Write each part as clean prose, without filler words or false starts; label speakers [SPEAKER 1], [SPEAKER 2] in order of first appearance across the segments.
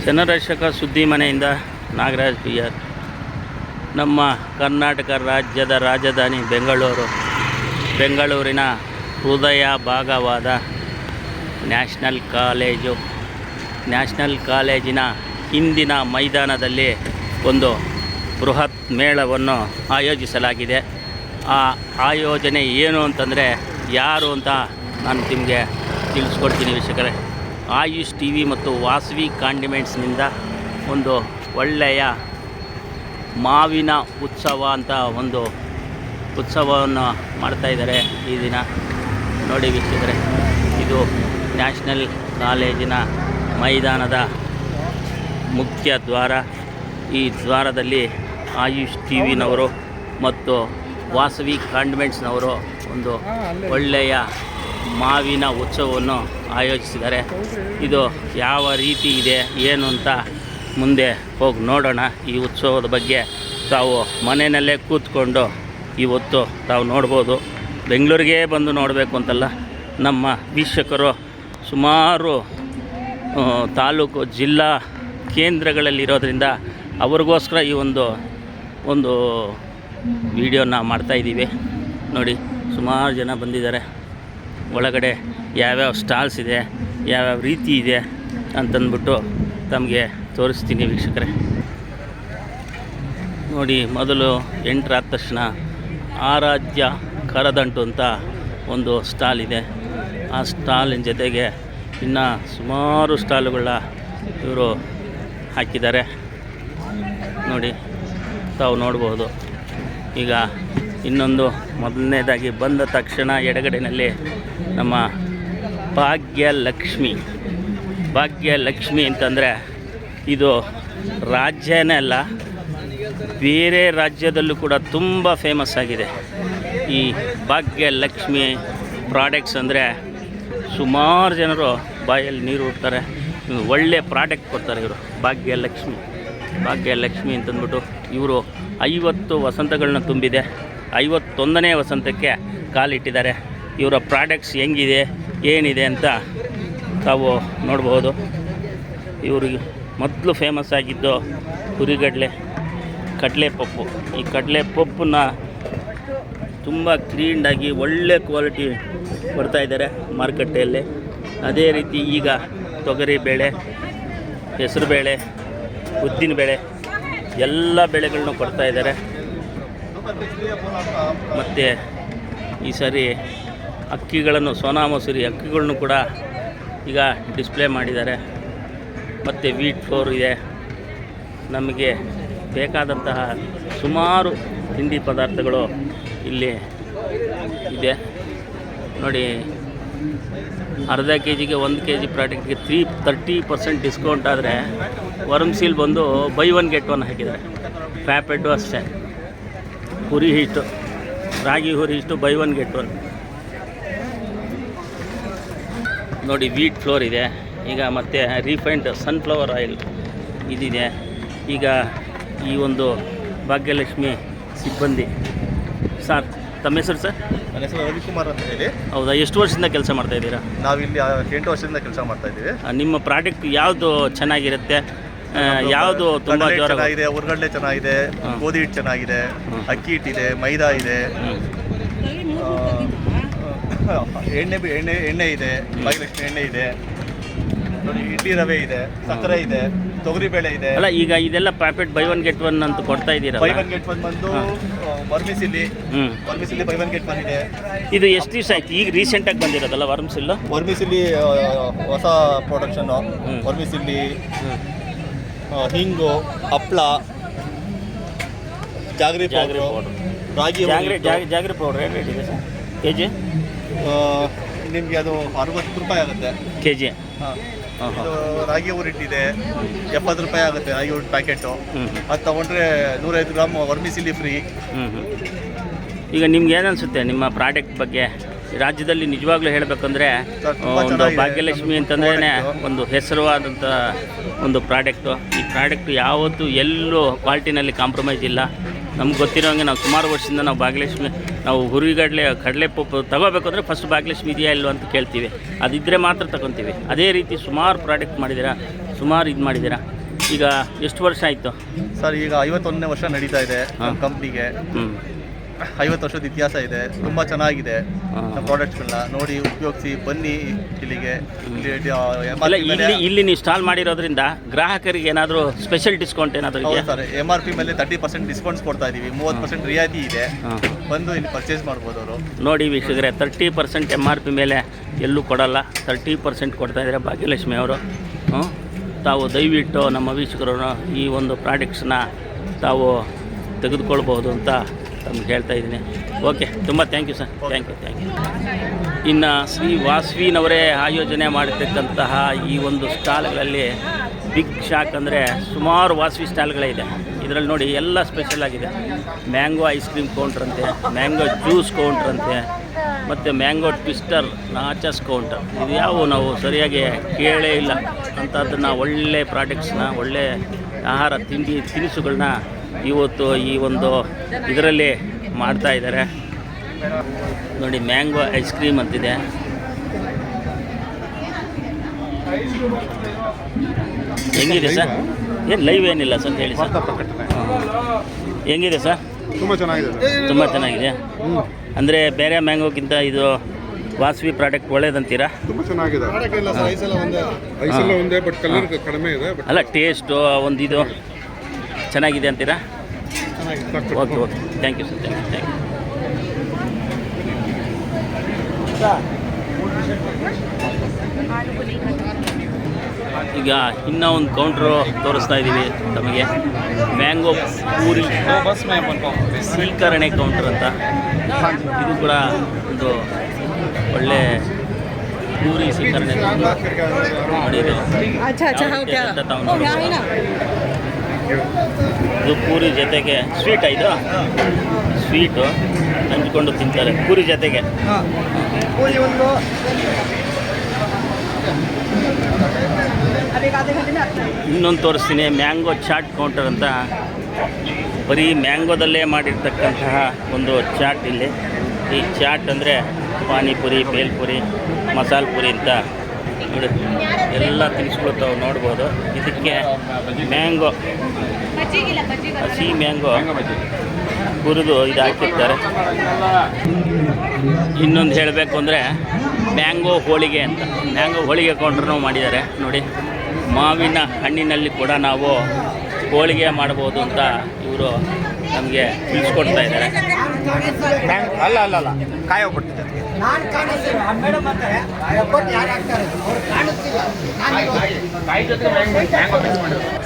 [SPEAKER 1] ಜನರಕ್ಷಕ ಸುದ್ದಿ ಮನೆಯಿಂದ ನಾಗರಾಜ್ PR. ನಮ್ಮ ಕರ್ನಾಟಕ ರಾಜ್ಯದ ರಾಜಧಾನಿ ಬೆಂಗಳೂರಿನ ಹೃದಯ ಭಾಗವಾದ ನ್ಯಾಷನಲ್ ಕಾಲೇಜಿನ ಹಿಂದಿನ ಮೈದಾನದಲ್ಲಿ ಒಂದು ಬೃಹತ್ ಮೇಳವನ್ನು ಆಯೋಜಿಸಲಾಗಿದೆ. ಆ ಆಯೋಜನೆ ಏನು ಅಂತಂದರೆ ಯಾರು ಅಂತ ನಾನು ನಿಮಗೆ ತಿಳಿಸ್ಕೊಡ್ತೀನಿ ವೀಕ್ಷಕರೇ. ಆಯುಷ್ TV ಮತ್ತು ವಾಸವಿ ಕಾಂಡಿಮೆಂಟ್ಸ್ನಿಂದ ಒಂದು ಒಳ್ಳೆಯ ಮಾವಿನ ಉತ್ಸವ ಅಂತ ಒಂದು ಉತ್ಸವವನ್ನು ಮಾಡ್ತಾಯಿದ್ದಾರೆ ಈ ದಿನ. ನೋಡಿ ವೀಕ್ಷಕರೇ, ಇದು ನ್ಯಾಷನಲ್ ಕಾಲೇಜಿನ ಮೈದಾನದ ಮುಖ್ಯ ದ್ವಾರ. ಈ ದ್ವಾರದಲ್ಲಿ ಆಯುಷ್ TVನವರು ಮತ್ತು ವಾಸವಿ ಕಾಂಡಿಮೆಂಟ್ಸ್ನವರು ಒಂದು ಒಳ್ಳೆಯ ಮಾವಿನ ಉತ್ಸವವನ್ನು ಆಯೋಜಿಸಿದ್ದಾರೆ. ಇದು ಯಾವ ರೀತಿ ಇದೆ ಏನು ಅಂತ ಮುಂದೆ ಹೋಗಿ ನೋಡೋಣ. ಈ ಉತ್ಸವದ ಬಗ್ಗೆ ತಾವು ಮನೆಯಲ್ಲೇ ಕೂತ್ಕೊಂಡು ಇವತ್ತು ತಾವು ನೋಡ್ಬೋದು. ಬೆಂಗಳೂರಿಗೆ ಬಂದು ನೋಡಬೇಕು ಅಂತಲ್ಲ, ನಮ್ಮ ವೀಕ್ಷಕರು ಸುಮಾರು ತಾಲೂಕು ಜಿಲ್ಲಾ ಕೇಂದ್ರಗಳಲ್ಲಿರೋದ್ರಿಂದ ಅವ್ರಿಗೋಸ್ಕರ ಈ ಒಂದು ವಿಡಿಯೋನ ಮಾಡ್ತಾಯಿದ್ದೀವಿ. ನೋಡಿ, ಸುಮಾರು ಜನ ಬಂದಿದ್ದಾರೆ. ಒಳಗಡೆ ಯಾವ್ಯಾವ ಸ್ಟಾಲ್ಸ್ ಇದೆ, ಯಾವ್ಯಾವ ರೀತಿ ಇದೆ ಅಂತಂದ್ಬಿಟ್ಟು ತಮಗೆ ತೋರಿಸ್ತೀನಿ ವೀಕ್ಷಕರೇ. ನೋಡಿ, ಮೊದಲು ಎಂಟ್ರಾದ ತಕ್ಷಣ ಆರಾಧ್ಯ ಕರದಂಟು ಅಂತ ಒಂದು ಸ್ಟಾಲ್ ಇದೆ. ಆ ಸ್ಟಾಲಿನ ಜೊತೆಗೆ ಇನ್ನು ಸುಮಾರು ಸ್ಟಾಲುಗಳ ಇವರು ಹಾಕಿದ್ದಾರೆ. ನೋಡಿ, ತಾವು ನೋಡ್ಬೋದು. ಈಗ ಇನ್ನೊಂದು ಮೊದಲನೇದಾಗಿ ಬಂದ ತಕ್ಷಣ ಎಡಗಡೆಯಲ್ಲಿ ನಮ್ಮ ಭಾಗ್ಯಲಕ್ಷ್ಮಿ ಅಂತಂದರೆ ಇದು ರಾಜ್ಯನೇ ಅಲ್ಲ, ಬೇರೆ ರಾಜ್ಯದಲ್ಲೂ ಕೂಡ ತುಂಬ ಫೇಮಸ್ ಆಗಿದೆ. ಈ ಭಾಗ್ಯಲಕ್ಷ್ಮಿ ಪ್ರಾಡಕ್ಟ್ಸ್ ಅಂದರೆ ಸುಮಾರು ಜನರು ಬಾಯಲ್ಲಿ ನೀರು ಉಡ್ತಾರೆ. ಒಳ್ಳೆ ಪ್ರಾಡಕ್ಟ್ ಕೊಡ್ತಾರೆ ಇವರು. ಭಾಗ್ಯಲಕ್ಷ್ಮಿ ಅಂತಂದ್ಬಿಟ್ಟು ಇವರು 50 ವಸಂತಗಳನ್ನ ತುಂಬಿದೆ. 51ನೇ ವಸಂತಕ್ಕೆ ಕಾಲಿಟ್ಟಿದ್ದಾರೆ. ಇವರ ಪ್ರಾಡಕ್ಟ್ಸ್ ಹೆಂಗಿದೆ ಏನಿದೆ ಅಂತ ತಾವು ನೋಡ್ಬೋದು. ಇವ್ರಿಗೆ ಮೊದಲು ಫೇಮಸ್ ಆಗಿದ್ದು ಕಡಲೆಪಪ್ಪು. ಈ ಕಡಲೆಪಪ್ಪನ್ನ ತುಂಬ ಕ್ಲೀನಾಗಿ ಒಳ್ಳೆ ಕ್ವಾಲಿಟಿ ಕೊಡ್ತಾಯಿದ್ದಾರೆ ಮಾರುಕಟ್ಟೆಯಲ್ಲಿ. ಅದೇ ರೀತಿ ಈಗ ತೊಗರಿಬೇಳೆ, ಹೆಸರುಬೇಳೆ, ಉದ್ದಿನಬೇಳೆ ಎಲ್ಲ ಬೆಳೆಗಳನ್ನೂ ಕೊಡ್ತಾಯಿದ್ದಾರೆ. ಮತ್ತು ಈ ಸರಿ ಅಕ್ಕಿಗಳನ್ನು, ಸೋನಾ ಮಸೂರಿ ಅಕ್ಕಿಗಳನ್ನು ಕೂಡ ಈಗ ಡಿಸ್ಪ್ಲೇ ಮಾಡಿದ್ದಾರೆ. ಮತ್ತು ವೀಟ್ ಫ್ಲೋರ್ ಇದೆ. ನಮಗೆ ಬೇಕಾದಂತಹ ಸುಮಾರು ತಿಂಡಿ ಪದಾರ್ಥಗಳು ಇಲ್ಲಿ ಇದೆ. ನೋಡಿ, ಅರ್ಧ KGಗೆ 1 kg ಪ್ರಾಡಕ್ಟ್ಗೆ 30% ಡಿಸ್ಕೌಂಟ್ ಆದರೆ ವರ್ಮ್ಸೀಲ್ ಬಂದು ಬೈ 1 get 1 ಹಾಕಿದ್ದಾರೆ. ಪ್ಯಾಪೆಟ್ಟು ಅಷ್ಟೇ. ಹುರಿ ಹಿಟ್ಟು, ರಾಗಿ ಹುರಿ ಹಿಟ್ಟು ಬೈ 1 get 1. ನೋಡಿ, ವೀಟ್ ಫ್ಲೋರ್ ಇದೆ ಈಗ. ಮತ್ತು ರಿಫೈನ್ಡ್ ಸನ್ಫ್ಲವರ್ ಆಯಿಲ್ ಇದಿದೆ. ಈಗ ಈ ಒಂದು ಭಾಗ್ಯಲಕ್ಷ್ಮಿ ಸಿಬ್ಬಂದಿ ಸರ್, ತಮ್ಮ ಹೆಸರು ಸರ್?
[SPEAKER 2] ನನ್ನ ಹೆಸರು ರವಿಕುಮಾರ್ ಅಂತ ಹೇಳಿ.
[SPEAKER 1] ಹೌದಾ, ಎಷ್ಟು ವರ್ಷದಿಂದ ಕೆಲಸ ಮಾಡ್ತಾಯಿದ್ದೀರಾ?
[SPEAKER 2] ನಾವಿಲ್ಲಿ 8 ವರ್ಷದಿಂದ ಕೆಲಸ ಮಾಡ್ತಾಯಿದ್ದೀವಿ.
[SPEAKER 1] ನಿಮ್ಮ ಪ್ರಾಡಕ್ಟ್ ಯಾವುದು ಚೆನ್ನಾಗಿರುತ್ತೆ? ಯಾವುದು ತುಂಬ
[SPEAKER 2] ಚೆನ್ನಾಗಿದೆ? ಉರ್ಗಡ್ಲೆ ಚೆನ್ನಾಗಿದೆ, ಗೋಧಿ ಹಿಟ್ಟು ಚೆನ್ನಾಗಿದೆ, ಅಕ್ಕಿ ಹಿಟ್ಟಿದೆ, ಮೈದಾ ಇದೆ, ಎಣ್ಣೆ ಇದೆ, ಭಾಗ್ಯಲಕ್ಷ್ಮಿ ಎಣ್ಣೆ ಇದೆ, ನೋಡಿ ಇಡ್ಲಿ ರವೆ ಇದೆ, ಸಕ್ಕರೆ ಇದೆ, ತೊಗರಿಬೇಳೆ ಇದೆ.
[SPEAKER 1] ಅಲ್ಲ, ಈಗ ಇದೆಲ್ಲ ಪ್ಯಾಕೆಟ್ ಬೈ 1 get 1 ಅಂತ ಕೊಡ್ತಾ ಇದ್ದೀರಾ?
[SPEAKER 2] ಬೈ 1 get 1 ಬಂದು ವರ್ಮಿಸಿಲ್ಲಿ ಬೈ 1 get 1 ಇದೆ.
[SPEAKER 1] ಇದು ಎಷ್ಟು ದಿವಸ ಆಯ್ತು ಈಗ ರೀಸೆಂಟಾಗಿ ಬಂದಿರೋದಲ್ಲ
[SPEAKER 2] ವರ್ಮಿಸಿಲ್ಲಿ ಹೊಸ ಪ್ರೊಡಕ್ಷನ್. ವರ್ಮಿಸಿಲ್ಲಿ, ಹಿಂಗು, ಹಪ್ಪಳ, ಜಾಗ್ರಿ ಪೌಡ್ರು, ರಾಗಿ
[SPEAKER 1] ಜಾಗ್ರಿ ಪೌಡ್ರ್ ಏನು ರೇಟ್ ಇದೆ ಸರ್ KG?
[SPEAKER 2] ನಿಮಗೆ ಅದು 60 ರೂಪಾಯಿ ಆಗುತ್ತೆ
[SPEAKER 1] KG.
[SPEAKER 2] ಇದು ರಾಗಿ ಹಿಟ್ಟಿದೆ, 70 ರೂಪಾಯಿ ಆಗುತ್ತೆ ರಾಗಿ ಹಿಟ್ಟು ಪ್ಯಾಕೆಟು. ಅದು ತೊಗೊಂಡ್ರೆ 105 ಗ್ರಾಮ್ ವರ್ಮಿಸಿಲಿ ಫ್ರೀ.
[SPEAKER 1] ಈಗ ನಿಮ್ಗೆ ಏನು ಅನಿಸುತ್ತೆ ನಿಮ್ಮ ಪ್ರಾಡಕ್ಟ್ ಬಗ್ಗೆ? ರಾಜ್ಯದಲ್ಲಿ ನಿಜವಾಗ್ಲೂ ಹೇಳಬೇಕಂದ್ರೆ ಒಂದು ಭಾಗ್ಯಲಕ್ಷ್ಮಿ ಅಂತಂದ್ರೇ ಒಂದು ಹೆಸರುವಾದಂಥ ಒಂದು ಪ್ರಾಡಕ್ಟು. ಈ ಪ್ರಾಡಕ್ಟು ಯಾವತ್ತೂ ಎಲ್ಲೂ ಕ್ವಾಲಿಟಿನಲ್ಲಿ ಕಾಂಪ್ರಮೈಸ್ ಇಲ್ಲ. ನಮ್ಗೆ ಗೊತ್ತಿರೋಂಗೆ ನಾವು ಸುಮಾರು ವರ್ಷದಿಂದ ನಾವು ಭಾಗ್ಯಲಕ್ಷ್ಮಿ, ನಾವು ಕಡಲೆಪಪ್ಪು ತಗೋಬೇಕು ಅಂದರೆ ಫಸ್ಟ್ ಭಾಗ್ಯಲಕ್ಷ್ಮಿ ಇದೆಯಾ ಇಲ್ವ ಅಂತ ಕೇಳ್ತೀವಿ. ಅದಿದ್ದರೆ ಮಾತ್ರ ತಗೊತೀವಿ. ಅದೇ ರೀತಿ ಸುಮಾರು ಪ್ರಾಡಕ್ಟ್ ಮಾಡಿದ್ದೀರಾ, ಸುಮಾರು ಇದು ಮಾಡಿದ್ದೀರಾ. ಈಗ ಎಷ್ಟು ವರ್ಷ ಆಯಿತು?
[SPEAKER 2] ಸರ್ ಈಗ 51ನೇ ವರ್ಷ ನಡೀತಾ ಇದೆ ನಮ್ಮ ಕಂಪ್ನಿಗೆ. 50 ವರ್ಷದ ಇತಿಹಾಸ ಇದೆ. ತುಂಬ ಚೆನ್ನಾಗಿದೆ ನಮ್ಮ ಪ್ರಾಡಕ್ಟ್ಸ್ಗಳನ್ನ ನೋಡಿ ಉಪಯೋಗಿಸಿ ಬನ್ನಿ ಇಲ್ಲಿಗೆ.
[SPEAKER 1] ಇಲ್ಲಿ ನೀವು ಸ್ಟಾಲ್ ಮಾಡಿರೋದ್ರಿಂದ ಗ್ರಾಹಕರಿಗೆ ಏನಾದರೂ ಸ್ಪೆಷಲ್ ಡಿಸ್ಕೌಂಟ್ ಏನಾದರೂ ಇದೆಯಾ?
[SPEAKER 2] ಸರ್ MRP ಮೇಲೆ 30% ಡಿಸ್ಕೌಂಟ್ಸ್ ಕೊಡ್ತಾ ಇದ್ದೀವಿ. 30% ರಿಯಾಯಿತಿ ಇದೆ. ಬಂದು ಇಲ್ಲಿ ಪರ್ಚೇಸ್ ಮಾಡ್ಬೋದು ಅವರು. ನೋಡಿ
[SPEAKER 1] ವೀಕ್ಷಕರೇ, 30% MRP ಮೇಲೆ ಎಲ್ಲೂ ಕೊಡಲ್ಲ, 30% ಕೊಡ್ತಾ ಇದ್ದಾರೆ ಭಾಗ್ಯಲಕ್ಷ್ಮಿ ಅವರು. ತಾವು ದಯವಿಟ್ಟು ನಮ್ಮ ವೀಕ್ಷಕರು ಈ ಒಂದು ಪ್ರಾಡಕ್ಟ್ಸ್ನ ತಾವು ತೆಗೆದುಕೊಳ್ಬೋದು ಅಂತ ತಮ್ಗೆ ಹೇಳ್ತಾ ಇದ್ದೀನಿ. ಓಕೆ, ತುಂಬ thank you sir. Thank you. ಇನ್ನು ಶ್ರೀ ವಾಸವಿನವರೇ ಆಯೋಜನೆ ಮಾಡಿರ್ತಕ್ಕಂತಹ ಈ ಒಂದು ಸ್ಟಾಲ್ಗಳಲ್ಲಿ ಬಿಗ್ ಶಾಕ್ ಅಂದರೆ ಸುಮಾರು ವಾಸವಿ ಸ್ಟಾಲ್ಗಳೇ ಇದೆ. ಇದರಲ್ಲಿ ನೋಡಿ ಎಲ್ಲ ಸ್ಪೆಷಲ್ ಆಗಿದೆ. ಮ್ಯಾಂಗೋ ಐಸ್ ಕ್ರೀಮ್ ಕೌಂಟ್ರಂತೆ, ಮ್ಯಾಂಗೋ ಜ್ಯೂಸ್ ಕೌಂಟ್ರಂತೆ, ಮತ್ತು ಮ್ಯಾಂಗೋ ಟ್ವಿಸ್ಟರ್, ನಾಚಸ್ ಕೌಂಟರ್. ಇದು ಯಾವ ನಾವು ಸರಿಯಾಗಿ ಕೇಳೇ ಇಲ್ಲ ಅಂಥದ್ದನ್ನು ಒಳ್ಳೆ ಪ್ರಾಡಕ್ಟ್ಸ್ನ, ಒಳ್ಳೆ ಆಹಾರ ತಿನಿಸುಗಳನ್ನ ಇವತ್ತು ಈ ಒಂದು ಇದರಲ್ಲಿ ಮಾಡ್ತಾ ಇದ್ದಾರೆ ನೋಡಿ. ಮ್ಯಾಂಗೋ ಐಸ್ ಕ್ರೀಮ್ ಅಂತಿದೆ. ಹೆಂಗಿದೆ ಸರ್? ಏನು ಲೈವ್ ಏನಿಲ್ಲ ಸರ್, ಹೇಳಿ ಸರ್. ಹೆಂಗಿದೆ ಸರ್?
[SPEAKER 3] ತುಂಬ
[SPEAKER 1] ಚೆನ್ನಾಗಿದೆ. ಅಂದರೆ ಬೇರೆ ಮ್ಯಾಂಗೋಕ್ಕಿಂತ ಇದು ವಾಸವಿ ಪ್ರಾಡಕ್ಟ್ ಒಳ್ಳೇದಂತೀರಾ?
[SPEAKER 3] ತುಂಬ ಚೆನ್ನಾಗಿದೆ.
[SPEAKER 1] ಅಲ್ಲ, ಟೇಸ್ಟು ಒಂದು ಇದು ಚೆನ್ನಾಗಿದೆ ಅಂತೀರಾ? Okay. Thank you sir. Thank you. ಈಗ ಇನ್ನೂ ಒಂದು ಕೌಂಟ್ರು ತೋರಿಸ್ತಾ ಇದ್ದೀವಿ ತಮಗೆ. ಮ್ಯಾಂಗೋ ಪೂರಿ ಸ್ವೀಕರಣೆ ಕೌಂಟ್ರ್ ಅಂತ. ಇದು ಕೂಡ ಒಂದು ಒಳ್ಳೆ ಪೂರಿ ಸ್ವೀಕರಣೆ ಇದು ಪೂರಿ ಜೊತೆಗೆ ಸ್ವೀಟ್. ಇದು ಸ್ವೀಟು ಹಂಚ್ಕೊಂಡು ತಿಂತಾರೆ ಪೂರಿ ಜೊತೆಗೆ. ಇನ್ನೊಂದು ತೋರಿಸ್ತೀನಿ, ಮ್ಯಾಂಗೋ ಚಾಟ್ ಕೌಂಟರ್ ಅಂತ. ಬರೀ ಮ್ಯಾಂಗೋದಲ್ಲೇ ಮಾಡಿರ್ತಕ್ಕಂತಹ ಒಂದು ಚಾಟ್ ಇಲ್ಲಿ. ಈ ಚಾಟ್ ಅಂದರೆ ಪಾನಿಪುರಿ, ಬೇಲ್ಪುರಿ, ಮಸಾಲೆ ಪುರಿ ಅಂತ ನೋಡಿ ಎಲ್ಲ ತಿನ್ನಿಸ್ಕೊಳ್ತಾವೆ ನೋಡ್ಬೋದು. ಇದಕ್ಕೆ ಮ್ಯಾಂಗೋ, ಹಸಿ ಮ್ಯಾಂಗೋ ಹುರಿದು ಇದು ಹಾಕಿರ್ತಾರೆ. ಇನ್ನೊಂದು ಹೇಳಬೇಕು ಅಂದರೆ ಮ್ಯಾಂಗೋ ಹೋಳಿಗೆ ಅಂತ, ಮ್ಯಾಂಗೋ ಹೋಳಿಗೆ ಕೌಂಟ್ರೂ ಮಾಡಿದ್ದಾರೆ ನೋಡಿ. ಮಾವಿನ ಹಣ್ಣಿನಲ್ಲಿ ಕೂಡ ನಾವು ಹೋಳಿಗೆ ಮಾಡ್ಬೋದು ಅಂತ ಇವರು ನಮಗೆ ತಿಳಿಸ್ಕೊಡ್ತಾ ಇದ್ದಾರೆ.
[SPEAKER 2] ಅಲ್ಲ ಕಾಯಿ ಹೋಗ್ಬಿಡ್ತಿದೆ.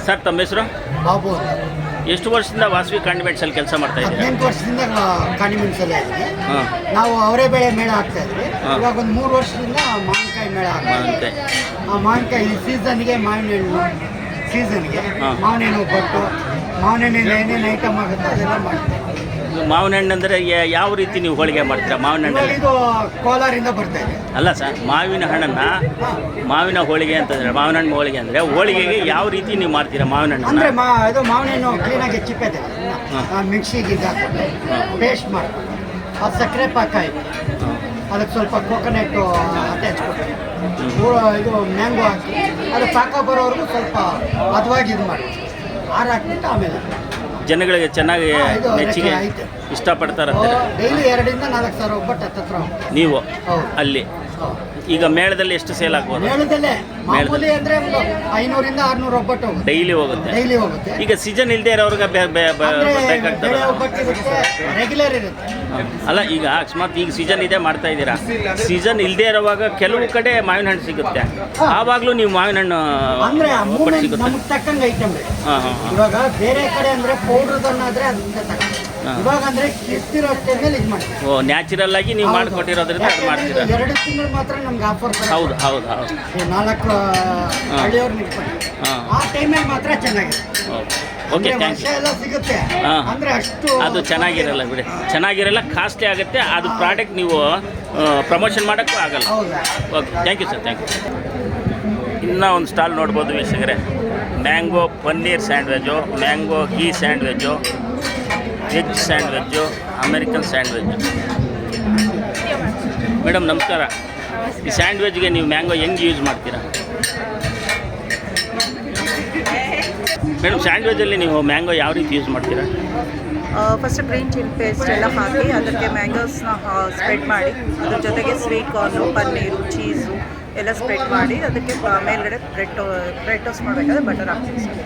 [SPEAKER 1] ಸರ್, ತಮ್ಮ ಹೆಸರು?
[SPEAKER 4] ಬಾಬು.
[SPEAKER 1] ಎಷ್ಟು ವರ್ಷದಿಂದ ವಾಸವಿ ಕಾಂಡಿಮೆಂಟ್ಸಲ್ಲಿ ಕೆಲಸ ಮಾಡ್ತಾ ಇದ್ದೀವಿ?
[SPEAKER 4] 18 ವರ್ಷದಿಂದ ಕಾಂಡಿಮೆಂಟ್ಸಲ್ಲೇ ಇದ್ದೀವಿ. ನಾವು ಅವರೇ ಬೆಳೆ ಮೇಳ ಹಾಕ್ತಾ ಇದ್ವಿ. ಇವಾಗ ಒಂದು 3 ವರ್ಷದಿಂದ ಮಾವಿನಕಾಯಿ ಮೇಳ ಹಾಕ್ತಾ. ಆ ಮಾವಿನಕಾಯಿ ಸೀಸನ್ಗೆ, ಮಾವಿನ ಹಣ್ಣು ಸೀಸನ್ಗೆ ಮಾವಿನ ಹಣ್ಣು ಒಬ್ಬಟ್ಟು, ಮಾವಿನ ಹಣ್ಣಿನ ಏನೇನು ಐಟಮ್ ಆಗುತ್ತೆ ಅದೆಲ್ಲ ಮಾಡ್ತೀವಿ.
[SPEAKER 1] ಮಾವಿನ ಹಣ್ಣು ಅಂದರೆ ಯಾವ ರೀತಿ ನೀವು ಹೋಳಿಗೆ ಮಾಡ್ತೀರಾ? ಮಾವಿನ ಹಣ್ಣಲ್ಲಿ
[SPEAKER 4] ಇದು ಕೋಲಾರಿಂದ ಬರ್ತಾ ಇದೆ.
[SPEAKER 1] ಅಲ್ಲ ಸರ್, ಮಾವಿನ ಹಣ್ಣನ್ನು ಮಾವಿನ ಹೋಳಿಗೆ ಅಂತಂದರೆ, ಮಾವಿನ ಹಣ್ಣು ಹೋಳಿಗೆ ಅಂದರೆ ಹೋಳಿಗೆಗೆ ಯಾವ ರೀತಿ ನೀವು ಮಾಡ್ತೀರಾ ಮಾವಿನ ಹಣ್ಣು?
[SPEAKER 4] ಅಂದರೆ ಇದು ಮಾವಿನ ಹಣ್ಣು ಕ್ಲೀನಾಗಿ ಚಿಪ್ಪೆದೆ ಮಿಕ್ಸಿಗೆ ಹಾಕ್ಬಿಟ್ಟು ಪೇಸ್ಟ್ ಮಾಡ್ಕೊಂಡು ಅದು ಸಕ್ಕರೆ ಪಾಕ ಇದೆ. ಅದಕ್ಕೆ ಸ್ವಲ್ಪ ಕೋಕೋನಟ್ಟು ಅಟ್ಯಾಚ್ ಕೊಟ್ಟು ಇದು ಮ್ಯಾಂಗೋ ಹಾಕಿ ಅದು ಪಾಕ ಬರೋವರೆಗೂ ಸ್ವಲ್ಪ ಹದವಾಗಿ ಇದು ಮಾಡಿ ಹಾಕ್ಬಿಟ್ಟು ಆಮೇಲೆ
[SPEAKER 1] ಜನಗಳಿಗೆ ಚೆನ್ನಾಗಿ ಮೆಚ್ಚಿಗೆ ಇಷ್ಟಪಡ್ತಾರೆ.
[SPEAKER 4] ಡೈಲಿ 2 ಇಂದ 4 ಸಾವಿರ ಒಬ್ಬಟ್ಟು ಹತ್ತಿರ
[SPEAKER 1] ನೀವು ಅಲ್ಲಿ. ಈಗ ಮೇಳದಲ್ಲಿ ಎಷ್ಟು ಸೇಲ್ ಆಗ್ಬೋದು?
[SPEAKER 4] ಮೇಳದಲ್ಲೇ ಮಾಮೂಲಿ ಅಂದರೆ 500 ಇಂದ 600 ಒಬ್ಬಟ್ಟು
[SPEAKER 1] ಡೈಲಿ ಹೋಗುತ್ತೆ. ಈಗ ಸೀಸನ್ ಇಲ್ಲದೆ ಇರೋರ್ಗೆ ಬೇಕಾಗ್ತದೆ,
[SPEAKER 4] ರೆಗ್ಯುಲರ್ ಇರುತ್ತೆ.
[SPEAKER 1] ಅಲ್ಲ, ಈಗ ಅಕಸ್ಮಾತ್ ಈಗ ಸೀಸನ್ ಇದೆ ಮಾಡ್ತಾ ಇದ್ದೀರಾ, ಸೀಸನ್ ಇಲ್ಲದೆ ಇರೋವಾಗ ಕೆಲವು ಕಡೆ ಮಾವಿನ ಹಣ್ಣು ಸಿಗುತ್ತೆ, ಆವಾಗಲೂ ನೀವು ಮಾವಿನ ಹಣ್ಣು ಒಬ್ಬಟ್ಟು ಸಿಗುತ್ತೆ.
[SPEAKER 4] ನಮ್ಗೆ ತಕ್ಕಂಗೆ ಐಟಮ್. ಇವಾಗ ಬೇರೆ ಕಡೆ ಅಂದರೆ ಪೌಡ್ರದನ್ನಾದರೆ ಅದರಿಂದ ತಗೊಂಡು, ಇವಾಗ ಅಂದರೆ ಕಿಸ್ತಿರೋ ಟೈಮಲ್ಲಿ ಇದು ಮಾಡ್ತೀವಿ.
[SPEAKER 1] ಓ, ನ್ಯಾಚುರಲ್ ಆಗಿ ನೀವು ಮಾಡಿಕೊಟ್ಟಿರೋದ್ರಿಂದ ಅದು ಮಾಡ್ತೀರಾ?
[SPEAKER 4] 2 ತಿಂಗಳು ಮಾತ್ರ ನಮ್ಗೆ ಆಫರ್.
[SPEAKER 1] ಹೌದು.
[SPEAKER 4] 4 ಹಳ್ಳಿಯವ್ರು ನಿಂತ್ಕೊಂಡು ಆ ಟೈಮಲ್ಲಿ ಮಾತ್ರ ಚೆನ್ನಾಗಿದೆ.
[SPEAKER 1] Okay, thank you.
[SPEAKER 4] ಎಲ್ಲ ಸಿಗುತ್ತೆ ಅಂದರೆ ಅಷ್ಟು
[SPEAKER 1] ಅದು ಚೆನ್ನಾಗಿರಲ್ಲ ಬಿಡಿ, ಚೆನ್ನಾಗಿರಲ್ಲ, ಕಾಸ್ಟ್ಲಿ ಆಗುತ್ತೆ. ಅದು ಪ್ರಾಡಕ್ಟ್ ನೀವು ಪ್ರಮೋಷನ್ ಮಾಡೋಕ್ಕೂ ಆಗಲ್ಲ. Okay, thank you sir. Thank you. ಇನ್ನೂ ಒಂದು ಸ್ಟಾಲ್ ನೋಡ್ಬೋದು ವೀಕ್ಷಕರೇ. Mango paneer sandwich, mango ghee sandwich, veg sandwich, American sandwich. Madam ನಮಸ್ಕಾರ. ಈ ಸ್ಯಾಂಡ್ವಿಚ್ಗೆ ನೀವು ಮ್ಯಾಂಗೋ ಹೆಂಗೆ ಯೂಸ್ ಮಾಡ್ತೀರಾ? ಮೇಡಮ್ ಸ್ಯಾಂಡ್ವಿಚಲ್ಲಿ ನೀವು ಮ್ಯಾಂಗೋ ಯಾವ ರೀತಿ ಯೂಸ್ ಮಾಡ್ತೀರಾ?
[SPEAKER 3] ಫಸ್ಟ್ ಗ್ರೀನ್ ಚಿಲ್ಲಿ ಪೇಸ್ಟ್ ಎಲ್ಲ ಹಾಕಿ ಅದಕ್ಕೆ ಮ್ಯಾಂಗೋಸ್ನ ಸ್ಪ್ರೆಡ್ ಮಾಡಿ ಅದ್ರ ಜೊತೆಗೆ ಸ್ವೀಟ್ ಕಾರ್ನು, ಪನ್ನೀರು, ಚೀಸು ಎಲ್ಲ ಸ್ಪ್ರೆಡ್ ಮಾಡಿ ಅದಕ್ಕೆ ಮೇಲ್ಗಡೆ ಬ್ರೆಡ್ ಟೋಸ್ಟ್ ಮಾಡಬೇಕಾದ್ರೆ ಬಟರ್ ಹಾಕ್ತೀವಿ ಸರ್.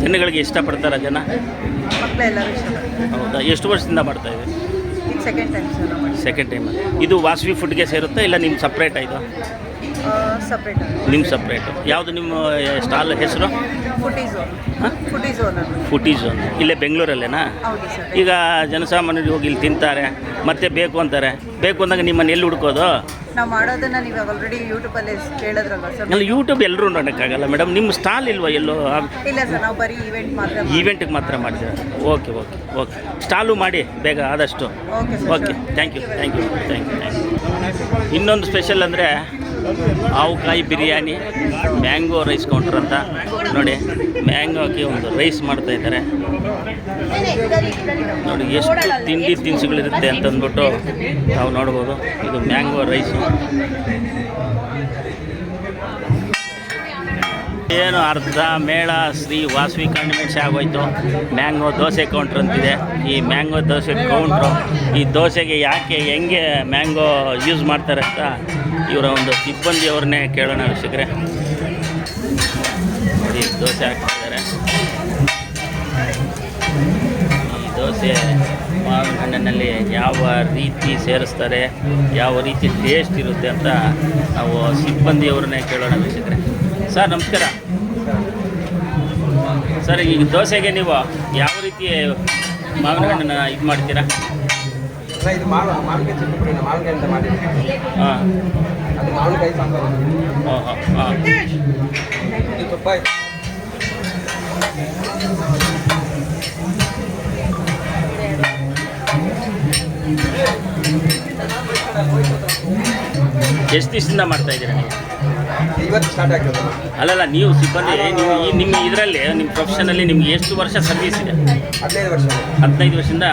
[SPEAKER 1] ಜನಗಳಿಗೆ ಇಷ್ಟಪಡ್ತಾರ ಜನ?
[SPEAKER 3] ಮಕ್ಕಳೆಲ್ಲರೂ ಇಷ್ಟಪಡ್ತಾರೆ.
[SPEAKER 1] ಹೌದಾ? ಎಷ್ಟು ವರ್ಷದಿಂದ ಮಾಡ್ತಾ ಇದ್ದೀವಿ?
[SPEAKER 3] ಇದು ಸೆಕೆಂಡ್ ಟೈಮ್ ಸರ್ ನಾವು ಮಾಡಿ.
[SPEAKER 1] Second time. ಇದು ವಾಸವಿ ಫುಡ್ಗೆ ಸೇರುತ್ತಾ ಇಲ್ಲ ನಿಮ್ಮ ಸಪ್ರೇಟ್ ಇದು?
[SPEAKER 3] ಸಪ್ರೇಟ್
[SPEAKER 1] ನಿಮ್ಮ ಸಪ್ರೇಟು. ಯಾವುದು ನಿಮ್ಮ ಸ್ಟಾಲ್ ಹೆಸರು?
[SPEAKER 3] Foodie zone.
[SPEAKER 1] ಹಾಂ,
[SPEAKER 3] ಫುಡಿ ಝೋನ್ ಅಂತ.
[SPEAKER 1] Foodie zone. ಇಲ್ಲೇ ಬೆಂಗಳೂರಲ್ಲೇನಾ?
[SPEAKER 3] ಹೌದು ಸರ್.
[SPEAKER 1] ಈಗ ಜನಸಾಮಾನ್ಯರು ಹೋಗಿ ಇಲ್ಲಿ ತಿಂತಾರೆ, ಮತ್ತೆ ಬೇಕು ಅಂತಾರೆ. ಬೇಕು ಅಂದಾಗ ನಿಮ್ಮನ್ನು ಎಲ್ಲಿ ಹುಡ್ಕೋದು?
[SPEAKER 3] ನಾವು ಮಾಡೋದನ್ನು ನೀವು ಆಲ್ರೆಡಿ ಯೂಟ್ಯೂಬಲ್ಲಿ ಕೇಳಿದ್ರಲ್ವ ಸರ್?
[SPEAKER 1] ಅಲ್ಲಿ ಯೂಟ್ಯೂಬ್ ಎಲ್ಲರೂ ನೋಡೋಕ್ಕಾಗಲ್ಲ ಮೇಡಮ್. ನಿಮ್ಮ ಸ್ಟಾಲ್ ಇಲ್ವಾ ಎಲ್ಲೋ?
[SPEAKER 3] ಇಲ್ಲ ಸರ್, ನಾವು ಬರೀ ಈವೆಂಟ್ ಮಾತ್ರ.
[SPEAKER 1] ಈವೆಂಟಿಗೆ ಮಾತ್ರ ಮಾಡ್ತೀರಾ? Okay okay okay. ಸ್ಟಾಲು ಮಾಡಿ ಬೇಗ ಆದಷ್ಟು.
[SPEAKER 3] Okay sir.
[SPEAKER 1] Okay, thank you thank you thank you thank you. ಇನ್ನೊಂದು ಸ್ಪೆಷಲ್ ಅಂದರೆ ಆವುಕಾಯಿ ಬಿರಿಯಾನಿ, ಮ್ಯಾಂಗೋ ರೈಸ್ ಕೌಂಟ್ರ್ ಅಂತ. ನೋಡಿ, ಮ್ಯಾಂಗೋಗೆ ಒಂದು ರೈಸ್ ಮಾಡ್ತಾ ಇದ್ದಾರೆ. ನೋಡಿ ಎಷ್ಟು ತಿಂಡಿ ತಿನಿಸುಗಳಿರುತ್ತೆ ಅಂತಂದ್ಬಿಟ್ಟು ನಾವು ನೋಡ್ಬೋದು. ಇದು ಮ್ಯಾಂಗೋ ರೈಸು. ಏನು ಅರ್ಧ ಮೇಳ ಶ್ರೀ ವಾಸವಿ ಕಾಂಡಿಮೆಂಟ್ಸ್ ಆಗೋಯ್ತು. ಮ್ಯಾಂಗೋ ದೋಸೆ ಕೌಂಟ್ರ್ ಅಂತಿದೆ. ಈ ಮ್ಯಾಂಗೋ ದೋಸೆ ಕೌಂಟ್ರು, ಈ ದೋಸೆಗೆ ಯಾಕೆ ಹೆಂಗೆ ಮ್ಯಾಂಗೋ ಯೂಸ್ ಮಾಡ್ತಾರೆ ಅಂತ ಇವರ ಒಂದು ಸಿಬ್ಬಂದಿಯವ್ರನ್ನೇ ಕೇಳೋಣ ವೀಕ್ಷಕರೇ. ನೋಡಿ, ದೋಸೆ ಹಾಕ್ತಿದ್ದಾರೆ. ಈ ದೋಸೆ ಮಾವಿನ ಹಣ್ಣಿನಲ್ಲಿ ಯಾವ ರೀತಿ ಸೇರಿಸ್ತಾರೆ, ಯಾವ ರೀತಿ ಟೇಸ್ಟ್ ಇರುತ್ತೆ ಅಂತ ನಾವು ಸಿಬ್ಬಂದಿಯವ್ರನ್ನೇ ಕೇಳೋಣ ವೀಕ್ಷಕರೇ. ಸರ್ ನಮಸ್ಕಾರ. ಸರ್, ಈಗ ದೋಸೆಗೆ ನೀವು ಯಾವ ರೀತಿ ಮಾವಿನ ಹಣ್ಣನ್ನು ಇದು ಮಾಡ್ತೀರಾ?
[SPEAKER 5] ಇದು ಮಾವಿನಕಾಯಿ ಚಿಕ್ಕ ಮಾವಿನಕಾಯಿಂದ ಮಾಡಿ.
[SPEAKER 1] ಹಾಂ,
[SPEAKER 5] ಅದು ಮಾವಿನಕಾಯಿ ಸಾಂಬಾರು.
[SPEAKER 1] ಹಾಂ ಹಾಂ ಹಾಂ.
[SPEAKER 5] ಇದು ತುಪ್ಪ.
[SPEAKER 1] ಎಷ್ಟು ದಿವಸದಿಂದ ಮಾಡ್ತಾ ಇದ್ದೀರಾ ನೀವು?
[SPEAKER 5] ಇವತ್ತು ಸ್ಟಾರ್ಟ್ ಆಗ್ತದೆ.
[SPEAKER 1] ಅಲ್ಲಲ್ಲ, ನೀವು ಸಿಬ್ಬಂದಿ, ನೀವು ಈ ನಿಮ್ಮ ಇದರಲ್ಲಿ ನಿಮ್ಮ ಪ್ರೊಫೆಷನಲ್ಲಿ ನಿಮ್ಗೆ ಎಷ್ಟು ವರ್ಷ ಸರ್ವಿಸ್ ಇದೆ?
[SPEAKER 5] 15 ವರ್ಷ.
[SPEAKER 1] 15 ವರ್ಷದಿಂದ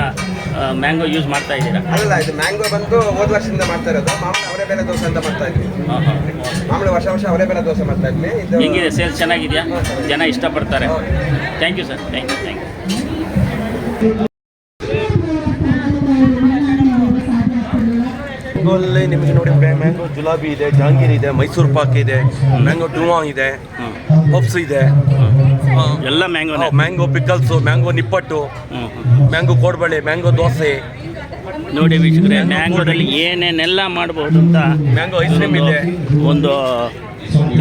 [SPEAKER 1] ಮ್ಯಾಂಗೋ ಯೂಸ್ ಮಾಡ್ತಾ ಇದ್ದೀರಾ?
[SPEAKER 5] ಅಲ್ಲ, ಇದು ಮ್ಯಾಂಗೋ ಬಂದು ಹೋದ ವರ್ಷದಿಂದ ಮಾಡ್ತಾ ಇರೋದು. ಮಾಮೂಲಿ ಅವರೇ ಬೇಳೆ ದೋಸೆ ಅಂತ ಮಾಡ್ತಾ ಇದ್ವಿ.
[SPEAKER 1] ಹಾಂ ಹಾಂ.
[SPEAKER 5] ಮಾಮೂಲಿ ವರ್ಷ ಅವರೇ ಬೇಳೆ ದೋಸೆ ಮಾಡ್ತಾ ಇದ್ವಿ. ಇದು
[SPEAKER 1] ಹೆಂಗಿದೆ ಸೇಲ್ಸ್? ಚೆನ್ನಾಗಿದೆಯಾ? ಜನ ಇಷ್ಟಪಡ್ತಾರೆ? Thank you sir, thank you thank you.
[SPEAKER 6] ಮ್ಯಾಂಗೋಲ್ಲಿ ನಿಮಗೆ ನೋಡಿ ಮ್ಯಾಂಗೋ ಜುಲಾಬಿ ಇದೆ, ಜಾಂಗೀರ್ ಇದೆ, ಮೈಸೂರು ಪಾಕ್ ಇದೆ, ಮ್ಯಾಂಗೋ ಟೂವಾ ಇದೆ, ಪಪ್ಸ್ ಇದೆ,
[SPEAKER 1] ಎಲ್ಲ ಮ್ಯಾಂಗೋ.
[SPEAKER 6] ಮ್ಯಾಂಗೋ ಪಿಕಲ್ಸು, ಮ್ಯಾಂಗೋ ನಿಪ್ಪಟ್ಟು, ಮ್ಯಾಂಗೋ ಕೋಡ್ಬಳೆ, ಮ್ಯಾಂಗೋ ದೋಸೆ.
[SPEAKER 1] ನೋಡಿ ವೀಕ್ಷಕರೇ, ಮ್ಯಾಂಗೋದಲ್ಲಿ ಏನೇನೆಲ್ಲ ಮಾಡ್ಬೋದು ಅಂತ
[SPEAKER 6] ಮ್ಯಾಂಗೋ ಐಸ್ ಕ್ರೀಮ್ ಇದೆ.
[SPEAKER 1] ಒಂದು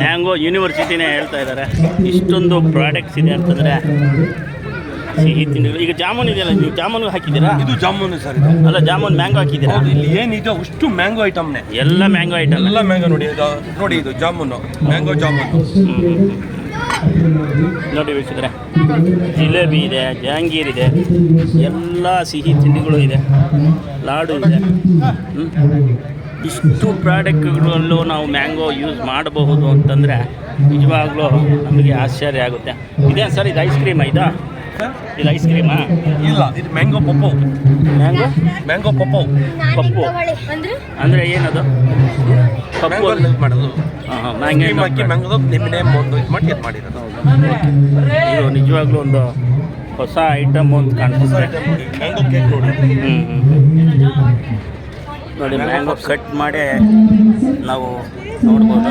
[SPEAKER 1] ಮ್ಯಾಂಗೋ ಯೂನಿವರ್ಸಿಟಿನೇ ಹೇಳ್ತಾ ಇದ್ದಾರೆ. ಇಷ್ಟೊಂದು ಪ್ರಾಡಕ್ಟ್ಸ್ ಇದೆ ಅಂತಂದರೆ ಸಿಹಿ ತಿಂಡಿಗಳು. ಈಗ ಜಾಮೂನ್ ಇದೆಯಲ್ಲ, ನೀವು ಜಾಮೂನು ಹಾಕಿದ್ದೀರಾ?
[SPEAKER 6] ಇದು ಜಾಮೂನು ಸರ್. ಇದು
[SPEAKER 1] ಅಲ್ಲ, ಜಾಮೂನ್ ಮ್ಯಾಂಗೋ ಹಾಕಿದ್ದೀರಾ?
[SPEAKER 6] ಇಲ್ಲಿ ಏನಿದೆ ಅಷ್ಟು ಮ್ಯಾಂಗೋ ಐಟಮ್ನೇ.
[SPEAKER 1] ಎಲ್ಲ ಮ್ಯಾಂಗೋ ಐಟಮ್.
[SPEAKER 6] ಎಲ್ಲ ಮ್ಯಾಂಗೋ ನೋಡಿ. ಇದು ನೋಡಿ, ಇದು ಜಾಮೂನು, ಮ್ಯಾಂಗೋ ಜಾಮೂನು.
[SPEAKER 1] ನೋಡಿ ವೀಕ್ಷಕರೇ, ಜಿಲೇಬಿ ಇದೆ, ಜಹಾಂಗೀರ್ ಇದೆ, ಎಲ್ಲ ಸಿಹಿ ತಿಂಡಿಗಳು ಇದೆ, ಲಾಡು ಇದೆ. ಇಷ್ಟು ಪ್ರಾಡಕ್ಟ್ಗಳಲ್ಲೂ ನಾವು ಮ್ಯಾಂಗೋ ಯೂಸ್ ಮಾಡಬಹುದು ಅಂತಂದರೆ ನಿಜವಾಗ್ಲೂ ನಮಗೆ ಆಶ್ಚರ್ಯ ಆಗುತ್ತೆ. ಇದೇನು ಸರ್, ಇದು ಐಸ್ ಕ್ರೀಮಾ? ಇದು ಐಸ್ ಕ್ರೀಮಾ?
[SPEAKER 6] ಇಲ್ಲ, ಇದು ಮ್ಯಾಂಗೋ ಪಪ್ಪು. ಮ್ಯಾಂಗೋ ಪಪ್ಪು.
[SPEAKER 1] ಪಪ್ಪು ಅಂದರೆ ಏನದು? ಪಪ್ಪು
[SPEAKER 6] ಮಾಡೋದು.
[SPEAKER 1] ಹಾಂ, ಮ್ಯಾಂಗೋ
[SPEAKER 6] ಹಾಕಿ ಮ್ಯಾಂಗೋದು ನಿಮ್ಮನೆ ಒಂದು ಇದು ಮಾಡಿ ಮಾಡಿರೋದು.
[SPEAKER 1] ಇದು ನಿಜವಾಗ್ಲೂ ಒಂದು ಹೊಸ ಐಟಮ್ ಅಂತ ಕಾಣಿಸುತ್ತೆ.
[SPEAKER 6] ಮ್ಯಾಂಗೋ ಕೇಕ್ ನೋಡಿ.
[SPEAKER 1] ನೋಡಿ, ಮ್ಯಾಂಗೋ ಕಟ್ ಮಾಡಿ ನಾವು ನೋಡ್ಬೋದು.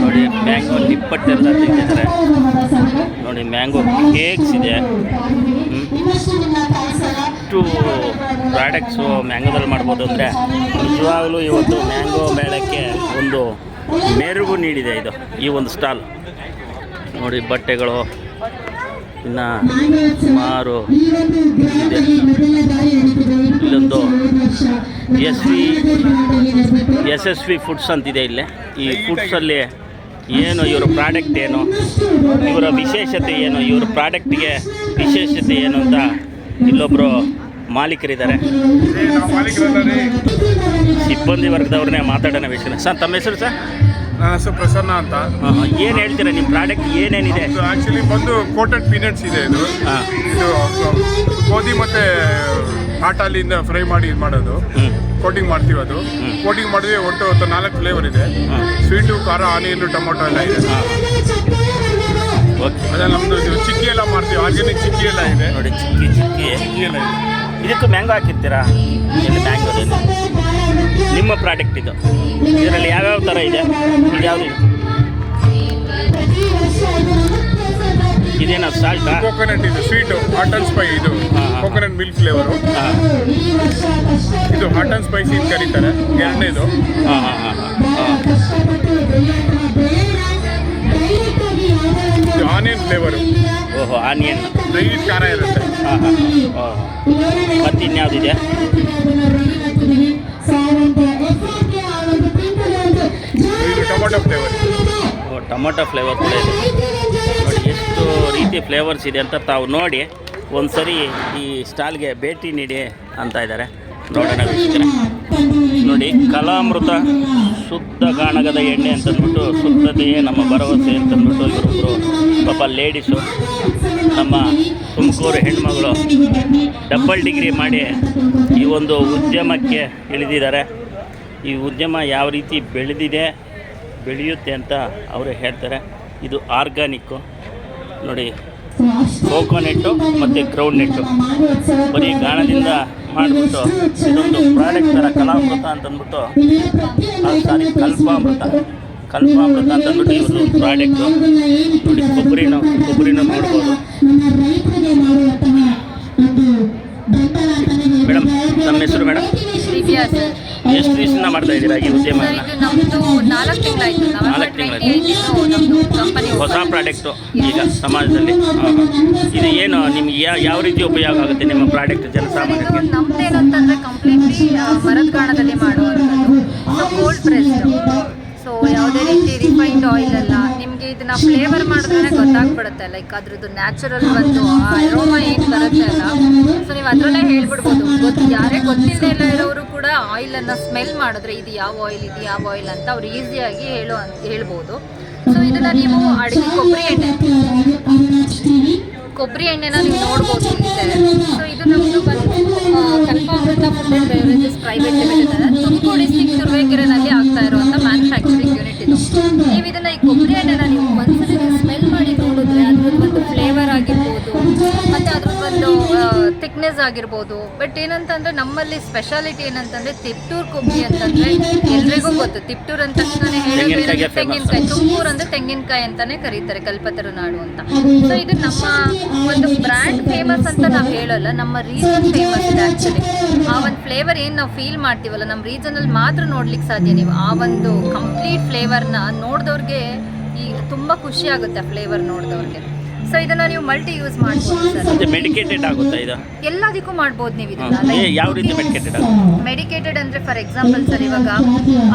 [SPEAKER 1] ನೋಡಿ, ಮ್ಯಾಂಗೋ ನಿಪ್ಪಟ್ಟೆಲ್ಲ ತೆಗೆದಿದ್ದಾರೆ. ನೋಡಿ, ಮ್ಯಾಂಗೋ ಕೇಕ್ಸ್ ಇದೆ. ಇಷ್ಟು ಪ್ರಾಡಕ್ಟ್ಸು ಮ್ಯಾಂಗೋದಲ್ಲಿ ಮಾಡ್ಬೋದು ಅಂದರೆ ನಿಜವಾಗಲೂ ಇವತ್ತು ಮ್ಯಾಂಗೋ ಮೇಳಕ್ಕೆ ಒಂದು ಮೆರುಗು ನೀಡಿದೆ ಇದು, ಈ ಒಂದು ಸ್ಟಾಲ್. ನೋಡಿ, ಬಟ್ಟೆಗಳು ಇನ್ನು ಸುಮಾರು ಇದೆ. ಇಲ್ಲೊಂದು ಯಶಸ್ವಿ ಫುಡ್ಸ್ ಅಂತಿದೆ ಇಲ್ಲೇ. ಈ ಫುಡ್ಸಲ್ಲಿ ಏನು ಇವರ ಪ್ರಾಡಕ್ಟ್ ಏನು, ಇವರ ವಿಶೇಷತೆ ಏನು, ಇವರ ಪ್ರಾಡಕ್ಟ್ಗೆ ವಿಶೇಷತೆ ಏನು ಅಂತ ಇಲ್ಲೊಬ್ಬರು ಮಾಲೀಕರಿದ್ದಾರೆ. ಸಿಬ್ಬಂದಿ ವರ್ಗದವ್ರನ್ನೇ ಮಾತಾಡೋಣ ವಿಷಯ. ಸರ್, ತಮ್ಮ ಹೆಸರು ಸರ್?
[SPEAKER 7] ನನ್ನ ಹೆಸರು ಪ್ರಸನ್ನ ಅಂತ.
[SPEAKER 1] ಏನು ಹೇಳ್ತೀರಾ, ನಿಮ್ಮ ಪ್ರಾಡಕ್ಟ್ ಏನೇನಿದೆ?
[SPEAKER 7] ಆ್ಯಕ್ಚುಲಿ ಬಂದು ಕೋಟೆಡ್ ಪೀನಟ್ಸ್ ಇದೆ. ಇದು ಇದು ಗೋಧಿ ಮತ್ತು ಆಟಾಲಿಂದ ಫ್ರೈ ಮಾಡಿ ಇದು ಮಾಡೋದು. ಕೋಟಿಂಗ್ ಮಾಡ್ತೀವಿ. ಅದು ಕೋಟಿಂಗ್ ಮಾಡಿದ್ರೆ ಒಟ್ಟು 4 ಫ್ಲೇವರ್ ಇದೆ. ಸ್ವೀಟು, ಖಾರ, ಆನಿಯನ್, ಟೊಮೊಟೊ ಎಲ್ಲ ಇದೆ.
[SPEAKER 1] ಓಕೆ
[SPEAKER 7] ಅದೇ ನಮ್ಮದು ಚಿಕ್ಕಿ ಎಲ್ಲ ಮಾಡ್ತೀವಿ. ಆರ್ಗ್ಯಾನಿಕ್ ಚಿಕ್ಕಿ ಎಲ್ಲ ಇದೆ.
[SPEAKER 1] ನೋಡಿ, ಚಿಕ್ಕಿ
[SPEAKER 7] ಚಿಕ್ಕಿ ಎಲ್ಲ ಇದೆ.
[SPEAKER 1] ಇದಕ್ಕೂ ಮ್ಯಾಂಗೋ ಹಾಕಿರ್ತೀರಾ? ಎಲ್ಲಿ ಮ್ಯಾಂಗೋದಲ್ಲಿ ನಿಮ್ಮ ಪ್ರಾಡಕ್ಟ್ ಇದು. ಇದರಲ್ಲಿ ಯಾವ್ಯಾವ ಥರ ಇದೆ? ಇದು ಯಾವುದು? ಇದೇನಾ ಸಾಲ್ಟಾ?
[SPEAKER 7] ಕೋಕೋನಟ್ ಇದು ಸ್ವೀಟು, ಹಾಟ್ ಆ್ಯಂಡ್ ಸ್ಪೈ. ಇದು ಕೋಕೋನಟ್ ಮಿಲ್ಕ್ ಫ್ಲೇವರು.
[SPEAKER 1] ಹಾಂ
[SPEAKER 7] ಇದು ಹಾಟ್ ಆ್ಯಂಡ್ ಸ್ಪೈಸಿ ಅಂತ ಕರೀತಾರೆ. ಎರಡನೇದು
[SPEAKER 1] ಹಾಂ ಹಾಂ ಹಾಂ ಹಾಂ
[SPEAKER 7] ಇದು ಆನಿಯನ್ ಫ್ಲೇವರು.
[SPEAKER 1] ಓಹೋ, ಆನಿಯನ್.
[SPEAKER 7] ಡ್ರೈ ವಿತ್ ಖಾರ ಇರುತ್ತೆ.
[SPEAKER 1] ಹಾಂ ಹಾಂ ಓಹ್. ಮತ್ತು ಇನ್ಯಾವುದಿದೆ?
[SPEAKER 7] ಇದು ಟೊಮೊಟೊ ಫ್ಲೇವರ್.
[SPEAKER 1] ಓ, ಟೊಮೊಟೊ ಫ್ಲೇವರ್ ಕೂಡ ಇದೆ. ನೋಡಿ ಎಷ್ಟು ರೀತಿ ಫ್ಲೇವರ್ಸ್ ಇದೆ ಅಂತ ತಾವು ನೋಡಿ ಒಂದು ಸರಿ ಈ ಸ್ಟಾಲ್ಗೆ ಭೇಟಿ ನೀಡಿ ಅಂತ ಇದ್ದಾರೆ. ನೋಡೋಣ ವೀಕ್ಷಕರೇ. ನೋಡಿ, ಕಲಾಮೃತ ಶುದ್ಧ ಗಾಣಗದ ಎಣ್ಣೆ ಅಂತಂದ್ಬಿಟ್ಟು, ಶುದ್ಧತೆಯೇ ನಮ್ಮ ಭರವಸೆ ಅಂತಂದ್ಬಿಟ್ಟು ಇವರೊಬ್ಬರು ಪಾಪ ಲೇಡೀಸು, ನಮ್ಮ ತುಮಕೂರು ಹೆಣ್ಮಗಳು ಡಬಲ್ ಡಿಗ್ರಿ ಮಾಡಿ ಈ ಒಂದು ಉದ್ಯಮಕ್ಕೆ ಇಳಿದಿದ್ದಾರೆ. ಈ ಉದ್ಯಮ ಯಾವ ರೀತಿ ಬೆಳೆಯುತ್ತೆ ಅಂತ ಅವರು ಹೇಳ್ತಾರೆ. ಇದು ಆರ್ಗಾನಿಕ್ಕು. ನೋಡಿ, ಕೋಕೋನೆಟ್ಟು ಮತ್ತು ಗ್ರೌಂಡ್ನೆಟ್ಟು ಬರೀ ಗಾಣದಿಂದ ಮಾಡಿಬಿಟ್ಟು ಇದೊಂದು ಪ್ರಾಡಕ್ಟ್ ಥರ ಕಲಾಮೃತ ಅಂತಂದ್ಬಿಟ್ಟು, ಸಾರಿ ಕಲ್ಪಾಮೃತ ಅಂತಂದ್ಬಿಟ್ಟು ಇವರು ಪ್ರಾಡಕ್ಟು. ನೋಡಿ, ಕೊಬ್ಬರಿನ ನೋಡ್ಬೋದು. ಮೇಡಮ್, ನಮ್ಮ ಹೆಸರು ಮೇಡಮ್?
[SPEAKER 8] ದಿವ್ಯಾ ಸರ್.
[SPEAKER 1] ಎಷ್ಟು ದಿವಸದಿಂದ ಮಾಡ್ತಾ ಇದ್ದೀರಾ ಈ ಉದ್ಯಮ?
[SPEAKER 8] ಸರ್, ಇದು ನಮ್ಮದು 4 ತಿಂಗಳಾಯಿತು.
[SPEAKER 1] 4 ತಿಂಗಳಾಯ್ತು.
[SPEAKER 8] ನಮ್ಮದು ಕಂಪನಿ
[SPEAKER 1] ಹೊಸ ಪ್ರಾಡಕ್ಟು ಈಗ ಸಮಾಜದಲ್ಲಿ. ಇದು ಏನು ನಿಮ್ಗೆ ಯಾವ ರೀತಿ ಉಪಯೋಗ ಆಗುತ್ತೆ ನಿಮ್ಮ ಪ್ರಾಡಕ್ಟ್ ಜನಸಾಮಾನ್ಯರಿಗೆ?
[SPEAKER 8] ಇದು ನಮ್ದೇನಂತಂದರೆ ಕಂಪ್ಲೀಟ್ಲಿ ಮರದ ಗಾಣದಲ್ಲಿ ಮಾಡುವಂಥದ್ದು. So cold pressed. ಸೊ ಯಾವುದೇ ರೀತಿ ರಿಫೈನ್ಡ್ ಆಯಿಲ್ ಅಲ್ಲ. ನಿಮಗೆ ಇದನ್ನ ಫ್ಲೇವರ್ ಮಾಡಿದ್ರೆ ಗೊತ್ತಾಗ್ಬಿಡುತ್ತೆ. ಲೈಕ್ ಅದ್ರದ್ದು ನ್ಯಾಚುರಲ್ ಒಂದು ಅರೋಮಾ ಏನು ಬರುತ್ತೆ ಅಲ್ಲ, ಸೊ ನೀವು ಅದರಲ್ಲೇ ಹೇಳ್ಬಿಡ್ಬೋದು. ಯಾರೇ ಗೊತ್ತಿಲ್ಲದೆ ಇಲ್ಲ ಇರೋರು ಕೂಡ ಆಯಿಲನ್ನು ಸ್ಮೆಲ್ ಮಾಡಿದ್ರೆ ಇದು ಯಾವ ಆಯಿಲ್ ಅಂತ ಅವ್ರು ಈಸಿಯಾಗಿ ಹೇಳ್ಬೋದು. ಸೊ ಇದನ್ನು ನೀವು ಅಡುಗೆ ಕೊಬ್ಬರಿ ಎಣ್ಣೆನ ನೀವು ನೋಡ್ಬೋದು ಇದೆ. ಸೊ ಇದು ನಮ್ಮದು Kalpamrutha food and beverages private limited, Tumakuru district ತುರುವೇಕೆರೆನಲ್ಲಿ ಆಗ್ತಾ ಇರುವಂಥ ಮ್ಯಾನುಫ್ಯಾಕ್ಚರಿಂಗ್ ಯೂನಿಟ್ ಇದು. ನೀವು ಇದನ್ನು ಈ ಕೊಬ್ಬರಿ ಎಣ್ಣೆನ ನೀವು ಒಂದ್ಸರಿ ಸ್ಮೆಲ್ ಮಾಡಿ ನೋಡಿದ್ರೆ ಅದ್ರದ್ದು ಒಂದು ಫ್ಲೇವರ್ ಆಗಿರ್ಬೋದು, ಮತ್ತು ಅದ್ರದ್ದೊಂದು ಥಿಕ್ನೆಸ್ ಆಗಿರ್ಬೋದು. ಬಟ್ ಏನಂತಂದರೆ ನಮ್ಮಲ್ಲಿ ಸ್ಪೆಷಾಲಿಟಿ ಏನಂತಂದರೆ ತಿಪ್ಟೂರು ಕೊಬ್ಬರಿ ಅಂತಂದರೆ ಎಲ್ರಿಗೂ ಗೊತ್ತು. ತಿಪ್ಟೂರು ಅಂದ ತಕ್ಷಣ ಹೇಳೋದು ತೆಂಗಿನಕಾಯಿ. ತುಮಕೂರು ಅಂದರೆ ತೆಂಗಿನಕಾಯಿ ಅಂತಲೇ ಕರೀತಾರೆ, ಕಲ್ಪತರು ನಾಡು ಅಂತ. ಸೊ ಇದು ನಮ್ಮ ಒಂದು ಬ್ರ್ಯಾಂಡ್ ಫೇಮಸ್ ಅಂತ ನಾವು ಹೇಳೋಲ್ಲ, ನಮ್ಮ ರೀಜನ್ ಫೇಮಸ್ ಇದೆ ಆ್ಯಕ್ಚುಲಿ. ಆ ಒಂದು ಫ್ಲೇವರ್ ಏನು ನಾವು ಫೀಲ್ ಮಾಡ್ತೀವಲ್ಲ, ನಮ್ಮ ರೀಜನಲ್ಲಿ ಮಾತ್ರ ನೋಡ್ಲಿಕ್ಕೆ ಸಾಧ್ಯ ನೀವು. ಆ ಒಂದು ಕಂಪ್ಲೀಟ್ ಫ್ಲೇವರ್ನ ನೋಡಿದವ್ರಿಗೆ ಈಗ ತುಂಬ ಖುಷಿ ಆಗುತ್ತೆ ಆ ಫ್ಲೇವರ್ ನೋಡಿದವ್ರಿಗೆ. ಸೊ ಇದನ್ನು ನೀವು ಮಲ್ಟಿ ಯೂಸ್ ಮಾಡ್ಬೋದು ಸರ್.
[SPEAKER 1] ಮತ್ತೆ ಮೆಡಿಕೇಟೆಡ್ ಆಗುತ್ತಾ ಇದು?
[SPEAKER 8] ಎಲ್ಲದಕ್ಕೂ ಮಾಡ್ಬೋದು ನೀವು ಇದನ್ನು.
[SPEAKER 1] ಯಾವ ರೀತಿ ಮೆಡಿಕೇಟೆಡ್ ಆಗುತ್ತೆ?
[SPEAKER 8] ಮೆಡಿಕೇಟೆಡ್ ಅಂದರೆ ಫಾರ್ ಎಕ್ಸಾಂಪಲ್ ಸರ್, ಇವಾಗ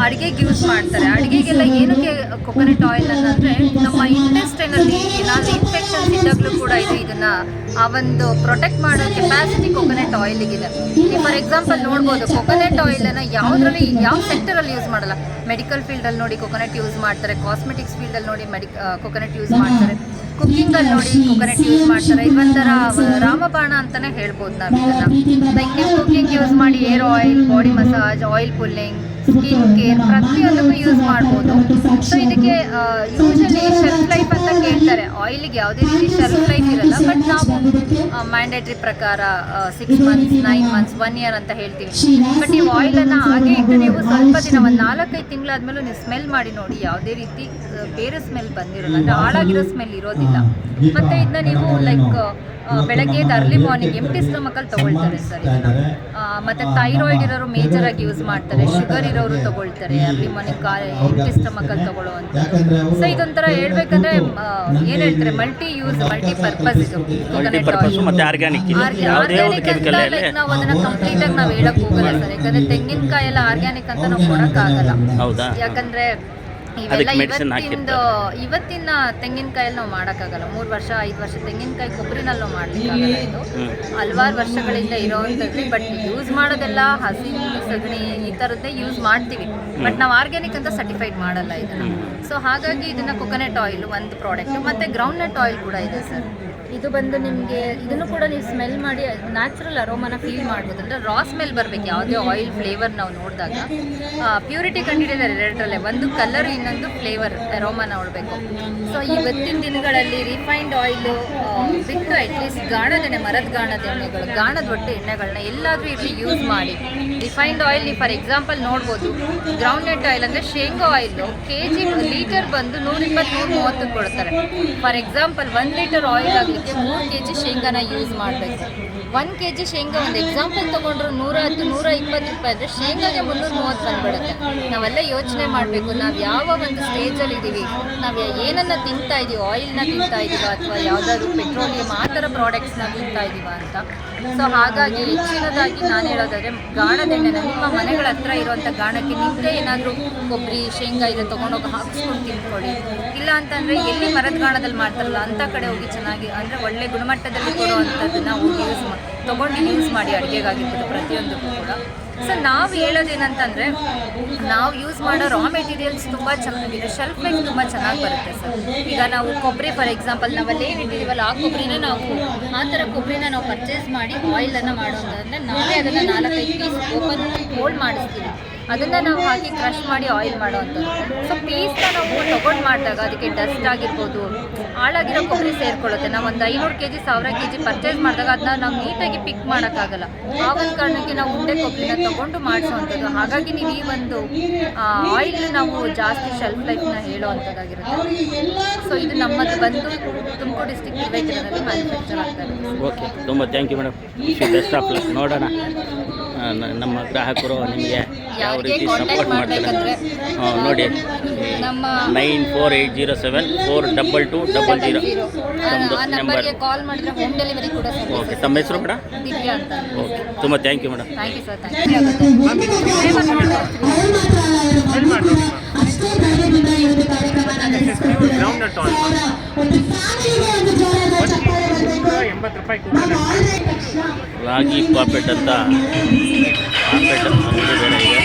[SPEAKER 8] ಅಡುಗೆಗೆ ಯೂಸ್ ಮಾಡ್ತಾರೆ. ಅಡುಗೆಗೆಲ್ಲ ಏನಕ್ಕೆ ಕೊಕೊನಟ್ ಆಯಿಲ್ ಅಂದರೆ ನಮ್ಮ ಇಂಟೆಸ್ಟೈನಲ್ಲಿ ಏನಾದರೂ ಇನ್ಫೆಕ್ಷನ್ಸ್ ಇದ್ದಾಗಲೂ ಕೂಡ ಇದನ್ನು ಆ ಒಂದು ಪ್ರೊಟೆಕ್ಟ್ ಮಾಡೋ ಕೆಪಾಸಿಟಿ ಕೊಕೊನಟ್ ಆಯಿಲಿಗಿದೆ. ಈ ಫಾರ್ ಎಕ್ಸಾಂಪಲ್ ನೋಡ್ಬೋದು, ಕೊಕೊನಟ್ ಆಯಿಲನ್ನು ಯಾವ ಸೆಕ್ಟರಲ್ಲಿ ಯೂಸ್ ಮಾಡಲ್ಲ. ಮೆಡಿಕಲ್ ಫೀಲ್ಡಲ್ಲಿ ನೋಡಿ ಕೊಕೊನಟ್ ಯೂಸ್ ಮಾಡ್ತಾರೆ, ಕಾಸ್ಮೆಟಿಕ್ಸ್ ಫೀಲ್ಡಲ್ಲಿ ನೋಡಿ ಕೊಕೊನಟ್ ಯೂಸ್ ಮಾಡ್ತಾರೆ, ಕುಕ್ಕಿಂಗಲ್ಲಿ ನೋಡಿ ಕೊಕೊನಟ್ ಯೂಸ್ ಮಾಡ್ತಾರೆ. ಇದೊಂಥರ ರಾಮಬಾಣ ಅಂತಲೇ ಹೇಳ್ಬೋದು ನಾವು ಇದನ್ನು. ಲೈಕ್ ನೀವು ಕುಕ್ಕಿಂಗ್ ಯೂಸ್ ಮಾಡಿ air oil, body massage, oil pulling, skin care ಪ್ರತಿಯೊಂದಕ್ಕೂ ಯೂಸ್ ಮಾಡ್ಬೋದು. ಸೊ ಇದಕ್ಕೆ ಯೂಶಲಿ ಶೆಲ್ಫ್ ಲೈಫ್ ಅಂತ ಕೇಳ್ತಾರೆ. ಆಯಿಲಿಗೆ ಯಾವುದೇ ರೀತಿ ಶೆಲ್ಫ್ ಲೈಫ್ ಇರಲ್ಲ. ಬಟ್ ನಾವು ಮ್ಯಾಂಡೇಟ್ರಿ ಪ್ರಕಾರ 6 ಮಂತ್ಸ್, 9 ಮಂತ್ಸ್, 1 ಇಯರ್ ಅಂತ ಹೇಳ್ತೀವಿ. ಬಟ್ ಈ ಆಯಿಲನ್ನು ಹಾಗೆ ಇಟ್ಟು ನೀವು ಸ್ವಲ್ಪ ದಿನ ಒಂದು 4-5 ತಿಂಗಳಾದ್ಮೇಲೆ ನೀವು ಸ್ಮೆಲ್ ಮಾಡಿ ನೋಡಿ, ಯಾವುದೇ ರೀತಿ ಬೇರೆ ಸ್ಮೆಲ್ ಬಂದಿರೋಲ್ಲ, ಅಂದರೆ ಹಾಳಾಗಿರೋ ಸ್ಮೆಲ್ ಇರೋದಿಲ್ಲ. ಮತ್ತು ಇದನ್ನ ನೀವು ಲೈಕ್ ಬೆಳಗ್ಗೆ ಅರ್ಲಿ ಮಾರ್ನಿಂಗ್ ಎಂಟಿ ಸ್ಟಮಕಲ್ಲಿ ತೊಗೊಳ್ತಾರೆ ಸರ್. ಮತ್ತು ಥೈರಾಯ್ಡ್ ಇರೋರು ಮೇಜರಾಗಿ ಯೂಸ್ ಮಾಡ್ತಾರೆ, ಶುಗರ್ ಇರೋರು ತೊಗೊಳ್ತಾರೆ ಅರ್ಲಿ ಮಾರ್ನಿಂಗ್ ಎಂಟಿ ಸ್ಟಮಕಲ್ಲಿ ತೊಗೊಳ್ಳುವಂಥ. ಸೊ ಇದೊಂಥರ ಹೇಳ್ಬೇಕಂದ್ರೆ ಏನು ಹೇಳ್ತಾರೆ, ಮಲ್ಟಿ ಪರ್ಪಸ್ ಇದು.
[SPEAKER 1] ಮತ್ತೆ ಆರ್ಗ್ಯಾನಿಕ್
[SPEAKER 8] ಅಂತ ಲೈಕ್ ನಾವು ಅದನ್ನು ಕಂಪ್ಲೀಟಾಗಿ ನಾವು ಹೇಳಕ್ ಹೋಗಲ್ಲ ಸರ್. ಯಾಕಂದರೆ ತೆಂಗಿನಕಾಯಿ ಎಲ್ಲ ಆರ್ಗ್ಯಾನಿಕ್ ಅಂತ ನಾವು ಕೊಡೋಕ್ಕಾಗಲ್ಲ. ಯಾಕಂದರೆ ಇವೆಲ್ಲ ಇವತ್ತಿನ ತೆಂಗಿನಕಾಯಲ್ಲಿ ನಾವು ಮಾಡೋಕ್ಕಾಗಲ್ಲ. 3 ವರ್ಷ 5 ವರ್ಷ ತೆಂಗಿನಕಾಯಿ ಕೊಬ್ಬರಿನಲ್ಲಿ ನಾವು ಮಾಡಲಿಕ್ಕಾಗಲ್ಲ. ಇದು ಹಲವಾರು ವರ್ಷಗಳಿಂದ ಇರೋವಂಥದ್ದು. ಬಟ್ ಯೂಸ್ ಮಾಡೋದೆಲ್ಲ ಹಸಿ ಸಗಣಿ ಈ ಥರದ್ದೇ ಯೂಸ್ ಮಾಡ್ತೀವಿ. ಬಟ್ ನಾವು ಆರ್ಗ್ಯಾನಿಕ್ ಅಂತ ಸರ್ಟಿಫೈಡ್ ಮಾಡಲ್ಲ ಇದನ್ನು. ಸೊ ಹಾಗಾಗಿ ಇದನ್ನು ಕೊಕೊನಟ್ ಆಯಿಲ್ ಒಂದು ಪ್ರಾಡಕ್ಟ್, ಮತ್ತು ಗ್ರೌಂಡ್ನಟ್ ಆಯಿಲ್ ಕೂಡ ಇದೆ ಸರ್. ಇದು ಬಂದು ನಿಮಗೆ ಇದನ್ನು ಕೂಡ ನೀವು ಸ್ಮೆಲ್ ಮಾಡಿ ನ್ಯಾಚುರಲ್ ಅರೋಮಾನ ಫೀಲ್ ಮಾಡ್ಬೋದು. ಅಂದರೆ ರಾ ಸ್ಮೆಲ್ ಬರಬೇಕು ಯಾವುದೇ ಆಯಿಲ್ ಫ್ಲೇವರ್ ನಾವು ನೋಡಿದಾಗ. ಪ್ಯೂರಿಟಿ ಕಂಡಿಡಿದ್ದಾರೆ ಎರಡರಲ್ಲೇ, ಒಂದು ಕಲರ್ ಇನ್ನೊಂದು ಫ್ಲೇವರ್ ಅರೋಮಾನ ನೋಡಬೇಕು. ಸೊ ಇವತ್ತಿನ ದಿನಗಳಲ್ಲಿ ರಿಫೈನ್ಡ್ ಆಯಿಲು ಬಿಟ್ಟು ಅಟ್ಲೀಸ್ಟ್ ಗಾಣದೆಣ್ಣೆ, ಮರದ ಗಾಣದ ಎಣ್ಣೆಗಳು, ಗಾಣದ ಒಟ್ಟು ಎಣ್ಣೆಗಳನ್ನ ಎಲ್ಲಾದರೂ ಇರಲಿ ಯೂಸ್ ಮಾಡಿ. ರಿಫೈನ್ಡ್ ಆಯಿಲ್ ನೀವು ಫಾರ್ ಎಕ್ಸಾಂಪಲ್ ನೋಡ್ಬೋದು, ಗ್ರೌಂಡ್ನಟ್ ಆಯಿಲ್ ಅಂದರೆ ಶೇಂಗಾ ಆಯಿಲು ಕೆಜಿ ಲೀಟರ್ ಬಂದು 120-130 ಕೊಡ್ತಾರೆ. ಫಾರ್ ಎಕ್ಸಾಂಪಲ್ 1 ಲೀಟರ್ ಆಯಿಲ್ ಆಗಲಿಕ್ಕೆ 3 kg ಶೇಂಗಾನ ಯೂಸ್ ಮಾಡಬೇಕು. 1 kg ಶೇಂಗಾ ಒಂದು ಎಕ್ಸಾಂಪಲ್ ತೊಗೊಂಡ್ರು 110-120 ರೂಪಾಯಿ ಅಂದರೆ ಶೇಂಗಾಗೆ 330 ಬಂದ್ಬಿಡುತ್ತೆ. ನಾವೆಲ್ಲ ಯೋಚನೆ ಮಾಡಬೇಕು, ನಾವು ಯಾವ ಒಂದು ಸ್ಟೇಜಲ್ಲಿ ಇದ್ದೀವಿ, ನಾವು ಏನನ್ನು ತಿಂತಾ ಇದ್ದೀವಿ, ಆಯಿಲ್ನ ತಿಂತಾ ಇದ್ದೀವ ಅಥವಾ ಯಾವುದಾದ್ರು ಪೆಟ್ರೋಲಿಯಂ ಆ ಥರ ಪ್ರಾಡಕ್ಟ್ಸ್ನ ತಿಂತಾ ಇದ್ದೀವ ಅಂತ. ಸೊ ಹಾಗಾಗಿ ಹೆಚ್ಚಿನದಾಗಿ ನಾನು ಹೇಳೋದಾದರೆ ಗಾಣದೆಣ್ಣೆನ ನಿಮ್ಮ ಮನೆಗಳ ಹತ್ರ ಇರುವಂಥ ಗಾಣಕ್ಕೆ ನಿಮ್ಮದೇ ಏನಾದರೂ ಕೊಬ್ಬರಿ ಶೇಂಗಾ ಇದೆ ತೊಗೊಂಡೋಗಿ ಹಾಕ್ಸ್ಕೊಂಡು ತಿನ್ಕೊಳ್ಳಿ. ಇಲ್ಲ ಅಂತಂದರೆ ಎಲ್ಲಿ ಮರದ ಗಾಣದಲ್ಲಿ ಮಾಡ್ತಾರಲ್ಲ ಅಂಥ ಕಡೆ ಹೋಗಿ ಚೆನ್ನಾಗಿ ಅಂದರೆ ಒಳ್ಳೆ ಗುಣಮಟ್ಟದಲ್ಲಿ ಕೊಡುವಂಥದ್ದನ್ನು ಹೋಗಿ ತೊಗೊಂಡು ಯೂಸ್ ಮಾಡಿ ಅಡುಗೆಗಾಗಿರ್ಬೋದು ಪ್ರತಿಯೊಂದಕ್ಕೂ ಕೂಡ. ಸೊ ನಾವು ಹೇಳೋದೇನಂತಂದರೆ ನಾವು ಯೂಸ್ ಮಾಡೋ ರಾ ಮೆಟೀರಿಯಲ್ಸ್ ತುಂಬ ಚೆನ್ನಾಗಿದೆ, ಶೆಲ್ಫ್ ಲೈಫ್ ತುಂಬ ಚೆನ್ನಾಗಿ ಬರುತ್ತೆ ಸರ್. ಈಗ ನಾವು ಕೊಬ್ಬರಿ ಫಾರ್ ಎಕ್ಸಾಂಪಲ್ ನಾವಲ್ಲಿ ಏನು ಇಟ್ಟಿದ್ದೀವಲ್ಲ ಆ ಕೊಬ್ಬರಿನ ನಾವು ಆ ಥರ ಕೊಬ್ಬರಿನ ನಾವು ಪರ್ಚೇಸ್ ಮಾಡಿ ಆಯಿಲನ್ನು ಮಾಡೋದಂದರೆ ನಾವೇ ಅದನ್ನು 4-5 ಪೀಸ್ ಓಪನ್ ಹೋಲ್ಡ್ ಮಾಡಿಸ್ತೀವಿ. ಅದನ್ನು ನಾವು ಹಾಕಿ ಕ್ರಷ್ ಮಾಡಿ ಆಯಿಲ್ ಮಾಡೋವಂಥದ್ದು. ಸೊ ಪೀಸ್ನ ನಾವು ತೊಗೊಂಡು ಮಾಡಿದಾಗ ಅದಕ್ಕೆ ಡಸ್ಟ್ ಆಗಿರ್ಬೋದು, ಹಾಳಾಗಿರೋ ಕೊಬ್ಬರಿ ಸೇರಿಕೊಳ್ಳುತ್ತೆ. ನಾವು ಒಂದು 500 kg 1000 kg ಪರ್ಚೇಸ್ ಮಾಡಿದಾಗ ಅದನ್ನ ನಾವು ನೀಟಾಗಿ ಪಿಕ್ ಮಾಡೋಕ್ಕಾಗಲ್ಲ. ಆ ಒಂದು ಕಾರಣಕ್ಕೆ ನಾವು ಉಂಡೆ ಕೊಬ್ಬರಿನ ತೊಗೊಂಡು ಮಾಡಿಸೋವಂಥದ್ದು. ಹಾಗಾಗಿ ನೀವು ಈ ಒಂದು ಆಯಿಲ್ ನಾವು ಜಾಸ್ತಿ ಶೆಲ್ಫ್ ಲೈಫ್ನ ಹೇಳೋವಂಥದ್ದಾಗಿರುತ್ತೆ. ಸೊ ಇದು ನಮ್ಮದು ಬಂದು ತುಮಕೂರು ಡಿಸ್ಟಿಕ್ ವಿವೇಕಾನಂದರಲ್ಲಿ ಮ್ಯಾನುಫ್ಯಾಕ್ಚರ್ ಆಗ್ತಾರೆ.
[SPEAKER 1] ಓಕೆ, ತುಂಬ thank you madam. Best of luck. ನೋಡೋಣ ನಮ್ಮ ಗ್ರಾಹಕರು ನಿಮಗೆ ಯಾವ ರೀತಿ ಸಪೋರ್ಟ್ ಮಾಡ್ತಾರೆ. ನೋಡಿ,
[SPEAKER 8] ನಮ್ಮ
[SPEAKER 1] 9480742200
[SPEAKER 8] ಆ ನಂಬರ್ಗೆ ಕಾಲ್ ಮಾಡಿದ್ರೆ ಹೋಮ್ ಡೆಲಿವರಿ ಕೂಡ
[SPEAKER 1] ಓಕೆ. ತಮ್ಮ ಹೆಸರು ಮೇಡಮ್?
[SPEAKER 8] ದಿವ್ಯಾ ಅಂತ.
[SPEAKER 1] ಓಕೆ, ತುಂಬ thank you madam.
[SPEAKER 8] Thank you sir. Thank you
[SPEAKER 1] ರಾಗಿ ಪಾಪೆಟ್ ಅಂತ ಪಾಪೆಟ್ ಅಂಗಡಿ ಬೇರೆ ಇದೆ.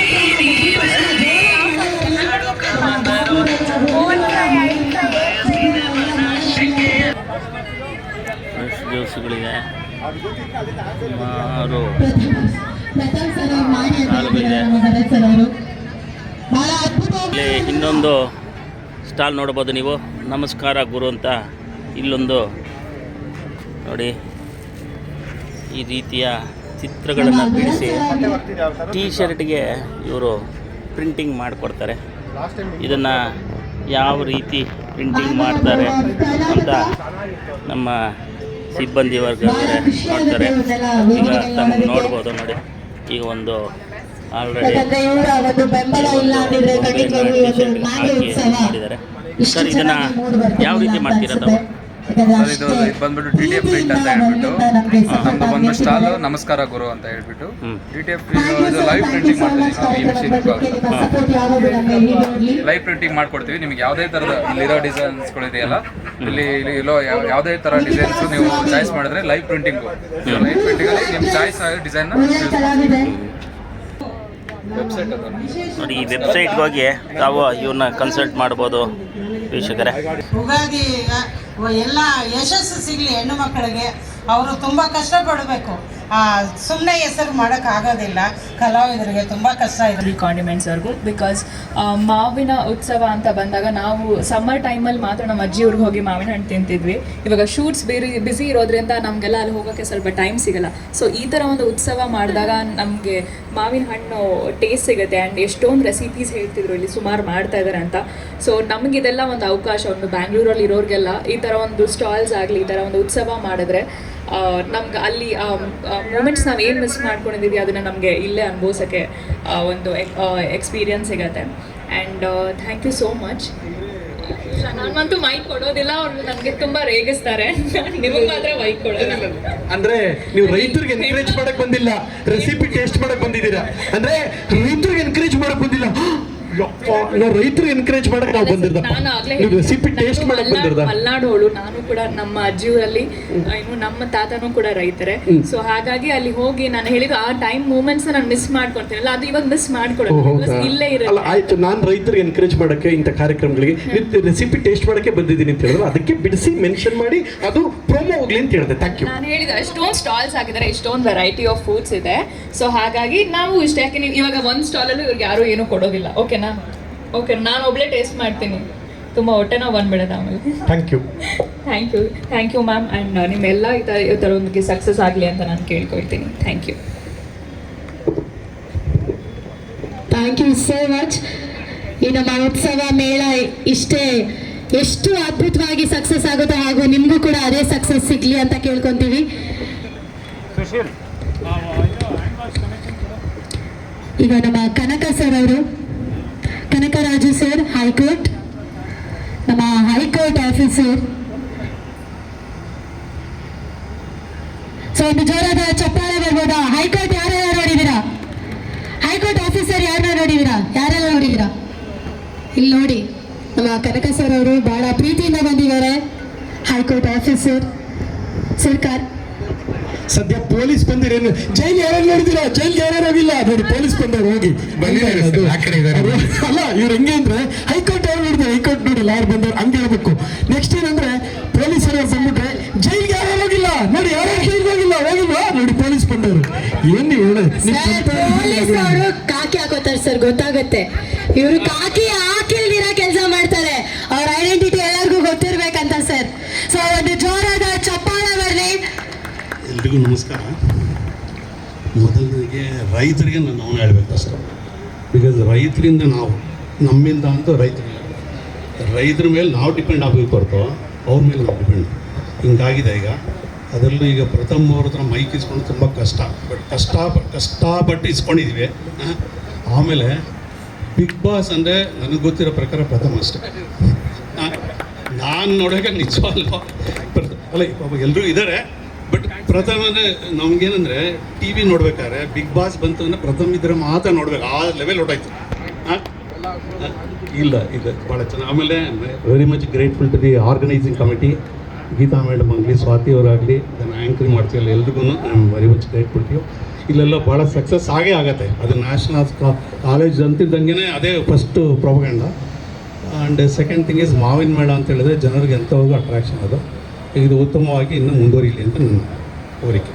[SPEAKER 1] ಫ್ರೆಶ್ ಜ್ಯೂಸ್ಗಳಿದೆ, ಸುಮಾರು ಸ್ಟಾಲ್ಗಳಿದೆ. ಇಲ್ಲಿ ಇನ್ನೊಂದು ಸ್ಟಾಲ್ ನೋಡ್ಬೋದು ನೀವು, ನಮಸ್ಕಾರ ಗುರು ಅಂತ. ಇಲ್ಲೊಂದು ನೋಡಿ, ಈ ರೀತಿಯ ಚಿತ್ರಗಳನ್ನು ಬಿಡಿಸಿ ಟೀ ಶರ್ಟ್ಗೆ ಇವರು ಪ್ರಿಂಟಿಂಗ್ ಮಾಡಿಕೊಡ್ತಾರೆ. ಇದನ್ನು ಯಾವ ರೀತಿ ಪ್ರಿಂಟಿಂಗ್ ಮಾಡ್ತಾರೆ ಅಂತ ನಮ್ಮ ಸಿಬ್ಬಂದಿ ವರ್ಗ ನೋಡ್ತಾರೆ. ಈಗ ತಮಗೆ ನೋಡ್ಬೋದು ನೋಡಿ, ಈಗ ಒಂದು ಆಲ್ರೆಡಿ ಮಾಡಿದ್ದಾರೆ. ಸರ್, ಇದನ್ನು ಯಾವ ರೀತಿ ಮಾಡ್ತೀರಾ ತಾವು?
[SPEAKER 9] ಸರ್, ಇದು ಬಂದ್ಬಿಟ್ಟು DTF ಪ್ರಿಂಟ್ ಅಂತ ಹೇಳ್ಬಿಟ್ಟು ನಮ್ದು ಬಂದು ಸ್ಟಾಲ್ ನಮಸ್ಕಾರ ಗುರು ಅಂತ ಹೇಳ್ಬಿಟ್ಟು DTF ಇದು ಲೈವ್ ಪ್ರಿಂಟಿಂಗ್ ಮಾಡ್ತೀವಿ. ನಾವು ಈ ಮಿಷಿನ್ ಲೈವ್ ಪ್ರಿಂಟಿಂಗ್ ಮಾಡ್ಕೊಡ್ತೀವಿ. ನಿಮ್ಗೆ ಯಾವುದೇ ಥರದ ಇಲ್ಲಿರೋ ಡಿಸೈನ್ಸ್ಗಳಿದೆಯಲ್ಲ, ಇಲ್ಲಿ ಇಲ್ಲೋ ಯಾವುದೇ ಥರ ಡಿಸೈನ್ಸ್ ನೀವು ಚಾಯ್ಸ್ ಮಾಡಿದ್ರೆ ಲೈವ್ ಪ್ರಿಂಟಿಂಗು ಲೈವ್ ಪ್ರಿಂಟಿಂಗಲ್ಲಿ ನಿಮ್ಮ ಚಾಯ್ಸ್ ಆಗಿ ಡಿಸೈನ್ನ ವೆಬ್ಸೈಟ್ ಅದು
[SPEAKER 1] ನೋಡಿ. ಈ ವೆಬ್ಸೈಟ್ಗೆ ಹೋಗಿ ತಾವು ಇವನ್ನ ಕನ್ಸಲ್ಟ್ ಮಾಡ್ಬೋದು ವೀಕ್ಷಕರೇ.
[SPEAKER 10] ಉಗಾದಿ ಎಲ್ಲ ಯಶಸ್ಸು ಸಿಗಲಿ ಹೆಣ್ಣು ಮಕ್ಕಳಿಗೆ. ಅವರು ತುಂಬ ಕಷ್ಟಪಡಬೇಕು, ಸುಮ್ಮನೆ ಹೆಸರು ಮಾಡೋಕ್ಕಾಗೋದಿಲ್ಲ. ಕಲಾವಿದರಿಗೆ ತುಂಬ ಕಷ್ಟ ಇದೆ.
[SPEAKER 11] ಕಾಂಡಿಮೆಂಟ್ಸ್ವರೆಗೂ ಬಿಕಾಸ್ ಮಾವಿನ ಉತ್ಸವ ಅಂತ ಬಂದಾಗ ನಾವು ಸಮ್ಮರ್ ಟೈಮಲ್ಲಿ ಮಾತ್ರ ನಮ್ಮ ಅಜ್ಜಿಯವ್ರಿಗೆ ಹೋಗಿ ಮಾವಿನ ಹಣ್ಣು ತಿಂತಿದ್ವಿ. ಇವಾಗ ಶೂಟ್ಸ್ ಬೇರೆ ಬಿಸಿ ಇರೋದ್ರಿಂದ ನಮಗೆಲ್ಲ ಅಲ್ಲಿ ಹೋಗೋಕ್ಕೆ ಸ್ವಲ್ಪ ಟೈಮ್ ಸಿಗಲ್ಲ. ಸೊ ಈ ಥರ ಒಂದು ಉತ್ಸವ ಮಾಡಿದಾಗ ನಮಗೆ ಮಾವಿನ ಹಣ್ಣು ಟೇಸ್ಟ್ ಸಿಗುತ್ತೆ. ಆ್ಯಂಡ್ ಎಷ್ಟೊಂದು ರೆಸಿಪೀಸ್ ಹೇಳ್ತಿದ್ರು ಇಲ್ಲಿ ಸುಮಾರು ಮಾಡ್ತಾ ಇದ್ದಾರೆ ಅಂತ. ಸೊ ನಮಗಿದೆಲ್ಲ ಒಂದು ಅವಕಾಶ, ಒಂದು ಬ್ಯಾಂಗ್ಳೂರಲ್ಲಿ ಇರೋರಿಗೆಲ್ಲ ಈ ಥರ ಒಂದು ಸ್ಟಾಲ್ಸ್ ಆಗಲಿ, ಈ ಥರ ಒಂದು ಉತ್ಸವ ಮಾಡಿದ್ರೆ ನಮ್ಗೆ ಅಲ್ಲಿ ಮೂಮೆಂಟ್ಸ್ ನಾವು ಏನು ಮಿಸ್ ಮಾಡ್ಕೊಂಡಿದ್ದೀವಿ ಅದನ್ನು ನಮಗೆ ಇಲ್ಲೇ ಅನುಭವಿಸೋಕ್ಕೆ ಒಂದು ಎಕ್ಸ್ಪೀರಿಯನ್ಸ್ ಸಿಗತ್ತೆ. And thank you so much. ನಾನಂತೂ ಮೈಕ್ ಕೊಡೋದಿಲ್ಲ, ಅವ್ರು ನನಗೆ ತುಂಬ ರೇಗಿಸ್ತಾರೆ. ನಿಮಗೆ ಮಾತ್ರ ಮೈಕ್ ಕೊಡೋದಿಲ್ಲ.
[SPEAKER 12] ಅಂದ್ರೆ ನೀವು ರೈತರಿಗೆ ಎನ್ಕರೇಜ್ ಮಾಡಕ್ ಬಂದಿಲ್ಲ, ರೆಸಿಪಿ ಟೇಸ್ಟ್ ಮಾಡಕ್ ಬಂದಿದ್ದೀರಾ. ಅಂದ್ರೆ ರೈತರಿಗೆ ಎನ್ಕರೇಜ್ ಮಾಡಕ್ ಬಂದಿಲ್ಲ, ನಾವು ರೈತರು ಎನ್ಕರೇಜ್ ಮಾಡಕ್ ನಾವು ಬಂದಿರ್ದ, ರೆಸಿಪಿ ಟೇಸ್ಟ್ ಮಾಡಕ್ ಬಂದಿರ್ದ.
[SPEAKER 11] ಮಲ್ನಾಡೋಳು ನಾನು ಕೂಡ, ನಮ್ಮ ಅಜ್ಜಿಯೂರಲ್ಲಿ ಇನ್ನು ನಮ್ಮ ತಾತನೂ ಕೂಡ ರೈತರೇ. ಸೊ ಹಾಗಾಗಿ ಅಲ್ಲಿ ಹೋಗಿ ನಾನು ಹೇಳಿದ್ದು ಆ ಟೈಮ್ ಮೂಮೆಂಟ್ಸ್ ನಾನು ಮಿಸ್ ಮಾಡ್ಕೊಳ್ತೀನಲ್ಲ, ಅದು ಇವಾಗ ಮಿಸ್ ಮಾಡ್ಕೊಡೋದು ಇಲ್ಲೇ ಇರಲ್ಲ.
[SPEAKER 12] ಆಯ್ತು, ನಾನು ರೈತರಿಗೆ ಎನ್ಕರೇಜ್ ಮಾಡಕ್ಕೆ ಇಂಥ ಕಾರ್ಯಕ್ರಮಗಳಿಗೆ ರೆಸಿಪಿ ಟೇಸ್ಟ್ ಮಾಡಕ್ಕೆ ಬಂದಿದ್ದೀನಿ ಅಂತ ಹೇಳಿದ್ರೆ ಅದಕ್ಕೆ ಬಿಡಿಸಿ ಮೆನ್ಷನ್ ಮಾಡಿ ಅದು ಪ್ರೊಮೋ ಕರ್ಕೊಂಡು ಹೋಗ್ಲಿ ಅಂತ ಹೇಳಿದೆ. Thank you.
[SPEAKER 11] ನಾನು ಹೇಳಿದೆ ಎಷ್ಟೊಂದು ಸ್ಟಾಲ್ಸ್ ಆಗಿದ್ದಾರೆ, ಎಷ್ಟೊಂದು ವೆರೈಟಿ ಆಫ್ ಫುಡ್ಸ್ ಇದೆ. ಸೊ ಹಾಗಾಗಿ ನಾವು ಇಷ್ಟ, ಯಾಕೆ ನೀವು ಇವಾಗ ಒಂದು ಸ್ಟಾಲಲ್ಲೂ ಇವ್ರಿಗೆ ಯಾರೂ ಏನೂ ಕೊಡೋದಿಲ್ಲ. ಓಕೆನಾ? ಓಕೆ, ನಾನು ಒಬ್ಬಳೇ ಟೇಸ್ಟ್ ಮಾಡ್ತೀನಿ. ತುಂಬ ಹೊಟ್ಟೆ ನೋವು ಬಂದ್ಬಿಡೋದು ಆಮೇಲೆ.
[SPEAKER 12] Thank you.
[SPEAKER 11] Thank you ma'am. And ನಿಮ್ಮೆಲ್ಲ ಈ ಥರ ಒಂದು ಸಕ್ಸಸ್ ಆಗಲಿ ಅಂತ ನಾನು ಕೇಳ್ಕೊಳ್ತೀನಿ. Thank you.
[SPEAKER 13] Thank you so much. ಈ ನಮ್ಮ ಉತ್ಸವ ಮೇಳ ಎಷ್ಟು ಅದ್ಭುತವಾಗಿ ಸಕ್ಸಸ್ ಆಗುತ್ತೋ ಹಾಗೂ ನಿಮಗೂ ಕೂಡ ಅದೇ ಸಕ್ಸಸ್ ಸಿಗಲಿ ಅಂತ ಕೇಳ್ಕೊತೀವಿ. ಈಗ ನಮ್ಮ ಕನಕ ಸರ್ ಅವರು, ಕನಕರಾಜು ಸರ್, ಹೈಕೋರ್ಟ್, ನಮ್ಮ ಹೈಕೋರ್ಟ್ ಆಫೀಸರ್. ಸೊ ಒಂದು ಜೋರಾದ ಚಪ್ಪಾಳೆ ಬರ್ಬೋದಾ? ಹೈಕೋರ್ಟ್ ಯಾರೆಲ್ಲ ನೋಡಿದ್ದೀರಾ? ಹೈಕೋರ್ಟ್ ಆಫೀಸರ್ ಯಾರನ್ನ ನೋಡಿದ್ದೀರಾ? ಯಾರೆಲ್ಲ ನೋಡಿದ್ದೀರಾ? ಇಲ್ಲಿ ನೋಡಿ, ನಮ್ಮ ಕನಕ ಸರ್ ಅವರು ಬಹಳ ಪ್ರೀತಿಯಿಂದ ಬಂದಿದ್ದಾರೆ. ಹೈಕೋರ್ಟ್ ಆಫೀಸರ್ ಸರ್ಕಾರ.
[SPEAKER 12] ಸದ್ಯ ಪೊಲೀಸ್ ಬಂದಿರೇನು? ಜೈಲ್ ಯಾರು ನೋಡಿದಿರಾ? ಜೈಲ್ ಯಾರು ಹೋಗಿಲ್ಲ ನೋಡಿ, ಪೊಲೀಸ್ ಬಂದವ್ರು ಹೋಗಿ ಅಲ್ಲ. ಇವ್ರು ಹೆಂಗೆ ಅಂದ್ರೆ ಹೈಕೋರ್ಟ್ ಯಾರು ನೋಡಿದ್ರು, ಹೈಕೋರ್ಟ್ ನೋಡಿಲ್ಲ, ಯಾರು ಬಂದವ್ರು ಹಂಗೆ ಹೇಳ್ಬೇಕು. ನೆಕ್ಸ್ಟ್ ಏನಂದ್ರೆ ಪೊಲೀಸರು ಬಂದ್ಬಿಟ್ರೆ ಜೈಲ್ಗೆ ಯಾರು ಹೋಗಿಲ್ಲ ನೋಡಿ, ಯಾರು ಜೈಲ್ಗೆ ಹೋಗಿಲ್ವಾ ನೋಡಿ, ಪೊಲೀಸ್ ಬಂದವರು. ಏನ್ ನೀವು
[SPEAKER 13] ಪೊಲೀಸ್ ಅವರು ಕಾಕಿ ಹಾಕೋತಾರೆ ಸರ್, ಗೊತ್ತಾಗುತ್ತೆ. ಇವರು ಕಾಕಿ ಹಾಕಿಲ್ದಿರ ಕೆಲಸ ಮಾಡ್ತಾರೆ. ಅವ್ರ ಐಡೆಂಟಿಟಿ ಎಲ್ಲರಿಗೂ ಗೊತ್ತಿರ್ಬೇಕಂತ ಸರ್. ಸೊ ಒಂದು ಜೋರಾದ ಚಪ್ಪಾಳೆ ಬರಲಿ.
[SPEAKER 14] ಎಲ್ರಿಗೂ ನಮಸ್ಕಾರ. ಮೊದಲಿಗೆ ರೈತರಿಗೆ ನಾನು ಹೇಳಬೇಕು ಅಷ್ಟೇ. ಬಿಕಾಸ್ ರೈತರಿಂದ ನಮ್ಮಿಂದ ಅಂತೂ ರೈತರ ಮೇಲೆ ನಾವು ಡಿಪೆಂಡ್ ಆಗಬೇಕು ಹೊರತು ಅವ್ರ ಮೇಲೆ ನಾವು ಡಿಪೆಂಡ್ ಹಿಂಗಾಗಿದೆ ಈಗ. ಅದರಲ್ಲೂ ಈಗ ಪ್ರಥಮ ಅವ್ರ ಹತ್ರ ಮೈಕ್ ಇಸ್ಕೊಂಡು ತುಂಬ ಕಷ್ಟಪಟ್ಟು ಇಸ್ಕೊಂಡಿದ್ದೀವಿ. ಆಮೇಲೆ ಬಿಗ್ ಬಾಸ್ ಅಂದರೆ ನನಗೆ ಗೊತ್ತಿರೋ ಪ್ರಕಾರ ಪ್ರಥಮ ಅಷ್ಟೇ. ನಾನು ನೋಡೋಕೆ ನಿಜವಲ್ಲ ಅಲ್ಲ, ಎಲ್ಲರೂ ಇದ್ದಾರೆ. ಬಟ್ ಪ್ರಥಮ ಅಂದರೆ ನಮಗೇನಂದರೆ ಟಿ ವಿ ನೋಡ್ಬೇಕಾದ್ರೆ ಬಿಗ್ ಬಾಸ್ ಬಂತು ಅಂದರೆ ಪ್ರಥಮ ಇದ್ರೆ ಮಾತ್ರ ನೋಡ್ಬೇಕು, ಆ ಲೆವೆಲ್ ಹೊರಟಾಯ್ತು. ಇಲ್ಲ ಭಾಳ ಚೆನ್ನಾಗಿ. ಆಮೇಲೆ very much grateful to the organising committee, Geeta madam ಆಗಲಿ, ಸ್ವಾತಿ ಅವರಾಗಲಿ, ನಾನು ಆ್ಯಂಕರಿಂಗ್ ಮಾಡ್ತೀವಲ್ಲ, ಎಲ್ರಿಗೂ I am very much grateful to you. ಇಲ್ಲೆಲ್ಲ ಭಾಳ ಸಕ್ಸಸ್ ಆಗೇ ಆಗುತ್ತೆ. ಅದು ನ್ಯಾಷನಲ್ ಕಾಲೇಜ್ ಅಂತಿದ್ದಂಗೆ ಅದೇ first ಪ್ರೊಪಗಂಡ. And second thing is ಮಾವಿನ ಮೇಳ ಅಂತ ಹೇಳಿದ್ರೆ ಜನರಿಗೆ ಎಂಥವಾಗೂ ಅಟ್ರಾಕ್ಷನ್. ಅದು ಇದು ಉತ್ತಮವಾಗಿ ಇನ್ನೂ ಮುಂದುವರಿಯಲಿ ಅಂತ ನನ್ನ ಕೋರಿಕೆ.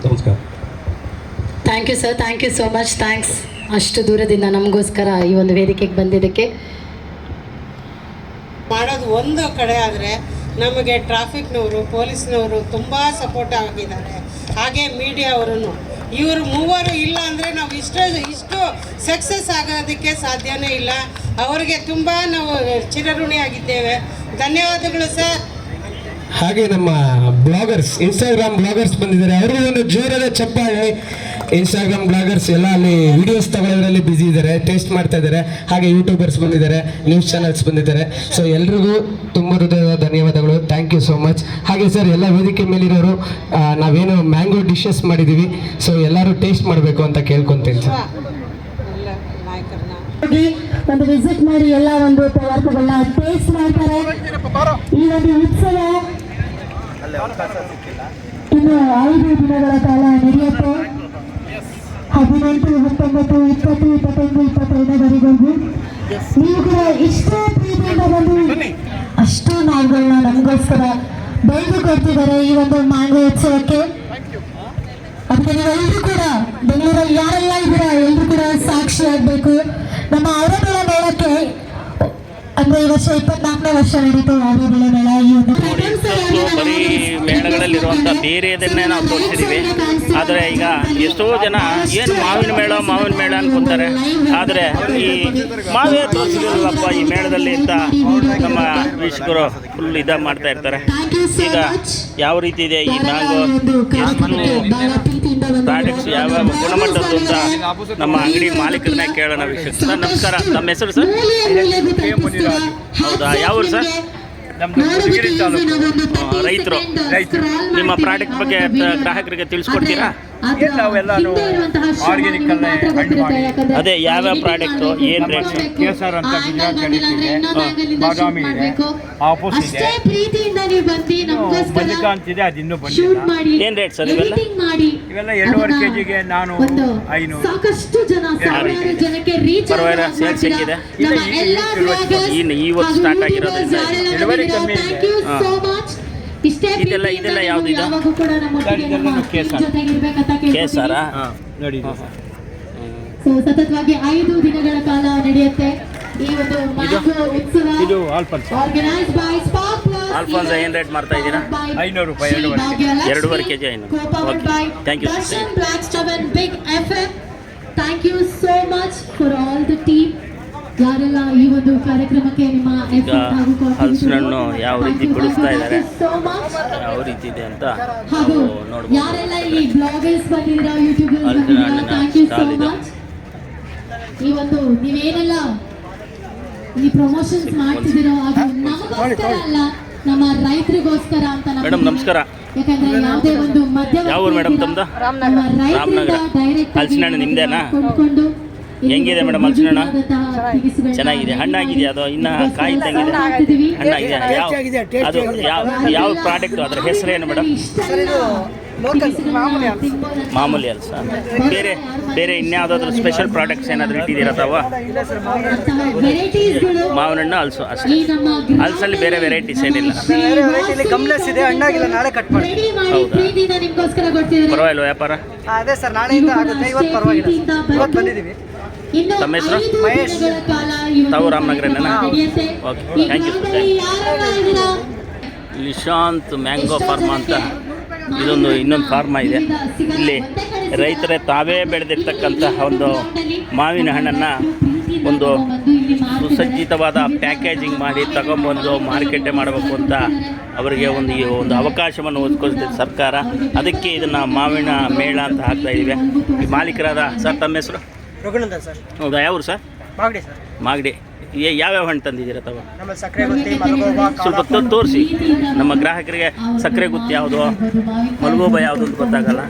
[SPEAKER 14] ನಮಸ್ಕಾರ.
[SPEAKER 13] Thank you sir, thank you so much. Thanks ಅಷ್ಟು ದೂರದಿಂದ ನಮಗೋಸ್ಕರ ಈ ಒಂದು ವೇದಿಕೆಗೆ ಬಂದಿದ್ದಕ್ಕೆ.
[SPEAKER 10] ಮಾಡೋದು ಒಂದು ಕಡೆ ಆದರೆ ನಮಗೆ ಟ್ರಾಫಿಕ್ನವರು, ಪೊಲೀಸ್ನವರು ತುಂಬ ಸಪೋರ್ಟ್ ಆಗಿದ್ದಾರೆ. ಹಾಗೆ ಮೀಡಿಯಾವರು, ಇವರು ಮೂವರು ಇಲ್ಲ ಅಂದರೆ ನಾವು ಇಷ್ಟು ಸಕ್ಸಸ್ ಆಗೋದಕ್ಕೆ ಸಾಧ್ಯನೇ ಇಲ್ಲ. ಅವರಿಗೆ ತುಂಬ ನಾವು ಚಿರಋಣಿಯಾಗಿದ್ದೇವೆ. ಧನ್ಯವಾದಗಳು ಸರ್.
[SPEAKER 12] ಹಾಗೆ ನಮ್ಮ ಬ್ಲಾಗರ್ಸ್, ಇನ್ಸ್ಟಾಗ್ರಾಮ್ ಬ್ಲಾಗರ್ಸ್ ಬಂದಿದ್ದಾರೆ, ಅವ್ರಿಗೂ ಒಂದು ಜೋರಾದ ಚಪ್ಪಾಳೆ. ಇನ್ಸ್ಟಾಗ್ರಾಮ್ ಬ್ಲಾಗರ್ಸ್ ಎಲ್ಲ ಅಲ್ಲಿ ವಿಡಿಯೋಸ್ ತಗೊಳ್ಳೋದ್ರಲ್ಲಿ ಬ್ಯುಸಿ ಇದ್ದಾರೆ, ಟೇಸ್ಟ್ ಮಾಡ್ತಾ ಇದ್ದಾರೆ. ಹಾಗೆ ಯೂಟ್ಯೂಬರ್ಸ್ ಬಂದಿದ್ದಾರೆ, ನ್ಯೂಸ್ ಚಾನಲ್ಸ್ ಬಂದಿದ್ದಾರೆ. ಸೊ ಎಲ್ರಿಗೂ ತುಂಬ ಹೃದಯದ ಧನ್ಯವಾದಗಳು. Thank you so much. ಹಾಗೆ ಸರ್, ಎಲ್ಲ ವೇದಿಕೆ ಮೇಲಿರೋರು ನಾವೇನು ಮ್ಯಾಂಗೋ ಡಿಶಸ್ ಮಾಡಿದ್ದೀವಿ, ಸೊ ಎಲ್ಲರೂ ಟೇಸ್ಟ್ ಮಾಡಬೇಕು ಅಂತ ಕೇಳ್ಕೊತೀನಿ ಸರ್.
[SPEAKER 13] ಒಂದು ವಿಸಿಟ್ ಮಾಡಿ ಎಲ್ಲ ಒಂದು ಪದಾರ್ಥಗಳನ್ನ ಟೇಸ್ಟ್ ಮಾಡ್ತಾರೆ. ಈ ಒಂದು ಉತ್ಸವ ಇನ್ನು 5 ದಿನಗಳ ಕಾಲ ನಡೆಯುತ್ತೆ. 18, 19, 20, 25, 25ವರೆಗೂ ನೀವು ಕೂಡ ಇಷ್ಟೇ ಪ್ರೀತಿಯಿಂದ ಬಂದು ಅಷ್ಟು ನಾವುಗಳನ್ನ ನಮಗೋಸ್ಕರ ಬೆಳೆದು ಕೊಡ್ತಿದ್ದಾರೆ ಈ ಒಂದು ಮ್ಯಾಂಗೋ ಉತ್ಸವಕ್ಕೆ. ಅದಕ್ಕೆ ನೀವೆಲ್ಲರೂ ಕೂಡ ಬೆಂಗಳೂರಲ್ಲಿ ಯಾರೆಲ್ಲ ಇದ್ದೀರಾ ಎಲ್ಲರೂ ಕೂಡ ಸಾಕ್ಷಿ ಆಗಬೇಕು. ನಮ್ಮ ಅವರಗಳ ಮೇಳಕ್ಕೆ ಅಂದ್ರೆ ಈ ವರ್ಷ 24ನೇ ವರ್ಷ ನಡೀತು ಅವರಗಳ ಮೇಳ. ಈ ಒಂದು
[SPEAKER 1] ಬರೀ ಮೇಳಗಳಲ್ಲಿರುವಂಥ ಬೇರೆದನ್ನೇ ನಾವು ತೋರಿಸಿದ್ದೀವಿ. ಆದರೆ ಈಗ ಎಷ್ಟೋ ಜನ ಏನು ಮಾವಿನ ಮೇಳ ಅನ್ಕೊಂತಾರೆ. ಆದರೆ ಈ ಮಾವೇ ತೋರಿಸಿಲ್ವಪ್ಪ ಈ ಮೇಳದಲ್ಲಿ ಅಂತ ನಮ್ಮ ವೀಕ್ಷಕರು ಫುಲ್ ಇದಾಗಿ ಮಾಡ್ತಾ ಇರ್ತಾರೆ. ಈಗ ಯಾವ ರೀತಿ ಇದೆ ಈ ಮ್ಯಾಂಗೋ, ಎಷ್ಟು ಪ್ರಾಡಕ್ಟ್ಸ್ ಯಾವ ಗುಣಮಟ್ಟದ್ದು ಅಂತ ನಮ್ಮ ಅಂಗಡಿ ಮಾಲೀಕರನ್ನೇ ಕೇಳೋಣ. ವೀಕ್ಷಕ ಸರ್ ನಮಸ್ಕಾರ, ನಮ್ಮ ಹೆಸರು ಸರ್? ಹೌದಾ, ಯಾವ ಊರು ಸರ್? ರೈತರು. ನಿಮ್ಮ ಪ್ರಾಡಕ್ಟ್ ಬಗ್ಗೆ ಗ್ರಾಹಕರಿಗೆ ತಿಳಿಸ್ಕೊಡ್ತೀರಾ? ಅದೇ ಯಾವ್ಯಾವ ಪ್ರಾಡಕ್ಟು, ಏನು ರೇಟ್?
[SPEAKER 15] ಕೇಸರ್ ಅಂತ ಗುಜರಾತ್ ಕಡಿತಿದೆ, ಬಾದಾಮಿ ಇದೆ, ಆಪೋಸ್ ಇದೆ, ಮಲ್ಲಿಕಾಂತ್ ಇದೆ, ಅದು ಇನ್ನೂ ಬಂದಿಲ್ಲ.
[SPEAKER 1] ಏನು ರೇಟ್ ಸರ್ ಇವೆಲ್ಲ?
[SPEAKER 15] ಇವೆಲ್ಲ 2.5 kg ನಾನು 500.
[SPEAKER 1] ಪರವಾಗಿಲ್ಲ, ಸೇಲ್ಸ್ ಹೆಂಗಿದೆ?
[SPEAKER 15] ಇವತ್ತು
[SPEAKER 1] ಸ್ಟಾರ್ಟ್ ಆಗಿರೋದ್ರಿಂದ
[SPEAKER 15] ಇಳುವರಿ ಕಮ್ಮಿ ಇದೆ.
[SPEAKER 13] ಇಷ್ಟೇ
[SPEAKER 1] ಇದೆಲ್ಲ ಯಾವ್ದು ಇದು?
[SPEAKER 13] ಯಾವಾಗೂ ಕೂಡ ನಮ್ಮೊಟ್ಟಿಗೆ ಜೊತೆಗಿರ್ಬೇಕಂತ
[SPEAKER 1] ಕೇಸಾರಾ?
[SPEAKER 13] ನೋಡಿ. ಸೊ ಸತತವಾಗಿ 5 ದಿನಗಳ ಕಾಲ ನಡೆಯುತ್ತೆ ಈ ಒಂದು ಮ್ಯಾಂಗೋ ಉತ್ಸವ. ಇದು organised by spark plus.
[SPEAKER 1] Alphonso ಏನು ರೇಟ್ ಮಾಡ್ತಾ ಇದ್ದೀರಾ?
[SPEAKER 2] 500 ರೂಪಾಯಿ
[SPEAKER 1] 2.5 kg 500. Okay, thank you.
[SPEAKER 13] Big FM. Thank you so much for all the team. ಯಾರೆಲ್ಲ ಈ ಒಂದು ಕಾರ್ಯಕ್ರಮಕ್ಕೆ ನಿಮ್ಮ ಎಫರ್ಟ್ ಹಾಗೂ
[SPEAKER 1] ಹಲಸಿನ ಹಣ್ಣು ಯಾವ ರೀತಿ ಬಿಡಿಸ್ತಾ ಇದ್ದಾರೆ,
[SPEAKER 13] ಸೋ ಮಚ್.
[SPEAKER 1] ಯಾವ ರೀತಿ ಇದೆ ಅಂತ
[SPEAKER 13] ಹಾಗೂ
[SPEAKER 1] ನಾವು ನೋಡ್ಬೋದು.
[SPEAKER 13] ಯಾರೆಲ್ಲ ಈ ಬ್ಲಾಗರ್ಸ್ ಬಂದಿದ್ದೀರಾ, ಯೂಟ್ಯೂಬರ್ಸ್
[SPEAKER 1] ಹಲಸಿನ
[SPEAKER 13] ಬಂದಿದ್ದೀರಾ,
[SPEAKER 1] ಹಣ್ಣಿನ
[SPEAKER 13] ಥ್ಯಾಂಕ್ ಯು ಸೋ
[SPEAKER 1] ಸ್ಟಾಲ್ ಇದೆ.
[SPEAKER 13] ಮಚ್. ಈ ಒಂದು ನೀವೇನೆಲ್ಲ ಈ ಪ್ರಮೋಷನ್ಸ್ ಮಾಡ್ತಿದ್ದೀರೋ ಅದು ನಮಗೋಸ್ಕರ ಅಲ್ಲ, ನಮ್ಮ ರೈತರಿಗೋಸ್ಕರ ಅಂತ ನಮ್ಮ
[SPEAKER 1] ಮೇಡಮ್ ನಮಸ್ಕಾರ.
[SPEAKER 13] ಯಾಕಂದ್ರೆ ಯಾವುದೇ ಒಂದು ಮಧ್ಯವರ್ತಿ
[SPEAKER 1] ಯಾವ ಊರು ಮೇಡಮ್ ತಮ್ಮದು? ರಾಮನಗರ. ಹಲಸಿನ ಹಣ್ಣು ನಿಮ್ಮದೇನಾ? ಹೆಂಗಿದೆ ಮೇಡಮ್ ಹಲಸಿನ ಹಣ್ಣು? ಚೆನ್ನಾಗಿದೆ. ಹಣ್ಣಾಗಿದೆಯಾ ಅದು? ಇನ್ನು ಕಾಯಿ ಇದ್ದಂಗಿದೆ? ಹಣ್ಣಾಗಿದೆ. ಅದು ಯಾವ ಪ್ರಾಡಕ್ಟು? ಅದರ ಹೆಸರೇನು ಮೇಡಮ್? ಮಾಮೂಲಿ ಅಲ್ಸ. ಬೇರೆ ಇನ್ಯಾವುದಾದ್ರೂ ಸ್ಪೆಷಲ್ ಪ್ರಾಡಕ್ಟ್ಸ್ ಏನಾದರೂ ಇಟ್ಟಿದ್ದೀರಾ ತಾವ? ಮಾವಿನ ಹಣ್ಣು ಹಲಸು ಅಷ್ಟೇ. ಹಲಸಲ್ಲಿ ಬೇರೆ ವೆರೈಟೀಸ್ ಏನಿಲ್ಲ?
[SPEAKER 4] ಕಮ್ಲೆಸ್ ಇದೆ, ಹಣ್ಣಾಗಿಲ್ಲ, ನಾಳೆ ಕಟ್ ಮಾಡಿ.
[SPEAKER 1] ಹೌದಾ? ಪರವಾಗಿಲ್ವ ವ್ಯಾಪಾರ?
[SPEAKER 4] ಅದೇ ಸರ್, ನಾಳೆಯಿಂದ ಆಗುತ್ತೆ, ಇವತ್ತು ಪರವಾಗಿಲ್ಲ, ಇವತ್ತು ಬಂದಿದ್ದೀವಿ.
[SPEAKER 1] ತಮ್ಮ ಹೆಸರು?
[SPEAKER 4] ಮಹೇಶ್.
[SPEAKER 1] ತಾವು ರಾಮನಗರನೇನಾ? Okay, thank you. Nishanth mango farm ಅಂತ ಇನ್ನೊಂದು ಫಾರ್ಮ ಇದೆ. ಇಲ್ಲಿ ರೈತರೇ ತಾವೇ ಬೆಳೆದಿರ್ತಕ್ಕಂಥ ಒಂದು ಮಾವಿನ ಹಣ್ಣನ್ನು ಒಂದು ಸುಸಜ್ಜಿತವಾದ ಪ್ಯಾಕೇಜಿಂಗ್ ಮಾಡಿ ತಗೊಂಬಂದು ಮಾರ್ಕೆಟೇ ಮಾಡಬೇಕು ಅಂತ ಅವರಿಗೆ ಒಂದು ಅವಕಾಶವನ್ನು ಒದಗಿಸ್ತಿದೆ ಸರ್ಕಾರ. ಅದಕ್ಕೆ ಇದನ್ನು ಮಾವಿನ ಮೇಳ ಅಂತ ಹಾಕ್ತಾಯಿದ್ದೀವಿ. ಈ ಮಾಲೀಕರಾದ ಸರ್, ತಮ್ಮ ಹೆಸರು?
[SPEAKER 4] ರಘುನಂದನ್ ಸರ್.
[SPEAKER 1] ಹೌದಾ? ಯಾವ ಊರು ಸರ್?
[SPEAKER 4] ಮಾಗಡಿ ಸರ್.
[SPEAKER 1] ಮಾಗಡಿ. ಯಾವ್ಯಾವ ಹಣ್ಣು ತಂದಿದ್ದೀರಾ ತಾವು?
[SPEAKER 4] ನಮ್ಮ ಸಕ್ಕರೆ ಗುತ್ತಿ, ಮಲಗೋಬಾ,
[SPEAKER 1] ಸ್ವಲ್ಪ ತೋರಿಸಿ ನಮ್ಮ ಗ್ರಾಹಕರಿಗೆ. ಸಕ್ಕರೆ ಗುತ್ತಿ ಯಾವುದು, ಮಲಗೋಬ ಯಾವುದು ಅಂತ ಗೊತ್ತಾಗಲ್ಲ.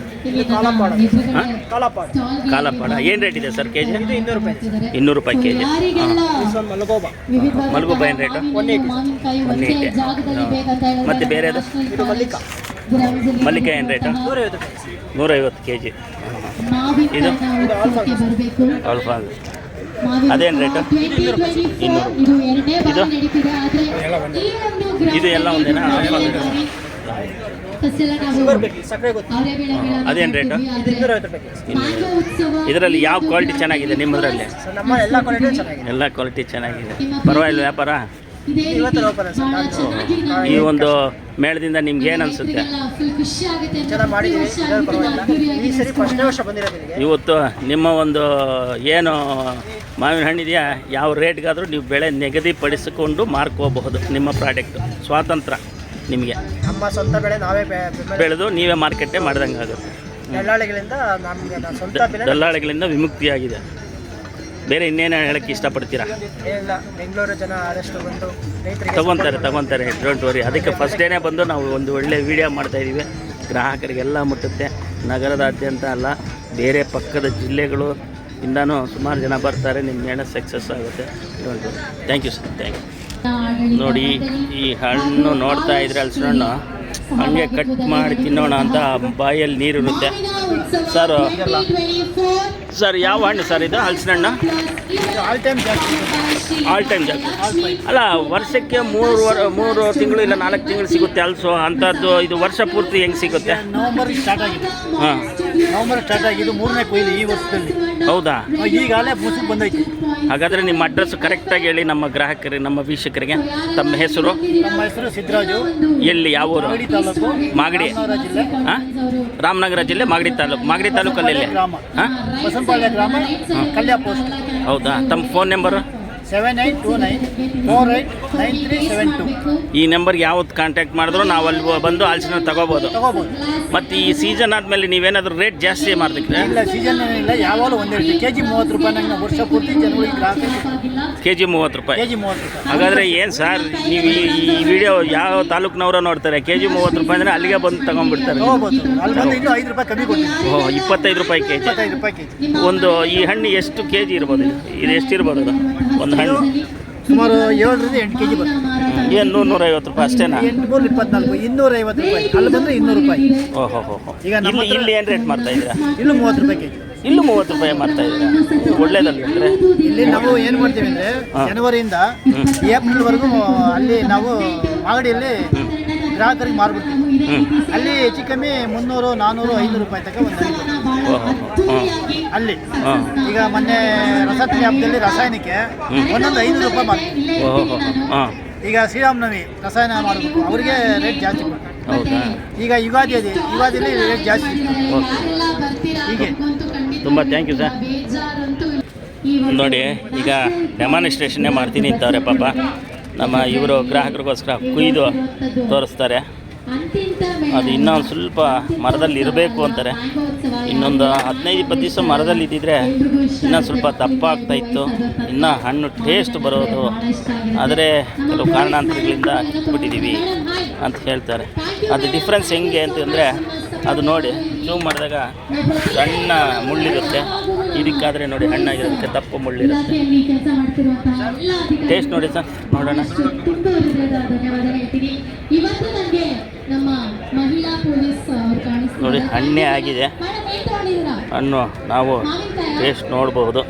[SPEAKER 1] ಕಾಲಪಾಡ ಏನು ರೇಟ್ ಇದೆ ಸರ್ ಕೆಜಿ?
[SPEAKER 4] 200 ರೂಪಾಯಿ.
[SPEAKER 1] 200 ರೂಪಾಯಿ ಕೆಜಿ.
[SPEAKER 4] ಮಲಗೋಬಾ.
[SPEAKER 1] ಮಲಗೋಬ ಏನು ರೇಟು? 180. ಮತ್ತು ಬೇರೆದು?
[SPEAKER 4] ಇದು ಮಲ್ಲಿಕ.
[SPEAKER 1] ಮಲ್ಲಿಕ ಏನು ರೇಟು? 150 ಕೆಜಿ. ಇದು ಆಲ್ಫಾ. ಅದೇನು ರೇಟು? 200. ಇದು ಎಲ್ಲ ಒಂದೇನಾ? ಅದೇನು ರೇಟು?
[SPEAKER 4] 250 ರೂಪಾಯಿ.
[SPEAKER 1] ಇದರಲ್ಲಿ ಯಾವ ಕ್ವಾಲಿಟಿ ಚೆನ್ನಾಗಿದೆ ನಿಮ್ಮದ್ರಲ್ಲಿ?
[SPEAKER 4] ನಮ್ಮ ಎಲ್ಲ ಕ್ವಾಲಿಟಿ ಚೆನ್ನಾಗಿದೆ.
[SPEAKER 1] ಎಲ್ಲ ಕ್ವಾಲಿಟಿ ಚೆನ್ನಾಗಿದೆ. ಪರವಾಗಿಲ್ಲ ವ್ಯಾಪಾರ?
[SPEAKER 4] ಇವತ್ತು ವ್ಯಾಪಾರ ಸರ್.
[SPEAKER 1] ಈ ಒಂದು ಮೇಳದಿಂದ ನಿಮ್ಗೆ ಏನು ಅನಿಸುತ್ತೆ?
[SPEAKER 4] ಚೆನ್ನಾಗಿ ಮಾಡಿದ್ದೀವಿ, ಪರವಾಗಿಲ್ಲ. ಈ ಸರಿ ಫಸ್ಟ್ನೇ ವರ್ಷ ಬಂದಿರೋದು.
[SPEAKER 1] ಇವತ್ತು ನಿಮ್ಮ ಒಂದು ಏನು ಮಾವಿನ ಹಣ್ಣಿದೆಯಾ, ಯಾವ ರೇಟ್ಗಾದರೂ ನೀವು ಬೆಳೆ ನಿಗದಿಪಡಿಸಿಕೊಂಡು ಮಾರ್ಕೋಬಹುದು. ನಿಮ್ಮ ಪ್ರಾಡಕ್ಟು ಸ್ವಾತಂತ್ರ್ಯ ನಿಮಗೆ.
[SPEAKER 4] ನಮ್ಮ ಸ್ವಂತ ಬೆಳೆ ನಾವೇ
[SPEAKER 1] ಬೆಳೆದು ನೀವೇ ಮಾರ್ಕೆಟೇ ಮಾಡ್ದಂಗೆ ಆಗುತ್ತೆ.
[SPEAKER 4] ದಲ್ಲಾಳಿಗಳಿಂದ ನಮಗೆ ಸ್ವಂತ ಬೆಲೆ.
[SPEAKER 1] ದಲ್ಲಾಳಿಗಳಿಂದ ವಿಮುಕ್ತಿಯಾಗಿದೆ. ಬೇರೆ ಇನ್ನೇನು ಹೇಳೋಕ್ಕೆ ಇಷ್ಟಪಡ್ತೀರಾ?
[SPEAKER 4] ಏನಿಲ್ಲ, ಬೆಂಗಳೂರು ಜನ ಆದಷ್ಟು ಬಂದು ರೈತರಿಗೆ
[SPEAKER 1] ತಗೊತಾರೆ. Don't worry. ಅದಕ್ಕೆ ಫಸ್ಟ್ ಡೇನೇ ಬಂದು ನಾವು ಒಂದು ಒಳ್ಳೆ ವಿಡಿಯೋ ಮಾಡ್ತಾಯಿದ್ದೀವಿ. ಗ್ರಾಹಕರಿಗೆಲ್ಲ ಮುಟ್ಟುತ್ತೆ. ನಗರದಾದ್ಯಂತ ಅಲ್ಲ, ಬೇರೆ ಪಕ್ಕದ ಜಿಲ್ಲೆಗಳು ಇಂದನೂ ಸುಮಾರು ಜನ ಬರ್ತಾರೆ. ನಿಮ್ಮ ಮೇಳ ಸಕ್ಸಸ್ ಆಗುತ್ತೆ. Don't worry. Thank you sir. Thank you. ನೋಡಿ, ಈ ಹಣ್ಣು ನೋಡ್ತಾ ಇದ್ರೆ ಹಲಸಿನ ಹಣ್ಣು ಹಂಗೆ ಕಟ್ ಮಾಡಿ ತಿನ್ನೋಣ ಅಂತ ಬಾಯಲ್ಲಿ ನೀರಿರುತ್ತೆ. ಸರ್ ಯಾವ ಹಣ್ಣು ಸರ್ ಇದು? ಹಲಸಿನ ಹಣ್ಣು
[SPEAKER 4] ಆಲ್ ಟೈಮ್ ಜಾಸ್ತಿ.
[SPEAKER 1] ಅಲ್ಲ, ವರ್ಷಕ್ಕೆ 3 ತಿಂಗಳು ಇಲ್ಲ 4 ತಿಂಗಳು ಸಿಗುತ್ತೆ ಹಲಸು ಅಂಥದ್ದು. ಇದು ವರ್ಷ ಪೂರ್ತಿ ಹೆಂಗೆ ಸಿಗುತ್ತೆ?
[SPEAKER 4] ನವೆಂಬರ್ ಸ್ಟಾರ್ಟ್ ಆಗಿದೆ.
[SPEAKER 1] ಹಾಂ,
[SPEAKER 4] ನವೆಂಬರ್ ಸ್ಟಾರ್ಟ್ ಆಗಿದ್ದು 3ನೇ ಕೊಯ್ಲು ಈ ವರ್ಷದಲ್ಲಿ.
[SPEAKER 1] ಹೌದಾ?
[SPEAKER 4] ಈಗಾಗಲೇ ಮುಸುಕು ಬಂದೈತಿ.
[SPEAKER 1] ಹಾಗಾದರೆ ನಿಮ್ಮ ಅಡ್ರೆಸ್ ಕರೆಕ್ಟಾಗಿ ಹೇಳಿ ನಮ್ಮ ಗ್ರಾಹಕರಿಗೆ, ನಮ್ಮ ವೀಕ್ಷಕರಿಗೆ. ತಮ್ಮ ಹೆಸರು?
[SPEAKER 4] ನಮ್ಮ ಹೆಸರು ಸಿದ್ದರಾಜು.
[SPEAKER 1] ಎಲ್ಲಿ, ಯಾವ ಊರು?
[SPEAKER 4] ಮಾಗಡಿ ತಾಲೂಕು,
[SPEAKER 1] ಮಾಗಡಿ.
[SPEAKER 4] ಜಿಲ್ಲೆ.
[SPEAKER 1] ರಾಮನಗರ ಜಿಲ್ಲೆ, ಮಾಗಡಿ ತಾಲೂಕು. ಮಾಗಡಿ ತಾಲೂಕಲ್ಲಿ
[SPEAKER 4] ಗ್ರಾಮ. ಬಸಂಪಾಳ್ಯ ಗ್ರಾಮ, ಕಲ್ಯಾ ಪೋಸ್ಟ್.
[SPEAKER 1] ಹೌದಾ? ತಮ್ಮ ಫೋನ್ ನಂಬರು?
[SPEAKER 4] 7829489372.
[SPEAKER 1] ಈ ನಂಬರ್ಗೆ ಯಾವತ್ತು ಕಾಂಟ್ಯಾಕ್ಟ್ ಮಾಡಿದ್ರು ನಾವು ಅಲ್ಲಿ ಬಂದು ಹಲಸಿನ ತಗೋಬೋದು. ಮತ್ತು ಈ ಸೀಸನ್ ಆದಮೇಲೆ ನೀವೇನಾದರೂ ರೇಟ್ ಜಾಸ್ತಿ ಮಾಡ್ತಿದ್ರೆ?
[SPEAKER 4] ಇಲ್ಲ, ಸೀಸನ್ ಏನಿಲ್ಲ, ಯಾವಾಗಲೂ ಒಂದೇ ರೀತಿ. ಕೆಜಿ 30 ರೂಪಾಯಿ. ನಂಗೆ ವರ್ಷ ಪೂರ್ತಿ ಜನಗಳಿಗೆ
[SPEAKER 1] ಕೆಜಿ 30 ರೂಪಾಯಿ.
[SPEAKER 4] ಕೆಜಿ 30 ರೂಪಾಯಿ.
[SPEAKER 1] ಹಾಗಾದರೆ ಏನು ಸರ್, ನೀವು ಈ ವಿಡಿಯೋ ಯಾವ ತಾಲೂಕಿನವರು ನೋಡ್ತಾರೆ? ಕೆಜಿ 30 ರೂಪಾಯಿ ಅಂದರೆ ಅಲ್ಲಿಗೆ ಬಂದು ತಗೊಂಡ್ಬಿಡ್ತಾರೆ.
[SPEAKER 4] ಅಲ್ಲಿ ಬಂದು ಇನ್ನೂ 5 ರೂಪಾಯಿ ಕಮ್ಮಿ ಕೊಡ್ತೀವಿ.
[SPEAKER 1] 25 ರೂಪಾಯಿ ಕೆಜಿ.
[SPEAKER 4] 25 ರೂಪಾಯಿ ಕೆಜಿ.
[SPEAKER 1] ಒಂದು ಈ ಹಣ್ಣು ಎಷ್ಟು ಕೆಜಿ ಇರ್ಬೋದು? ಇದು ಎಷ್ಟಿರ್ಬೋದು ಅದು ಒಂದು ಹಣ್ಣು?
[SPEAKER 4] ಸುಮಾರು 7ರಿಂದ 8 ಕೆಜಿ ಬರ್ತದೆ.
[SPEAKER 1] ಏನು 100-150 ರೂಪಾಯಿ ಅಷ್ಟೇನಾ?
[SPEAKER 4] 824, 250 ರೂಪಾಯಿ. ಅಲ್ಲಿ ಬಂದರೆ 200 ರೂಪಾಯಿ.
[SPEAKER 1] ಓಹೋ. ಈಗ ಇಲ್ಲಿ ಏನು ರೇಟ್ ಮಾಡ್ತಾ ಇದ್ದೀರಾ?
[SPEAKER 4] ಇಲ್ಲೂ 30 ರೂಪಾಯಿ ಕೆಜಿ.
[SPEAKER 1] ಇಲ್ಲೂ 30 ರೂಪಾಯಿ ಮಾಡ್ತಾ ಇದ್ದೀರಾ? ಒಳ್ಳೇದಲ್ಲ ಅಂದರೆ.
[SPEAKER 4] ಇಲ್ಲಿ ನಾವು ಏನು ಮಾಡ್ತೀವಿ ಅಂದರೆ, ಜನವರಿಯಿಂದ ಏಪ್ರಿಲ್ವರೆಗೂ ಅಲ್ಲಿ ನಾವು ಮಾಗಡಿಯಲ್ಲಿ ಗ್ರಾಹಕರಿಗೆ ಮಾರ್ಬಿಡ್ತೀವಿ. ಅಲ್ಲಿ ಹೆಚ್ಚು ಕಮ್ಮಿ 300, 400, 500 ರೂಪಾಯಿ ತನಕ ಒಂದು ಅಲ್ಲಿ. ಈಗ ಮೊನ್ನೆ ರಸತಳಿ ಹಬ್ಬದಲ್ಲಿ ರಾಸಾಯನಿಕ ಒಂದೊಂದು 500 ರೂಪಾಯಿ ಮಾಡ್ತೀವಿ. ಈಗ ಶ್ರೀರಾಮನವಮಿ ರಸಾಯನ ಮಾಡಬೇಕು, ಅವರಿಗೆ ರೇಟ್ ಜಾಸ್ತಿ ಕೊಡ್ತಾರೆ. ಈಗ ಯುಗಾದಿಯಲ್ಲಿ ರೇಟ್ ಜಾಸ್ತಿ. ಹೀಗೆ
[SPEAKER 1] ತುಂಬ ಥ್ಯಾಂಕ್ ಯು ಸರ್. ನೋಡಿ ಈಗ ಡೆಮಾನ್ಸ್ಟ್ರೇಷನ್ನೇ ಮಾಡ್ತೀನಿ ಅಂತವ್ರೆ ಪಾಪ ನಮ್ಮ ಇವರು ಗ್ರಾಹಕರಿಗೋಸ್ಕರ ಕುಯ್ದು ತೋರಿಸ್ತಾರೆ. ಅದು ಇನ್ನೊಂದು ಸ್ವಲ್ಪ ಮರದಲ್ಲಿ ಇರಬೇಕು ಅಂತಾರೆ. ಇನ್ನೊಂದು 15-20 ದಿವಸ ಮರದಲ್ಲಿ ಇದ್ದಿದ್ರೆ ಇನ್ನೂ ಸ್ವಲ್ಪ ದಪ್ಪ ಆಗ್ತಾಯಿತ್ತು, ಇನ್ನೂ ಹಣ್ಣು ಟೇಸ್ಟ್ ಬರೋದು. ಆದರೆ ಕೆಲವು ಕಾರಣಾಂತರಗಳಿಂದ ಕಿತ್ಬಿಟ್ಟಿದ್ದೀವಿ ಅಂತ ಹೇಳ್ತಾರೆ. ಅದು ಡಿಫ್ರೆನ್ಸ್ ಹೆಂಗೆ ಅಂತಂದರೆ ಅದು ನೋಡಿ ಜೂಮ್ ಮಾಡಿದಾಗ ಸಣ್ಣ ಮುಳ್ಳಿರುತ್ತೆ, ಇದಕ್ಕಾದರೆ ನೋಡಿ ಹಣ್ಣಾಗಿರೋದಕ್ಕೆ ದಪ್ಪ ಮುಳ್ಳಿರುತ್ತೆ. ಟೇಸ್ಟ್ ನೋಡಿ ಸರ್, ನೋಡೋಣ. ನೋಡಿ ಹಣ್ಣೇ ಆಗಿದೆ, ಹಣ್ಣು ನಾವು ಟೇಸ್ಟ್ ನೋಡ್ಬೋದು.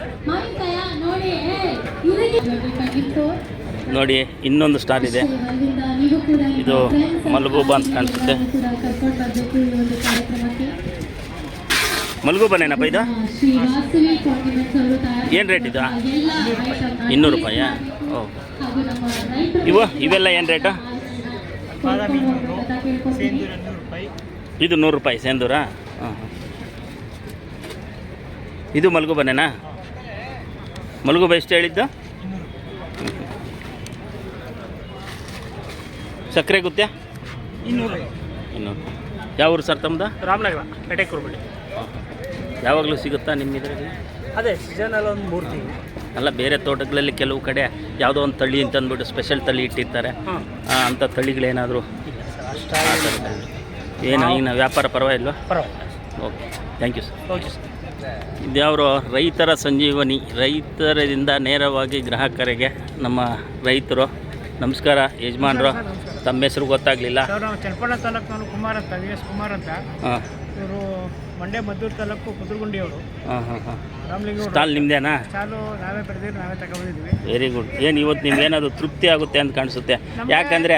[SPEAKER 1] ನೋಡಿ ಇನ್ನೊಂದು ಸ್ಟಾಲ್ ಇದೆ, ಇದು ಮಲ್ಗೂಬಾ ಅಂತ ಕಾಣಿಸುತ್ತೆ. ಮಲ್ಗೂಬಾನೇನಪ್ಪ ಇದು? ಏನು ರೇಟ್ ಇದು? 200 ರೂಪಾಯಾ? ಓ, ಇವೆಲ್ಲ ಏನು ರೇಟು? ಇದು 100 ರೂಪಾಯಿ ಸೇಂದೂರಾ? ಹಾಂ. ಇದು ಮಲ್ಗೂಬಾನೇನಾ? ಮಲ್ಗೂಬಾ ಎಷ್ಟು ಹೇಳಿದ್ದು? ಸಕ್ಕರೆ ಗುತ್ತ್ಯಾ? 200. ಯಾವ ಊರು ಸರ್ ತಮ್ಮದು?
[SPEAKER 16] ರಾಮನಗರ, ಪೇಟೆ ಕುರುಬಳ್ಳಿ.
[SPEAKER 1] ಯಾವಾಗಲೂ ಸಿಗುತ್ತಾ ನಿಮ್ಮ ಇದರಲ್ಲಿ?
[SPEAKER 16] ಅದೇ ಸೀಸನಲ್ಲಿ ಒಂದು 3 ತಿಂಗಳು.
[SPEAKER 1] ಅಲ್ಲ, ಬೇರೆ ತೋಟಗಳಲ್ಲಿ ಕೆಲವು ಕಡೆ ಯಾವುದೋ ಒಂದು ತಳಿ ಅಂತ ಅಂದ್ಬಿಟ್ಟು ಸ್ಪೆಷಲ್ ತಳಿ ಇಟ್ಟಿರ್ತಾರೆ, ಅಂಥ ತಳಿಗಳೇನಾದರೂ ಏನು ಈಗ ವ್ಯಾಪಾರ ಪರವಾಗಿಲ್ವಾ? Okay, thank you sir.
[SPEAKER 16] Okay sir.
[SPEAKER 1] ಇದ್ಯಾವರು ರೈತರ ಸಂಜೀವನಿ, ರೈತರಿಂದ ನೇರವಾಗಿ ಗ್ರಾಹಕರಿಗೆ ನಮ್ಮ ರೈತರು. ನಮಸ್ಕಾರ ಯಜಮಾನ್ರು, ತಮ್ಮ ಹೆಸರು ಗೊತ್ತಾಗಲಿಲ್ಲ.
[SPEAKER 16] ಸರ್, ನಾವು ಚನ್ನಪಟ್ಟಣ ತಾಲೂಕು ಕುಮಾರ್ ಅಂತ, ವಿ ಎಸ್ ಕುಮಾರ್ ಅಂತ. ಇವರು ಮಂಡ್ಯ ಮದ್ದೂರು ತಾಲೂಕು ಕುದುರ್ಗುಂಡಿಯವರು.
[SPEAKER 1] ಸ್ಟಾಲ್ ನಿಮ್ಮದೇನಾ?
[SPEAKER 16] ಸ್ಟಾಲು ನಾವೇ ಬೆಳೆದಿದ್ದು, ನಾವೇ ತಗೊಂಡಿದ್ವಿ.
[SPEAKER 1] Very good. ಏನು ಇವತ್ತು ನಿಮ್ಗೇನಾದ್ರು ತೃಪ್ತಿ ಆಗುತ್ತೆ ಅಂತ ಕಾಣಿಸುತ್ತೆ. ಯಾಕಂದರೆ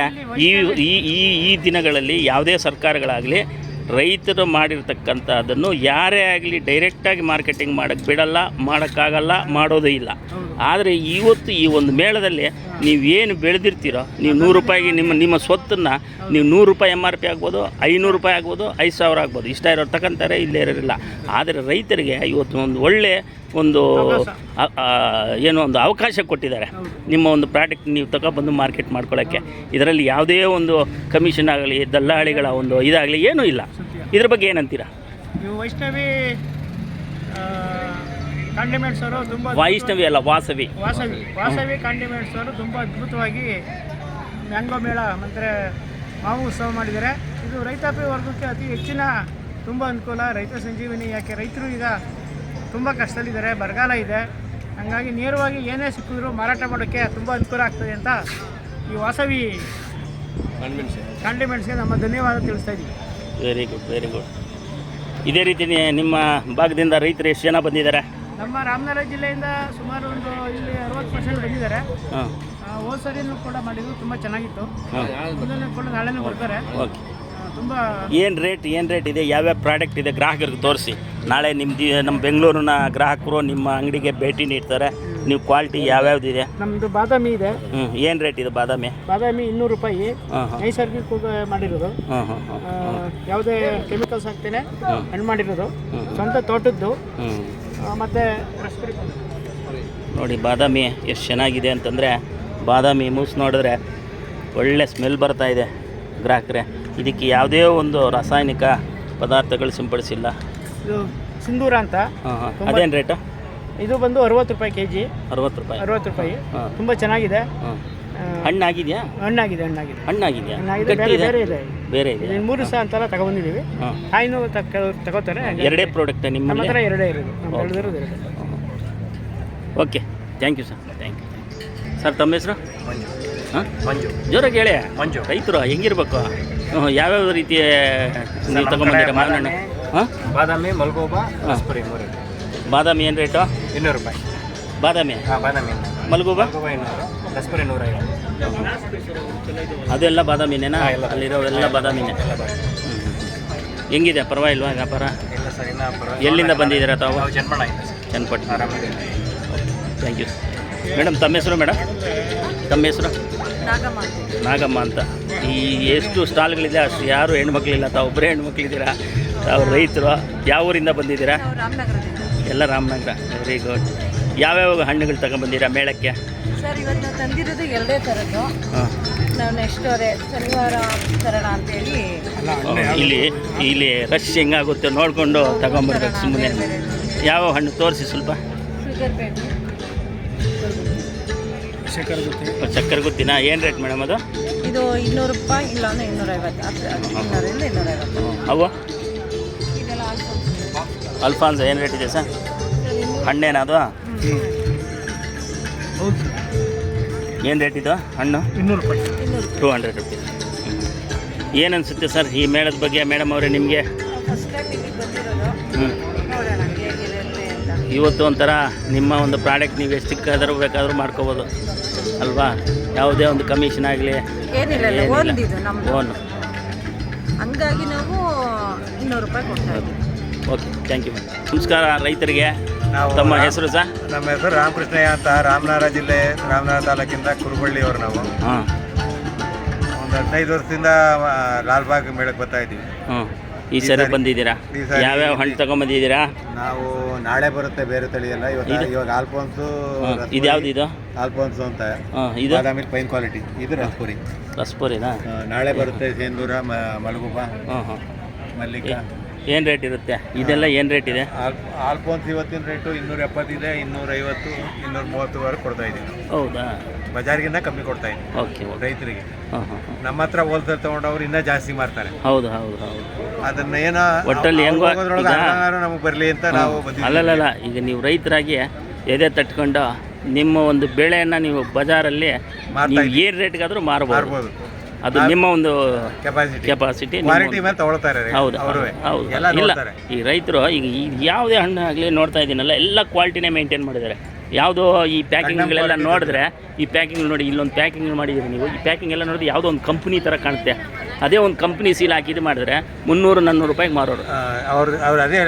[SPEAKER 1] ಈ ದಿನಗಳಲ್ಲಿ ಯಾವುದೇ ಸರ್ಕಾರಗಳಾಗಲಿ ರೈತರು ಮಾಡಿರ್ತಕ್ಕಂಥದ್ದನ್ನು ಯಾರೇ ಆಗಲಿ ಡೈರೆಕ್ಟಾಗಿ ಮಾರ್ಕೆಟಿಂಗ್ ಮಾಡೋಕ್ಕೆ ಬಿಡಲ್ಲ, ಮಾಡೋಕ್ಕಾಗಲ್ಲ, ಮಾಡೋದೇ ಇಲ್ಲ. ಆದರೆ ಇವತ್ತು ಈ ಒಂದು ಮೇಳದಲ್ಲಿ ನೀವೇನು ಬೆಳೆದಿರ್ತೀರೋ, ನೀವು 100 ರೂಪಾಯಿಗೆ ನಿಮ್ಮ ಸ್ವತ್ತನ್ನು ನೀವು 100 ರೂಪಾಯಿ MRP ಆಗ್ಬೋದು, 500 ರೂಪಾಯಿ ಆಗ್ಬೋದು, 5000 ಆಗ್ಬೋದು, ಇಷ್ಟ ಇರೋರು ತಗೊಂತಾರೆ, ಇಲ್ಲೇ ಇರೋರಿಲ್ಲ. ಆದರೆ ರೈತರಿಗೆ ಇವತ್ತು ಒಂದು ಒಳ್ಳೆ ಒಂದು ಏನೋ ಒಂದು ಅವಕಾಶ ಕೊಟ್ಟಿದ್ದಾರೆ. ನಿಮ್ಮ ಒಂದು ಪ್ರಾಡಕ್ಟ್ ನೀವು ತಗೊಬಂದು ಮಾರ್ಕೆಟ್ ಮಾಡ್ಕೊಳ್ಳೋಕ್ಕೆ. ಇದರಲ್ಲಿ ಯಾವುದೇ ಒಂದು ಕಮಿಷನ್ ಆಗಲಿ, ದಲ್ಲಾಳಿಗಳ ಒಂದು ಇದಾಗಲಿ ಏನೂ ಇಲ್ಲ. ಇದ್ರ ಬಗ್ಗೆ ಏನಂತೀರಾ?
[SPEAKER 16] ನೀವು ವೈಷ್ಣವಿ ಕಾಂಡಿಮೆಂಟ್ಸ್ ಅವರು ತುಂಬ,
[SPEAKER 1] ವೈಷ್ಣವಿ ಅಲ್ಲ, ವಾಸವಿ
[SPEAKER 16] ಕಾಂಡಿಮೆಂಟ್ಸ್ ಅವರು ತುಂಬ ಅದ್ಭುತವಾಗಿ ಮ್ಯಾಂಗೋ ಮೇಳ ಮತ್ತು ಮಾವು ಉತ್ಸವ ಮಾಡಿದ್ದಾರೆ. ಇದು ರೈತಾಪಿ ವರ್ಗಕ್ಕೆ ಅತಿ ಹೆಚ್ಚಿನ ತುಂಬ ಅನುಕೂಲ. ರೈತ ಸಂಜೀವಿನಿ. ಯಾಕೆ ರೈತರು ಈಗ ತುಂಬ ಕಷ್ಟದಲ್ಲಿದ್ದಾರೆ, ಬರಗಾಲ ಇದೆ. ಹಾಗಾಗಿ ನೇರವಾಗಿ ಏನೇ ಸಿಕ್ಕಿದ್ರು ಮಾರಾಟ ಮಾಡೋಕ್ಕೆ ತುಂಬ ಅನುಕೂಲ ಆಗ್ತದೆ ಅಂತ ಈ ವಾಸವಿ ಕಾಂಡಿಮೆಂಟ್ಸ್ಗೆ ನಮ್ಮ ಧನ್ಯವಾದ ತಿಳಿಸ್ತಾ ಇದ್ದೀವಿ.
[SPEAKER 1] Very good, very good. ಇದೇ ರೀತಿ ನಿಮ್ಮ ಭಾಗದಿಂದ ರೈತರು ಎಷ್ಟು ಜನ ಬಂದಿದ್ದಾರೆ?
[SPEAKER 16] ನಮ್ಮ ರಾಮನಗರ ಜಿಲ್ಲೆಯಿಂದ ಸುಮಾರು ಒಂದು ಇಲ್ಲಿ 60% ಬಂದಿದ್ದಾರೆ. ಹೋದ ಸರಿನೂ ಕೂಡ ಮಾಡಿದ್ರು, ತುಂಬ ಚೆನ್ನಾಗಿತ್ತು. ಮುಂದೆ ಕೂಡ ನಾಳೆನೂ ಬರ್ತಾರೆ.
[SPEAKER 1] ಓಕೆ.
[SPEAKER 16] ತುಂಬ
[SPEAKER 1] ಏನು ರೇಟ್ ಇದೆ, ಯಾವ್ಯಾವ ಪ್ರಾಡಕ್ಟ್ ಇದೆ ಗ್ರಾಹಕರಿಗೆ ತೋರಿಸಿ. ನಾಳೆ ನಮ್ಮ ಬೆಂಗಳೂರಿನ ಗ್ರಾಹಕರು ನಿಮ್ಮ ಅಂಗಡಿಗೆ ಭೇಟಿ ನೀಡ್ತಾರೆ. ನೀವು ಕ್ವಾಲಿಟಿ ಯಾವ್ಯಾವ್ದಿದೆ?
[SPEAKER 16] ನಮ್ಮದು ಬಾದಾಮಿ ಇದೆ.
[SPEAKER 1] ಏನು ರೇಟ್ ಇದೆ ಬಾದಾಮಿ?
[SPEAKER 16] 200 ರೂಪಾಯಿ. ನೈಸರ್ಗಿಕ ಮಾಡಿರೋದು, ಯಾವುದೇ ಕೆಮಿಕಲ್ಸ್ ಹಾಕ್ತೇನೆ, ಹಣ್ಣು ಮಾಡಿರೋದು, ಸ್ವಂತ ತೋಟದ್ದು. ಮತ್ತು
[SPEAKER 1] ನೋಡಿ ಬಾದಾಮಿ ಎಷ್ಟು ಚೆನ್ನಾಗಿದೆ ಅಂತಂದರೆ, ಬಾದಾಮಿ ಮೂಸ್ ನೋಡಿದ್ರೆ ಒಳ್ಳೆ ಸ್ಮೆಲ್ ಬರ್ತಾ ಇದೆ ಗ್ರಾಹಕರೇ. ಇದಕ್ಕೆ ಯಾವುದೇ ಒಂದು ರಾಸಾಯನಿಕ ಪದಾರ್ಥಗಳು ಸಿಂಪಡಿಸಿಲ್ಲ.
[SPEAKER 16] ಇದು ಸಿಂಧೂರ ಅಂತ.
[SPEAKER 1] ಅದೇನು ರೇಟು?
[SPEAKER 16] ಇದು ಬಂದು 60 ರೂಪಾಯಿ ಕೆಜಿ.
[SPEAKER 1] 60 ರೂಪಾಯಿ.
[SPEAKER 16] ತುಂಬ ಚೆನ್ನಾಗಿದೆ.
[SPEAKER 1] ಹಣ್ಣಾಗಿದೆಯಾ?
[SPEAKER 16] ಹಣ್ಣಾಗಿದೆ.
[SPEAKER 1] ಬೇರೆ ಇದೆ.
[SPEAKER 16] 3 ದಿವಸ ಅಂತೆಲ್ಲ ತಗೊಂಡಿದ್ದೀವಿ. ಕಾಯಿನೂ ತಗೋತಾರೆ.
[SPEAKER 1] ಎರಡೇ ಪ್ರಾಡಕ್ಟ್ ನಿಮ್ಮ
[SPEAKER 16] ನಮ್ಮ ಹತ್ರ? ಎರಡೇ ಇರೋದು.
[SPEAKER 1] Okay, thank you sir. Thank you sir. ತಮ್ಮ ಹೆಸರು? ಮಂಜು. ಜೋರಾಗಿ ಹೇಳಿ. ಮಂಜು. ರೈತರು ಹೆಂಗಿರ್ಬೇಕು? ಯಾವ್ಯಾವ ರೀತಿಯ ನೀವು ತಗೊಂಬಂದಿರ ಮಾವಿನ ಹಣ್ಣು?
[SPEAKER 17] ಬಾದಾಮಿ, ಮಲ್ಗೋಬಾ,
[SPEAKER 1] ಬಾದಾಮಿ ಏನು ರೇಟು?
[SPEAKER 17] 200 ರೂಪಾಯಿ.
[SPEAKER 1] ಬಾದಾಮಿ?
[SPEAKER 17] ಬಾದಾಮಿ
[SPEAKER 1] ಮಲ್ಗೂಬ
[SPEAKER 16] ರಸ್ಪುರಿ 150.
[SPEAKER 1] ಅದೆಲ್ಲ ಬಾದಾಮಿನೇನಾ? ಅಲ್ಲಿರೋವೆಲ್ಲ ಬಾದಾಮಿನೇ. ಹೆಂಗಿದೆ, ಪರವಾಗಿಲ್ವಾ ವ್ಯಾಪಾರ? ಎಲ್ಲಿಂದ ಬಂದಿದ್ದೀರಾ ತಾವು? ಚನ್ನಪಟ್ಟಣ. Thank you madam. ತಮ್ಮ ಹೆಸರು ಮೇಡಮ್? ತಮ್ಮ ಹೆಸರು? ನಾಗಮ್ಮ ಅಂತ. ಈ ಎಷ್ಟು ಸ್ಟಾಲ್ಗಳಿದೆ ಅಷ್ಟು ಯಾರು ಹೆಣ್ಮಕ್ಳಿಲ್ಲ, ತಾವು ಒಬ್ಬರೇ ಹೆಣ್ಮಕ್ಳಿದ್ದೀರಾ, ತಾವು ರೈತರು. ಯಾವ ಊರಿಂದ ಬಂದಿದ್ದೀರಾ? ಎಲ್ಲ ರಾಮನಗರ. Very good. ಯಾವ್ಯಾವ ಹಣ್ಣುಗಳು ತಗೊಂಡ್ಬಂದಿರಾ ಮೇಳಕ್ಕೆ?
[SPEAKER 3] ಸರ್ ಇವತ್ತು ನಾವು ತಂದಿರೋದು 2 ಥರದ್ದು. ನಾವು ನೆಕ್ಸ್ಟ್ ಶನಿವಾರ ತರೋಣ ಅಂತೇಳಿ
[SPEAKER 1] ಇಲ್ಲಿ ರಶ್ ಹೆಂಗಾಗುತ್ತೆ ನೋಡಿಕೊಂಡು ತಗೊಂಬರ್ಬೇಕು ಸುಮ್ಮನೆ. ಯಾವ ಹಣ್ಣು ತೋರಿಸಿ ಸ್ವಲ್ಪ. ಚಕ್ಕರ್ ಗುತ್ತಿನ ಏನು ರೇಟ್ ಮೇಡಮ್ ಅದು?
[SPEAKER 3] ಇದು 200 ರೂಪಾಯಿ, ಇಲ್ಲ ಅಂದರೆ 250. 200ರಿಂದ 250.
[SPEAKER 1] ಅವು ಅಲ್ಫಾನ್ಸ್ ಏನು ರೇಟ್ ಇದೆ ಸರ್? ಹಣ್ಣೇನದು? ಏನು ರೇಟ್ ಇದು ಹಣ್ಣು?
[SPEAKER 16] 200 ರೂಪಾಯಿ.
[SPEAKER 1] 200 ರುಪೀಸ್. ಏನು ಅನಿಸುತ್ತೆ ಸರ್ ಈ ಮೇಳದ ಬಗ್ಗೆ ಮೇಡಮ್ ಅವರೇ ನಿಮಗೆ? ಇವತ್ತು ಒಂಥರ ನಿಮ್ಮ ಒಂದು ಪ್ರಾಡಕ್ಟ್ ನೀವು ಎಷ್ಟು ಚಿಕ್ಕದಾದ್ರೂ ಬೇಕಾದರೂ ಮಾಡ್ಕೋಬೋದು ಅಲ್ವಾ? ಯಾವುದೇ ಒಂದು ಕಮಿಷನ್ ಆಗಲಿ
[SPEAKER 3] ಏನಿಲ್ಲ,
[SPEAKER 1] ಓನು.
[SPEAKER 3] ಹಂಗಾಗಿ ನಾವು 200 ರೂಪಾಯಿ ಕೊಡ್ತಾ ಇದ್ದೀವಿ.
[SPEAKER 1] Okay, thank you. ನಮಸ್ಕಾರ ರೈತರಿಗೆ. ತಮ್ಮ ಹೆಸರು ಸರ್?
[SPEAKER 5] ನಮ್ಮ ಹೆಸರು ರಾಮಕೃಷ್ಣಯ್ಯ ಅಂತ, ರಾಮನಗರ ಜಿಲ್ಲೆ ರಾಮನಗರ ತಾಲೂಕಿಂದ ಕುರುಬಳ್ಳಿಯವರು ನಾವು.
[SPEAKER 1] ಹಾಂ.
[SPEAKER 5] ಒಂದು 15 ವರ್ಷದಿಂದ ಲಾಲ್ಬಾಗ್ ಮೇಳಕ್ಕೆ ಬರ್ತಾ ಇದ್ದೀವಿ.
[SPEAKER 1] ಈ ಸರಿ ಬಂದಿದ್ದೀರಾ? ಯಾವ್ಯಾವ ಹಣ್ಣು ತಗೊಂಬಂದಿದ್ದೀರಾ?
[SPEAKER 5] ನಾವು ನಾಳೆ ಬರುತ್ತೆ ಬೇರೆ ತಳಿ ಎಲ್ಲ. ಇವಾಗ ಆಲ್ಫೋನ್ಸು.
[SPEAKER 1] ಇದು ಯಾವ್ದು ಇದು?
[SPEAKER 5] ಆಲ್ಫೋನ್ಸು ಅಂತ.
[SPEAKER 1] ಇದು
[SPEAKER 5] ಬಾದಾಮಿ ಫೈನ್ ಕ್ವಾಲಿಟಿ. ಇದು ರಸ್ಪುರಿ.
[SPEAKER 1] ರಸ್ಪುರಿನಾ?
[SPEAKER 5] ನಾಳೆ ಬರುತ್ತೆ ಸೇಂದೂರ, ಮಲಗುಬ, ಮಲ್ಲಿಕ.
[SPEAKER 1] ಏನು ರೇಟ್ ಇರುತ್ತೆ ಇದೆಲ್ಲ? ಏನು ರೇಟ್ ಇದೆ?
[SPEAKER 5] ಆಲ್ಫೋನ್ಸ್ ಇವತ್ತಿನ ರೇಟು 270 ಇದೆ, 250, 230ವರೆಗೆ ಕೊಡ್ತಾ ಇದ್ದೀವಿ.
[SPEAKER 1] ಹೌದಾ?
[SPEAKER 5] ಬಜಾರ್ಗಿಂತ ಕಮ್ಮಿ ಕೊಡ್ತಾ ಇದ್ದೀವಿ.
[SPEAKER 1] ಓಕೆ.
[SPEAKER 5] ರೈತರಿಗೆ ನಮ್ಮ ಹತ್ರ ಹೋಲ್ಸೇಲ್ ತೊಗೊಂಡವ್ರು ಇನ್ನೂ ಜಾಸ್ತಿ ಮಾಡ್ತಾರೆ.
[SPEAKER 1] ಹೌದು ಹೌದು ಹೌದು.
[SPEAKER 5] ಅದನ್ನ ಏನೋ
[SPEAKER 1] ಒಟ್ಟಲ್ಲಿ ಹೆಂಗೋ
[SPEAKER 5] ನಮಗೆ ಬರಲಿ ಅಂತ ನಾವು ಬಂದಿದ್ದೀವಿ.
[SPEAKER 1] ಅಲ್ಲಲ್ಲ, ಈಗ ನೀವು ರೈತರಾಗಿ ಎದೆ ತಟ್ಕೊಂಡು ನಿಮ್ಮ ಒಂದು ಬೆಳೆಯನ್ನು ನೀವು ಬಜಾರಲ್ಲಿ ಏನು ರೇಟ್ಗಾದರೂ ಮಾರ್ಬೋದು. ಅದು ನಿಮ್ಮ ಒಂದು ಕೆಪಾಸಿಟಿ. ಹೌದು ಹೌದು. ಇಲ್ಲ, ಈ ರೈತರು ಈಗ ಯಾವುದೇ ಹಣ್ಣು ಆಗಲಿ ನೋಡ್ತಾ ಇದ್ದೀನಲ್ಲ, ಎಲ್ಲ ಕ್ವಾಲಿಟಿನೇ ಮೇಂಟೈನ್ ಮಾಡಿದ್ದಾರೆ. ಯಾವುದೋ ಈ ಪ್ಯಾಕಿಂಗ್ಗಳೆಲ್ಲ ನೋಡಿದ್ರೆ, ಈ ಪ್ಯಾಕಿಂಗ್ ನೋಡಿ, ಇಲ್ಲೊಂದು ಪ್ಯಾಕಿಂಗ್ ಮಾಡಿದ್ದೀರಿ ನೀವು. ಈ ಪ್ಯಾಕಿಂಗ್ ಎಲ್ಲ ನೋಡಿದ್ರೆ ಯಾವುದೋ ಒಂದು ಕಂಪ್ನಿ ಥರ ಕಾಣುತ್ತೆ. ಅದೇ ಒಂದು ಕಂಪ್ನಿ ಸೀಲ್ ಹಾಕಿದ್ದು ಮಾಡಿದ್ರೆ 300-400 ರೂಪಾಯಿಗೆ ಮಾರೋರು.
[SPEAKER 5] ಅವ್ರು ಅದೇ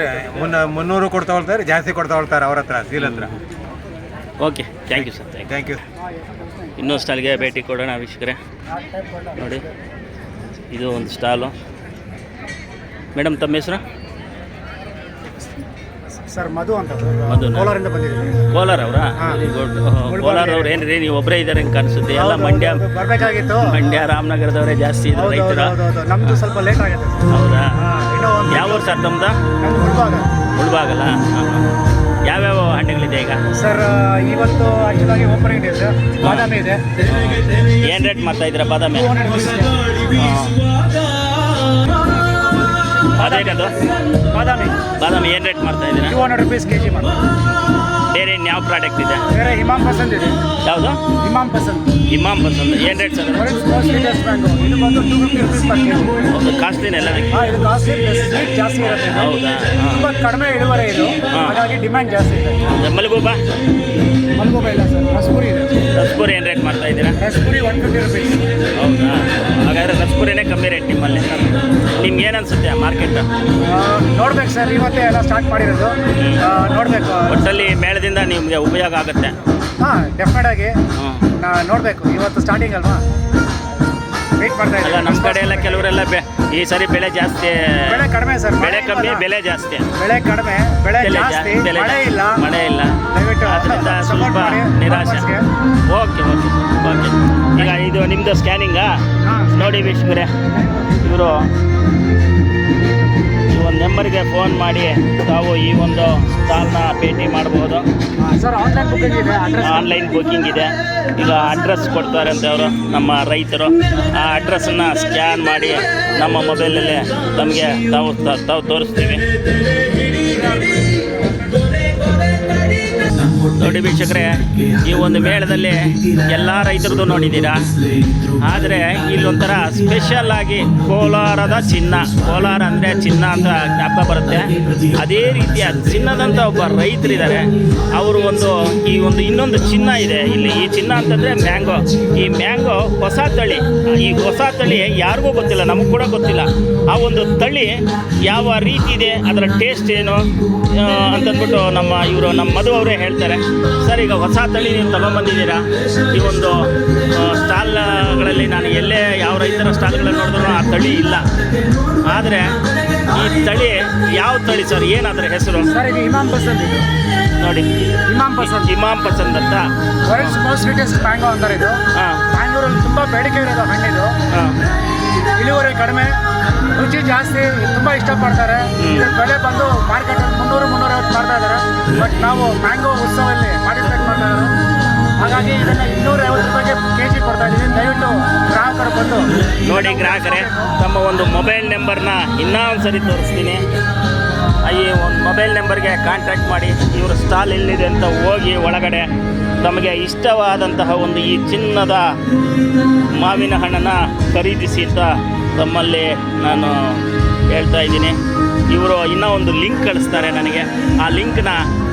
[SPEAKER 5] 300 ಕೊಡ್ತಾ ಹೋಗ್ತಾರೆ, ಜಾಸ್ತಿ ಕೊಡ್ತಾ ಹೋಗ್ತಾರೆ ಅವ್ರ ಹತ್ರ, ಸೀಲ್ ಹತ್ರ.
[SPEAKER 1] Okay, thank you sir.
[SPEAKER 5] Thank you.
[SPEAKER 1] ಇನ್ನೊಂದು ಸ್ಟಾಲ್ಗೆ ಭೇಟಿ ಕೊಡೋಣ ವೀಕ್ಷಕರೇ. ನೋಡಿ, ಇದು ಒಂದು ಸ್ಟಾಲು. ಮೇಡಮ್ ತಮ್ಮ ಹೆಸರು?
[SPEAKER 16] ಸರ್ ಮಧು ಅಂತ.
[SPEAKER 1] ಮಧು,
[SPEAKER 16] ಕೋಲಾರಿಂದ ಬಂದಿದ್ದೀವಿ.
[SPEAKER 1] ಕೋಲಾರ ಅವರಾ? Very good. ಕೋಲಾರ ಅವ್ರು ಏನ್ರಿ ನೀವು ಒಬ್ಬರೇ ಇದ್ದಾರೆ ಅಂತ ಕಾಣಿಸುತ್ತೆ. ಎಲ್ಲ
[SPEAKER 16] ಬರಬೇಕಾಗಿತ್ತು.
[SPEAKER 1] ಮಂಡ್ಯ ರಾಮನಗರದವರೇ ಜಾಸ್ತಿ ಇದ್ದಾರೆ ರೈತರು.
[SPEAKER 16] ನಮ್ಮದು ಸ್ವಲ್ಪ ಲೇಟ್ ಆಗುತ್ತೆ.
[SPEAKER 1] ಹೌದಾ? ಯಾವ ಊರು ಸರ್ ತಮ್ಮದು? ಮುಳ್ಬಾಗಲ. ಯಾವ್ಯಾವ ಹಣ್ಣುಗಳಿದೆ ಈಗ
[SPEAKER 16] ಸರ್? ಇವತ್ತು ಆಕ್ಚುಲಾಗಿ ಓಪನಿಂಗ್ ಇದೆ ಸರ್. ಬಾದಾಮಿ ಇದೆ.
[SPEAKER 1] ಏನು ರೇಟ್ ಮಾಡ್ತಾ ಇದ್ದೀರಾ ಬಾದಾಮಿ? ಅದೇನದು ಬಾದಾಮಿ ಏನು ರೇಟ್ ಮಾಡ್ತಾ ಇದ್ದೀರಾ?
[SPEAKER 16] 200 ರೂಪೀಸ್ kg ಮಾಡಿ.
[SPEAKER 1] ಬೇರೆ ಇನ್ಯಾವ ಪ್ರಾಡಕ್ಟ್ ಇದೆ?
[SPEAKER 16] ಬೇರೆ ಇಮಾಮ್ ಪಸಂದ್ ಇದೆ.
[SPEAKER 1] ಯಾವುದು?
[SPEAKER 16] ಇಮಾಮ್ ಪಸಂದ್.
[SPEAKER 1] ಇಮಾಮ್ ಪಸಂದ್ ಏನು ರೇಟ್ ಸರ್?
[SPEAKER 16] ಇದು ಬಂದು 250 ರೂಪೀಸ್ ಪರ್ kg.
[SPEAKER 1] ಹೌದು, ಕಾಸ್ಟ್ಲಿನೇ ಎಲ್ಲ?
[SPEAKER 16] ಇದು ಕಾಸ್ಟ್ಲಿ, ಸ್ವೀಟ್ ಜಾಸ್ತಿ ಇರುತ್ತೆ.
[SPEAKER 1] ಹೌದಾ?
[SPEAKER 16] ತುಂಬ ಕಡಿಮೆ ಇಳುವರಿ ಇದು, ಹಾಗಾಗಿ ಡಿಮ್ಯಾಂಡ್ ಜಾಸ್ತಿ ಇದೆ.
[SPEAKER 1] ಮಲ್ಗೂಬ
[SPEAKER 16] ಇಲ್ಲ ಸರ್, ರಸ್ಪುರಿ ಇದೆ.
[SPEAKER 1] ರಸ್ಪುರಿ ಏನು ರೇಟ್ ಮಾಡ್ತಾ ಇದ್ದೀರಾ?
[SPEAKER 16] ರಸ್ಪುರಿ 150 ರೂಪೀಸ್.
[SPEAKER 1] ಹೌದಾ? ಹಾಗಾದರೆ ರಸ್ಪುರಿನೇ ಕಮ್ಮಿ ರೇಟ್ ನಿಮ್ಮಲ್ಲಿ. ನಿಮ್ಗೆ ಏನು ಅನಿಸುತ್ತೆ ಮಾರ್ಕೆಟ್?
[SPEAKER 16] ನೋಡ್ಬೇಕು ಸರ್, ಇವತ್ತೇ ಎಲ್ಲ ಸ್ಟಾರ್ಟ್ ಮಾಡಿರೋದು. ನೋಡಬೇಕು.
[SPEAKER 1] ಒಟ್ಟಲ್ಲಿ ಮೇಳದಿಂದ ನಿಮಗೆ ಉಪಯೋಗ ಆಗುತ್ತೆ.
[SPEAKER 16] ಹಾಂ, ಡೆಫಿನೆಟ್ ಆಗಿ ನೋಡಬೇಕು. ಇವತ್ತು ಸ್ಟಾರ್ಟಿಂಗ್ ಅಲ್ವಾ, ವೆಯ್ಟ್ ಮಾಡ್ತಾ ಇದ್ದೀವಿ.
[SPEAKER 1] ಅಲ್ಲ, ನಮ್ಮ ಕಡೆ ಎಲ್ಲ ಕೆಲವರೆಲ್ಲ ಈ ಸರಿ ಬೆಳೆ ಜಾಸ್ತಿ,
[SPEAKER 16] ಬೆಳೆ ಕಡಿಮೆ ಸರ್.
[SPEAKER 1] ಬೆಳೆ ಕಮ್ಮಿ, ಬೆಲೆ ಜಾಸ್ತಿ.
[SPEAKER 16] ಬೆಳೆ ಕಡಿಮೆ, ಬೆಳೆ ಜಾಸ್ತಿ, ಮಳೆ ಇಲ್ಲ. ದಯವಿಟ್ಟು
[SPEAKER 1] ಅದರಿಂದ ಸ್ವಲ್ಪ ನಿರಾಶೆ. Okay okay okay. ಈಗ ಇದು ನಿಮ್ಮದು ಸ್ಕ್ಯಾನಿಂಗಾ? ನೋಡಿ ವೀಕ್ಷಕರೇ, ಇವರು ಈ ಒಂದು ನಂಬರ್ಗೆ ಫೋನ್ ಮಾಡಿ ತಾವು ಈ ಒಂದು ಸ್ಟಾಲ್ನ ಭೇಟಿ ಮಾಡ್ಬೋದು
[SPEAKER 16] ಸರ್. ಆನ್ಲೈನ್ ಬುಕಿಂಗ್ ಇದೆ.
[SPEAKER 1] ಆನ್ಲೈನ್ ಬುಕ್ಕಿಂಗ್ ಇದೆ. ಈಗ ಅಡ್ರೆಸ್ ಕೊಡ್ತಾರೆ ಅಂತ ಅವರು ನಮ್ಮ ರೈತರು. ಆ ಅಡ್ರೆಸ್ಸನ್ನು ಸ್ಕ್ಯಾನ್ ಮಾಡಿ ನಮ್ಮ ಮೊಬೈಲಲ್ಲೇ ತಮಗೆ ತಾವು ತೋರಿಸ್ತೀವಿ. ನೋಡಿ ವೀಕ್ಷಕರೇ, ಈ ಒಂದು ಮೇಳದಲ್ಲಿ ಎಲ್ಲ ರೈತರದ್ದು ನೋಡಿದ್ದೀರಾ. ಆದರೆ ಇಲ್ಲೊಂಥರ ಸ್ಪೆಷಲ್ ಆಗಿ ಕೋಲಾರದ ಚಿನ್ನ, ಕೋಲಾರ ಅಂದರೆ ಚಿನ್ನ ಅಂತ ಜ್ಞಾಪಕ ಬರುತ್ತೆ. ಅದೇ ರೀತಿಯ ಚಿನ್ನದಂಥ ಒಬ್ಬ ರೈತರಿದ್ದಾರೆ. ಅವರು ಇನ್ನೊಂದು ಚಿನ್ನ ಇದೆ ಇಲ್ಲಿ. ಈ ಚಿನ್ನ ಅಂತಂದರೆ ಮ್ಯಾಂಗೋ. ಈ ಮ್ಯಾಂಗೋ ಹೊಸ ತಳಿ. ಈ ಹೊಸ ತಳಿ ಯಾರಿಗೂ ಗೊತ್ತಿಲ್ಲ, ನಮಗೂ ಕೂಡ ಗೊತ್ತಿಲ್ಲ. ಆ ಒಂದು ತಳಿ ಯಾವ ರೀತಿ ಇದೆ, ಅದರ ಟೇಸ್ಟ್ ಏನು ಅಂತಂದ್ಬಿಟ್ಟು ನಮ್ಮ ಮಧು ಅವರೇ ಹೇಳ್ತಾರೆ. ಸರ್, ಈಗ ಹೊಸ ತಳಿ ನೀವು ತಗೊಂಬಂದಿದ್ದೀರಾ. ಈ ಒಂದು ಸ್ಟಾಲ್ಗಳಲ್ಲಿ ನಾನು ಎಲ್ಲೇ ಯಾವ ರೈತರ ಸ್ಟಾಲ್ಗಳಲ್ಲಿ ನೋಡಿದ್ರು ಆ ತಳಿ ಇಲ್ಲ. ಆದರೆ ಈ ತಳಿ ಯಾವ ತಳಿ ಸರ್? ಏನಾದ್ರ ಹೆಸರು?
[SPEAKER 16] ಸರ್, ಇದು ಇಮಾಮ್ ಪಸಂದ್.
[SPEAKER 1] ನೋಡಿ, ಇಮಾಮ್ ಪಸಂದ್ ಅಂತ
[SPEAKER 16] ವರ್ಲ್ಡ್ಸ್ ಮೋಸ್ಟ್ ಸ್ವೀಟೆಸ್ಟ್ ಮ್ಯಾಂಗೋ ಅಂತಾರೆ ಇದು. ಬ್ಯಾಂಗ್ಳೂರಲ್ಲಿ ತುಂಬ ಬೇಡಿಕೆ ಇರೋದು ಹಣ್ಣಿದು. ಇಳುವರಿ ಕಡಿಮೆ, ರುಚಿ ಜಾಸ್ತಿ, ತುಂಬ ಇಷ್ಟಪಡ್ತಾರೆ. ಇದರ ಬೆಲೆ ಬಂದು ಮಾರ್ಕೆಟಲ್ಲಿ 300-350 ಮಾಡ್ತಾ ಇದ್ದಾರೆ. ಬಟ್ ನಾವು ಮ್ಯಾಂಗೋ ಉತ್ಸವದಲ್ಲಿ ಪಾರ್ಟಿಸಿಪೇಟ್ ಮಾಡ್ತಾ ಇದ್ದಾರೆ. ಹಾಗಾಗಿ ಇದನ್ನು 250 ರೂಪಾಯಿಗೆ kg ಕೊಡ್ತಾ ಇದ್ದೀವಿ. ದಯವಿಟ್ಟು ಗ್ರಾಹಕರು ಬಂದು
[SPEAKER 1] ನೋಡಿ. ಗ್ರಾಹಕರೇ, ತಮ್ಮ ಒಂದು ಮೊಬೈಲ್ ನಂಬರ್ನ ಇನ್ನೂ ಒಂದು ಸರಿ ತೋರಿಸ್ತೀನಿ. ಈ ಒಂದು ಮೊಬೈಲ್ ನಂಬರ್ಗೆ ಕಾಂಟ್ಯಾಕ್ಟ್ ಮಾಡಿ. ಇವರು ಸ್ಟಾಲ್ ಎಲ್ಲಿದೆ ಅಂತ ಹೋಗಿ ಒಳಗಡೆ ತಮಗೆ ಇಷ್ಟವಾದಂತಹ ಒಂದು ಈ ಚಿನ್ನದ ಮಾವಿನ ಹಣ್ಣನ್ನು ಖರೀದಿಸಿ ಅಂತ ತಮ್ಮಲ್ಲಿ ನಾನು ಹೇಳ್ತಾ ಇದ್ದೀನಿ. ಇವರು ಇನ್ನೂ ಒಂದು ಲಿಂಕ್ ಕಳಿಸ್ತಾರೆ ನನಗೆ. ಆ ಲಿಂಕ್ನ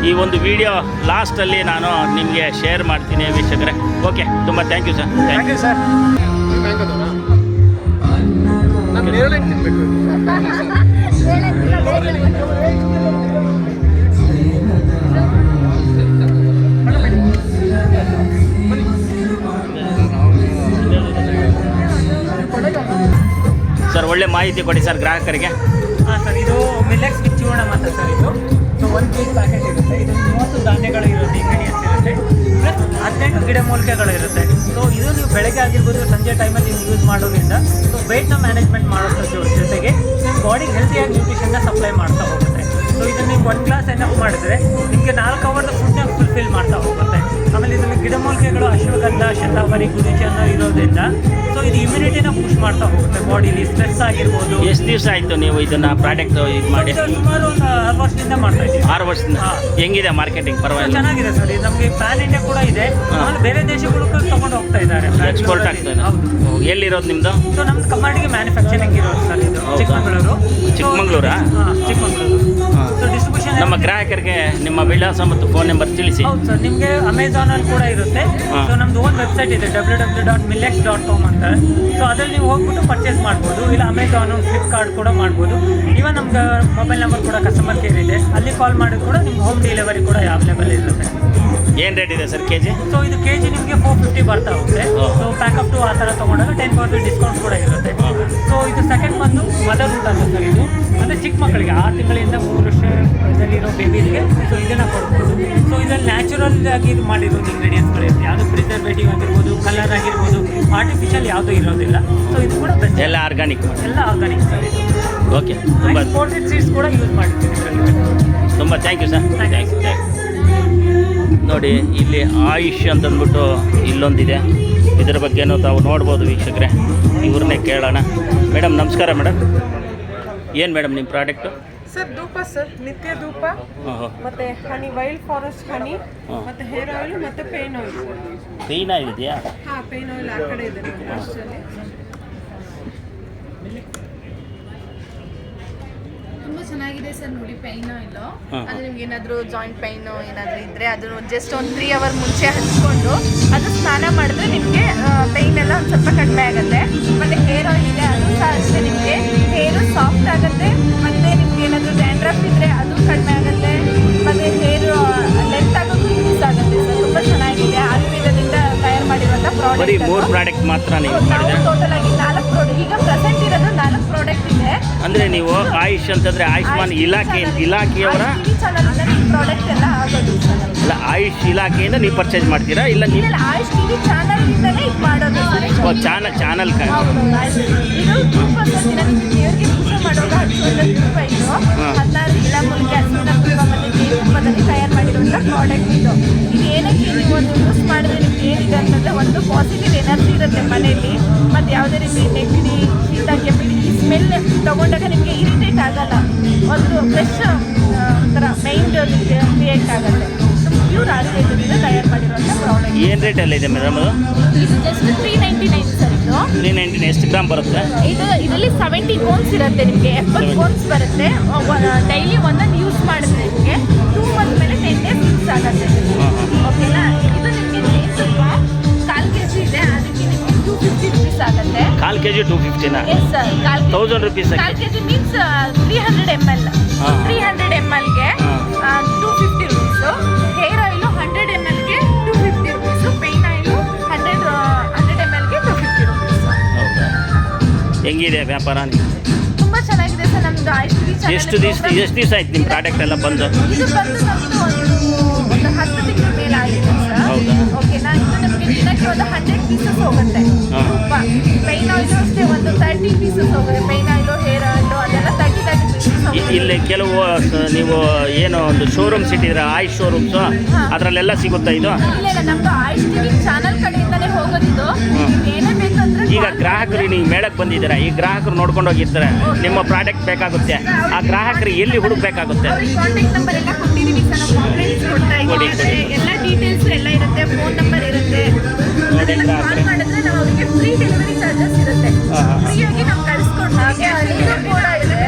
[SPEAKER 1] ಈ ಒಂದು ವಿಡಿಯೋ ಲಾಸ್ಟಲ್ಲಿ ನಾನು ನಿಮಗೆ ಶೇರ್ ಮಾಡ್ತೀನಿ ವೀಕ್ಷಕರೇ. ಓಕೆ, ತುಂಬ thank you sir.
[SPEAKER 16] Thank you sir.
[SPEAKER 1] Sir, ಒಳ್ಳೆ ಮಾಹಿತಿ ಕೊಡಿ ಸರ್ ಗ್ರಾಹಕರಿಗೆ.
[SPEAKER 16] ಹಾಂ ಸರ್, ಇದು ಮಿಲೆಟ್ಸ್ ವಿತ್ ಚೂರ್ಣ ಮಾತ್ರ ಸರ್. ಇದು ಸೊ 1 kg ಪ್ಯಾಕೆಟ್ ಇರುತ್ತೆ. ಇದು 30 ಧಾನ್ಯಗಳು ಇರುತ್ತೆ, ಇಂಗ್ರೀಡಿಯೆಂಟ್ಸ್ ಇರುತ್ತೆ, ಪ್ಲಸ್ 18 ಗಿಡಮೂಲಿಕೆಗಳು ಇರುತ್ತೆ. ಸೊ ಇದು ನೀವು ಬೆಳಗ್ಗೆ ಆಗಿರ್ಬೋದು, ಸಂಜೆ ಟೈಮಲ್ಲಿ ನೀವು ಯೂಸ್ ಮಾಡೋದ್ರಿಂದ ಸೊ ವೆಯ್ಟ್ನ ಮ್ಯಾನೇಜ್ಮೆಂಟ್ ಮಾಡೋದ್ರ ಜೊತೆಗೆ ನಿಮ್ಮ ಬಾಡಿಗೆ ಹೆಲ್ತಿಯಾಗಿ ನ್ಯೂಟ್ರಿಷನ್ನ ಸಪ್ಲೈ ಮಾಡ್ತಾ ಹೋಗುತ್ತೆ. ಸೊ ಇದನ್ನು ನೀವು 1 ಗ್ಲಾಸ್ ಎನಫ್ ಮಾಡಿದ್ರೆ ನಿಮಗೆ 4 ಅವರ್ದ ಫುಡ್ನ ಫುಲ್ಫಿಲ್ ಮಾಡ್ತಾ ಹೋಗುತ್ತೆ. ಆಮೇಲೆ ಇದರಲ್ಲಿ ಗಿಡಮೂಲಿಕೆಗಳು ಅಶ್ವಗಂಧ, ಶತಾವರಿ, ಗುರುಚಿ ಅನ್ನೋ ಇರೋದ್ರಿಂದ ಸೊ ಇದು ಇಮ್ಯುನಿಟಿನ ಪುಷ್ ಮಾಡ್ತಾ ಹೋಗುತ್ತೆ ಬಾಡಿಲಿ. ಸ್ಟ್ರೆಸ್ ಆಗಿರ್ಬೋದು.
[SPEAKER 1] ಎಷ್ಟು ದಿವಸ ಆಯಿತು ನೀವು ಇದನ್ನು ಪ್ರಾಡಕ್ಟ್ ಇದು ಮಾಡಿ?
[SPEAKER 16] ಸುಮಾರು ಒಂದು 6 ವರ್ಷದಿಂದ ಮಾಡ್ತಾ ಇದ್ದೀವಿ.
[SPEAKER 1] 6 ವರ್ಷದಿಂದ. ಹೆಂಗಿದೆ ಮಾರ್ಕೆಟಿಂಗ್? ಪರವಾಗಿಲ್ಲ,
[SPEAKER 16] ಚೆನ್ನಾಗಿದೆ ಸರ್. ಇದು ನಮಗೆ ಪ್ಯಾನ್ ಇಂಡಿಯಾ ಕೂಡ ಇದೆ. ಆಮೇಲೆ ಬೇರೆ ದೇಶಗಳು ತಗೊಂಡು ಹೋಗ್ತಾ ಇದ್ದಾರೆ.
[SPEAKER 1] ಎಕ್ಸ್ಪೋರ್ಟ್ ಆಗ್ತಾ ಇದೆ.
[SPEAKER 16] ಹೌದು.
[SPEAKER 1] ಎಲ್ಲಿರೋದು ನಿಮ್ಮದು?
[SPEAKER 16] ಸೊ ನಮ್ದು ಕಮಾಂಡಿಗೆ ಮ್ಯಾನುಫ್ಯಾಕ್ಚರಿಂಗ್ ಇರೋದು ಸರ್. ಇದು ಚಿಕ್ಕಮಗಳೂರು.
[SPEAKER 1] ಚಿಕ್ಕಮಗಳೂರಾ?
[SPEAKER 16] ಚಿಕ್ಕಮಗಳೂರು. ಸೊ ಡಿಸ್ಟ್ರಿಬ್ಯೂಷನ್
[SPEAKER 1] ನಮ್ಮ ಗ್ರಾಹಕರಿಗೆ ನಿಮ್ಮ ವಿಳಾಸ ಮತ್ತು ಫೋನ್ ನಂಬರ್ ತಿಳಿಸಿ.
[SPEAKER 16] ಹೌದು ಸರ್, ನಿಮಗೆ ಅಮೆಝಾನಲ್ಲಿ ಕೂಡ ಇರುತ್ತೆ. ಸೊ ನಮ್ದು ಓನ್ ವೆಬ್ಸೈಟ್ ಇದೆ www.millets.com ಅಂತ. ಸೊ ಅದ್ರಲ್ಲಿ ನೀವು ಹೋಗ್ಬಿಟ್ಟು ಪರ್ಚೇಸ್ ಮಾಡ್ಬೋದು. ಇಲ್ಲ ಅಮೆಝಾನು, ಫ್ಲಿಪ್ಕಾರ್ಟ್ ಕೂಡ ಮಾಡ್ಬೋದು. ಇವನ್ ನಮ್ಗೆ ಮೊಬೈಲ್ ನಂಬರ್ ಕೂಡ ಕಸ್ಟಮರ್ ಕೇರ್ ಇದೆ, ಅಲ್ಲಿ ಕಾಲ್ ಮಾಡಿದ್ರು ಕೂಡ ನಿಮ್ಗೆ ಹೋಮ್ ಡೆಲಿವರಿ ಕೂಡ ಅವೈಲೇಬಲ್ ಇರುತ್ತೆ.
[SPEAKER 1] ಏನು ರೇಟ್ ಇದೆ ಸರ್ kg?
[SPEAKER 16] ಸೊ ಇದು kg ನಿಮಗೆ 450 ಬರ್ತಾ ಹೋಗುತ್ತೆ. ಸೊ ಪ್ಯಾಕಪ್ ಟು ಆ ಥರ ತೊಗೊಂಡಾಗ 10% ಡಿಸ್ಕೌಂಟ್ ಕೂಡ ಇರುತ್ತೆ. ಸೊ ಇದು ಸೆಕೆಂಡ್ ಬಂದು ಮದರ್ ಊಟ ಅಂತ ಸರ್. ಇದು ಅಂದರೆ ಚಿಕ್ಕ ಮಕ್ಕಳಿಗೆ 6 ತಿಂಗಳಿಂದ 3 ವರ್ಷದಲ್ಲಿರೋ ಬೇಬಿಗೆ ಸೊ ಇದನ್ನು ಕೊಡ್ಬೋದು. ಸೊ ಇದರಲ್ಲಿ ನ್ಯಾಚುರಲ್ ಆಗಿ ಇದು ಮಾಡಿರೋದು ಇಂಗ್ರೀಡಿಯೆಂಟ್ಸ್ಗಳಿರುತ್ತೆ. ಯಾವುದು ಪ್ರಿಸರ್ವೇಟಿವ್ ಆಗಿರ್ಬೋದು, ಕಲರ್ ಆಗಿರ್ಬೋದು, ಆರ್ಟಿಫಿಷಿಯಲ್ ಯಾವುದೂ ಇರೋದಿಲ್ಲ. ಸೊ ಇದು ಕೂಡ ಬೆಸ್ಟ್.
[SPEAKER 1] ಎಲ್ಲ ಆರ್ಗಾನಿಕ್?
[SPEAKER 16] ಎಲ್ಲ ಆರ್ಗಾನಿಕ್ ಸರ್ ಇದು.
[SPEAKER 1] ಓಕೆ, ತುಂಬ
[SPEAKER 16] ಇಂಪೋರ್ಟೆಡ್ ಸೀಡ್ಸ್ ಕೂಡ ಯೂಸ್ ಮಾಡ್ತೀವಿ ಇದರಲ್ಲಿ.
[SPEAKER 1] ತುಂಬ thank you sir. Thank you. ನೋಡಿ, ಇಲ್ಲಿ ಆಯುಷ್ ಅಂತಂದ್ಬಿಟ್ಟು ಇಲ್ಲೊಂದಿದೆ. ಇದರ ಬಗ್ಗೆನೂ ತಾವು ನೋಡ್ಬೋದು ವೀಕ್ಷಕರೇ. ಇವ್ರನ್ನೇ ಕೇಳೋಣ. ಮೇಡಮ್ ನಮಸ್ಕಾರ. ಮೇಡಮ್, ಏನು ಮೇಡಮ್ ನಿಮ್ಮ ಪ್ರಾಡಕ್ಟು?
[SPEAKER 17] ಸರ್ ಧೂಪ ಸರ್, ನಿತ್ಯ ಧೂಪ ಮತ್ತೆ ಹನಿ, ವೈಲ್ಡ್ ಫಾರೆಸ್ಟ್ ಹನಿ ಮತ್ತೆ ಹೇರ್ ಆಯಿಲ್ ಮತ್ತೆ ಪೇನ್ ಆಯಿಲ್.
[SPEAKER 1] ಪೇನ್ ಆಯಿಲ್ ಇದೆಯಾ?
[SPEAKER 17] ಹಾಂ, ಪೇನ್ ಆಯಿಲ್ ಆ ಕಡೆ ಇದೆ ಅಷ್ಟರಲ್ಲಿ.
[SPEAKER 18] ತುಂಬ ಚೆನ್ನಾಗಿದೆ ಸರ್. ನೋಡಿ, ಪೈನ್ ಆಯಿಲ್ ಅದು ನಿಮ್ಗೆ ಏನಾದರೂ ಜಾಯಿಂಟ್ ಪೈನ್ ಏನಾದರೂ ಇದ್ದರೆ ಅದನ್ನು ಜಸ್ಟ್ ಒಂದು 3 ಅವರ್ ಮುಂಚೆ ಹಚ್ಕೊಂಡು ಅದು ಸ್ನಾನ ಮಾಡಿದ್ರೆ ನಿಮಗೆ ಪೈನ್ ಎಲ್ಲ ಒಂದು ಸ್ವಲ್ಪ ಕಡಿಮೆ ಆಗುತ್ತೆ. ಮತ್ತು ಹೇರ್ ಆಯಿಲ್ ಇದೆ, ಅದು ಸಹ ಅಷ್ಟೇ ನಿಮಗೆ ಹೇರು ಸಾಫ್ಟ್ ಆಗುತ್ತೆ. ಮತ್ತು ನಿಮ್ಗೆ ಏನಾದರೂ ಡ್ಯಾಂಡ್ರಫ್ ಇದ್ದರೆ ಅದು ಕಡಿಮೆ ಆಗುತ್ತೆ. ಮತ್ತು ಹೇರು ಲೆಂತ್ ಆಗೋದು ಯೂಸ್ ಆಗುತ್ತೆ ಸರ್. ತುಂಬ ಚೆನ್ನಾಗಿದೆ. ಆಯುರ್ವೇದದಿಂದ ತಯಾರು ಮಾಡಿರುವಂಥ
[SPEAKER 1] ಬರೀ
[SPEAKER 18] ಪ್ರಾಡಕ್ಟ್.
[SPEAKER 1] 3 ಪ್ರಾಡಕ್ಟ್ ಮಾತ್ರ ನೀವು ಮಾಡಿದ್ರೆ?
[SPEAKER 18] ಟೋಟಲ್ ಆಗಿ 4 ಪ್ರಾಡಕ್ಟ್. ಈಗ ಪ್ರೆಸೆಂಟ್ ಇರೋದು 4 ಪ್ರಾಡಕ್ಟ್ ಇದೆ.
[SPEAKER 1] ಅಂದರೆ ನೀವು ಆಯುಷ್ ಅಂತಂದರೆ ಆಯುಷ್ಮಾನ್ ಇಲಾಖೆಯವರ
[SPEAKER 18] ಪ್ರಾಡಕ್ಟ್ ಎಲ್ಲ ಆಗೋದು
[SPEAKER 1] ಅಲ್ಲ, ಆಯುಷ್ ಇಲಾಖೆಯಿಂದ ನೀವು ಪರ್ಚೇಸ್ ಮಾಡ್ತೀರಾ? ಇಲ್ಲ ನೀವು
[SPEAKER 18] ಆಯುಷ್ ಟಿವಿ ಚಾನಲ್ನಿಂದಲೇ ಇದು ಮಾಡೋದು ಸರ್.
[SPEAKER 1] ಚಾನಲ್
[SPEAKER 18] ಇದು 2% ದೇವರಿಗೆ ಪೂಜೆ ಮಾಡುವಾಗ ಹಚ್ಚುವಂಥ ಧೂಪ. ಇದು 16 ಗಿಡಮೂಲಿಕೆ, ಹಸುವಿನ ತುಪ್ಪ ಮತ್ತು ಜೇನುತುಪ್ಪದಲ್ಲಿ ತಯಾರು ಮಾಡಿರುವಂಥ ಪ್ರಾಡಕ್ಟ್ ಇದು. ಇದು ಏನಕ್ಕೆ ನೀವು ಒಂದು ಯೂಸ್ ಮಾಡಿದ್ರೆ ನಿಮ್ಗೆ ಏನಿದೆ ಅಂತಂದರೆ ಒಂದು ಪಾಸಿಟಿವ್ ಎನರ್ಜಿ ಇರುತ್ತೆ ಮನೆಯಲ್ಲಿ. ಮತ್ತು ಯಾವುದೇ ರೀತಿ ನೆಗಡಿ, ಶೀತ, ಕೆಮ್ಮು ಈ ಸ್ಮೆಲ್ ತೊಗೊಂಡಾಗ ನಿಮಗೆ ಇರಿಟೇಟ್ ಆಗಲ್ಲ. ಒಂದು ಫ್ರೆಶ್ ಒಂಥರ ಮೈಂಡ್ ಕ್ರಿಯೇಟ್ ಆಗುತ್ತೆ. ಪ್ಯೂರ್ ಆರ್ಗ್ಯಾನಿಕ್
[SPEAKER 1] ಏನು ರೇಟಲ್ಲಿ ಇದೆ ಮೇಡಮ್ ಅದು?
[SPEAKER 18] ಇದು ಜಸ್ಟ್ 399 ಸರ್. ಇದು
[SPEAKER 1] 390 ಎಷ್ಟು ಗ್ರಾಮ್ ಬರುತ್ತೆ?
[SPEAKER 18] ಇದರಲ್ಲಿ 70 ಬೋನ್ಸ್ ಇರುತ್ತೆ, ನಿಮಗೆ 70 ಬೋನ್ಸ್ ಬರುತ್ತೆ. ಡೈಲಿ ಒಂದೊಂದು ಯೂಸ್ ಮಾಡಿದ್ರೆ ನಿಮಗೆ 2 ಮಂತ್ ಮೇಲೆ 10 ಡೇಸ್ ಯೂಸ್ ಆಗುತ್ತೆ. ಓಕೆನಾ? ಇದು ನಿಮಗೆ ಸ್ವಲ್ಪ 1/4 kg ಇದೆ, ಅದಕ್ಕೆ ನಿಮಗೆ 250 rupees ಆಗುತ್ತೆ.
[SPEAKER 1] 1/4 kg 250ನಾ?
[SPEAKER 18] Yes sir,
[SPEAKER 1] 1000 rupees.
[SPEAKER 18] 1/4 kg means 300 ml. 300 mlಗೆ 250 rupees. ಹೇರ್ ಆಯಿಲು 100 mlಗೆ 250 rupees. ಪೇನ್ ಆಯಿಲು 100 mlಗೆ 250 rupees.
[SPEAKER 1] ಹೆಂಗಿದೆ ವ್ಯಾಪಾರ?
[SPEAKER 18] ತುಂಬ ಚೆನ್ನಾಗಿದೆ ಸರ್. ನಮ್ದು
[SPEAKER 1] ಎಷ್ಟು ದಿವಸ ಆಯ್ತು ನಿಮ್ಮ ಪ್ರಾಡಕ್ಟ್ ಎಲ್ಲ ಬಂದು?
[SPEAKER 18] ಇದು ಬಂದು ನಮ್ಮದು ಒಂದು 10 ತಿಂಗಳ ಮೇಲೆ ಆಗಿದೆ ಸರ್.
[SPEAKER 1] ಹೌದಾ?
[SPEAKER 18] ಓಕೆನಾ? ಇದು ನಮಗೆ ದಿನಕ್ಕೆ ಒಂದು 100 ಪೀಸಸ್ ಹೋಗುತ್ತೆ. ಪೈನ್ ಆಯಿಲು ಅಷ್ಟೇ ಒಂದು 30 ಪೀಸಸ್ ಹೋಗುತ್ತೆ. ಪೈನ್ ಆಯಿಲು, ಹೇರ್ ಆಯಿಲು ಅದೆಲ್ಲ 30 ಪೀಸಸ್ ಹೋಗುತ್ತೆ.
[SPEAKER 1] ಇಲ್ಲಿ ಕೆಲವು ನೀವು ಏನು ಒಂದು ಶೋರೂಮ್ಸ್ ಇಟ್ಟಿದ್ರೆ ಆಯುಷ್ ಶೋರೂಮ್ಸು, ಅದರಲ್ಲೆಲ್ಲ ಸಿಗುತ್ತಾ ಇದು?
[SPEAKER 18] ಇಲ್ಲ, ನಮ್ದು ಆಯುಷ್ ಟಿವಿ ಚಾನಲ್ ಕಡೆಯಿಂದನೇ ಹೋಗೋದಿದ್ದು. ಏನೇ ಬೇಕಂದ್ರೆ
[SPEAKER 1] ಈಗ ಗ್ರಾಹಕರು ನೀವು ಮೇಳಕ್ಕೆ ಬಂದಿದ್ದೀರಾ, ಈ ಗ್ರಾಹಕರು ನೋಡ್ಕೊಂಡು ಹೋಗಿರ್ತಾರೆ, ನಿಮ್ಮ ಪ್ರಾಡಕ್ಟ್ ಬೇಕಾಗುತ್ತೆ, ಆ ಗ್ರಾಹಕರು ಎಲ್ಲಿ ಹುಡುಕ್ಬೇಕಾಗುತ್ತೆ?
[SPEAKER 18] ಕಾಂಟ್ಯಾಕ್ಟ್ ನಂಬರ್ ಎಲ್ಲ ಕೊಟ್ಟಿದ್ದೀವಿ ಸರ್. ನಾವು ಕಾಂಟ್ಯಾಕ್ಟ್ ಕೊಡ್ತಾ ಇದ್ದೀವಿ. ಎಲ್ಲ ಡೀಟೇಲ್ಸ್ ಎಲ್ಲ ಇರುತ್ತೆ, ಫೋನ್ ನಂಬರ್ ಇರುತ್ತೆ. ಅದೆಲ್ಲ ಕಾಲ್ ಮಾಡಿದ್ರೆ ನಾವು ಅವರಿಗೆ ಫ್ರೀ ಡೆಲಿವರಿ ಚಾರ್ಜಸ್ ಇರುತ್ತೆ. ಫ್ರೀಯಾಗಿ ನಾವು ಕಳಿಸ್ಕೊಡ್ತೀವಿ. ಹಾಗೆ ಅಲ್ಲಿನೂ ಕೂಡ ಇದೆ,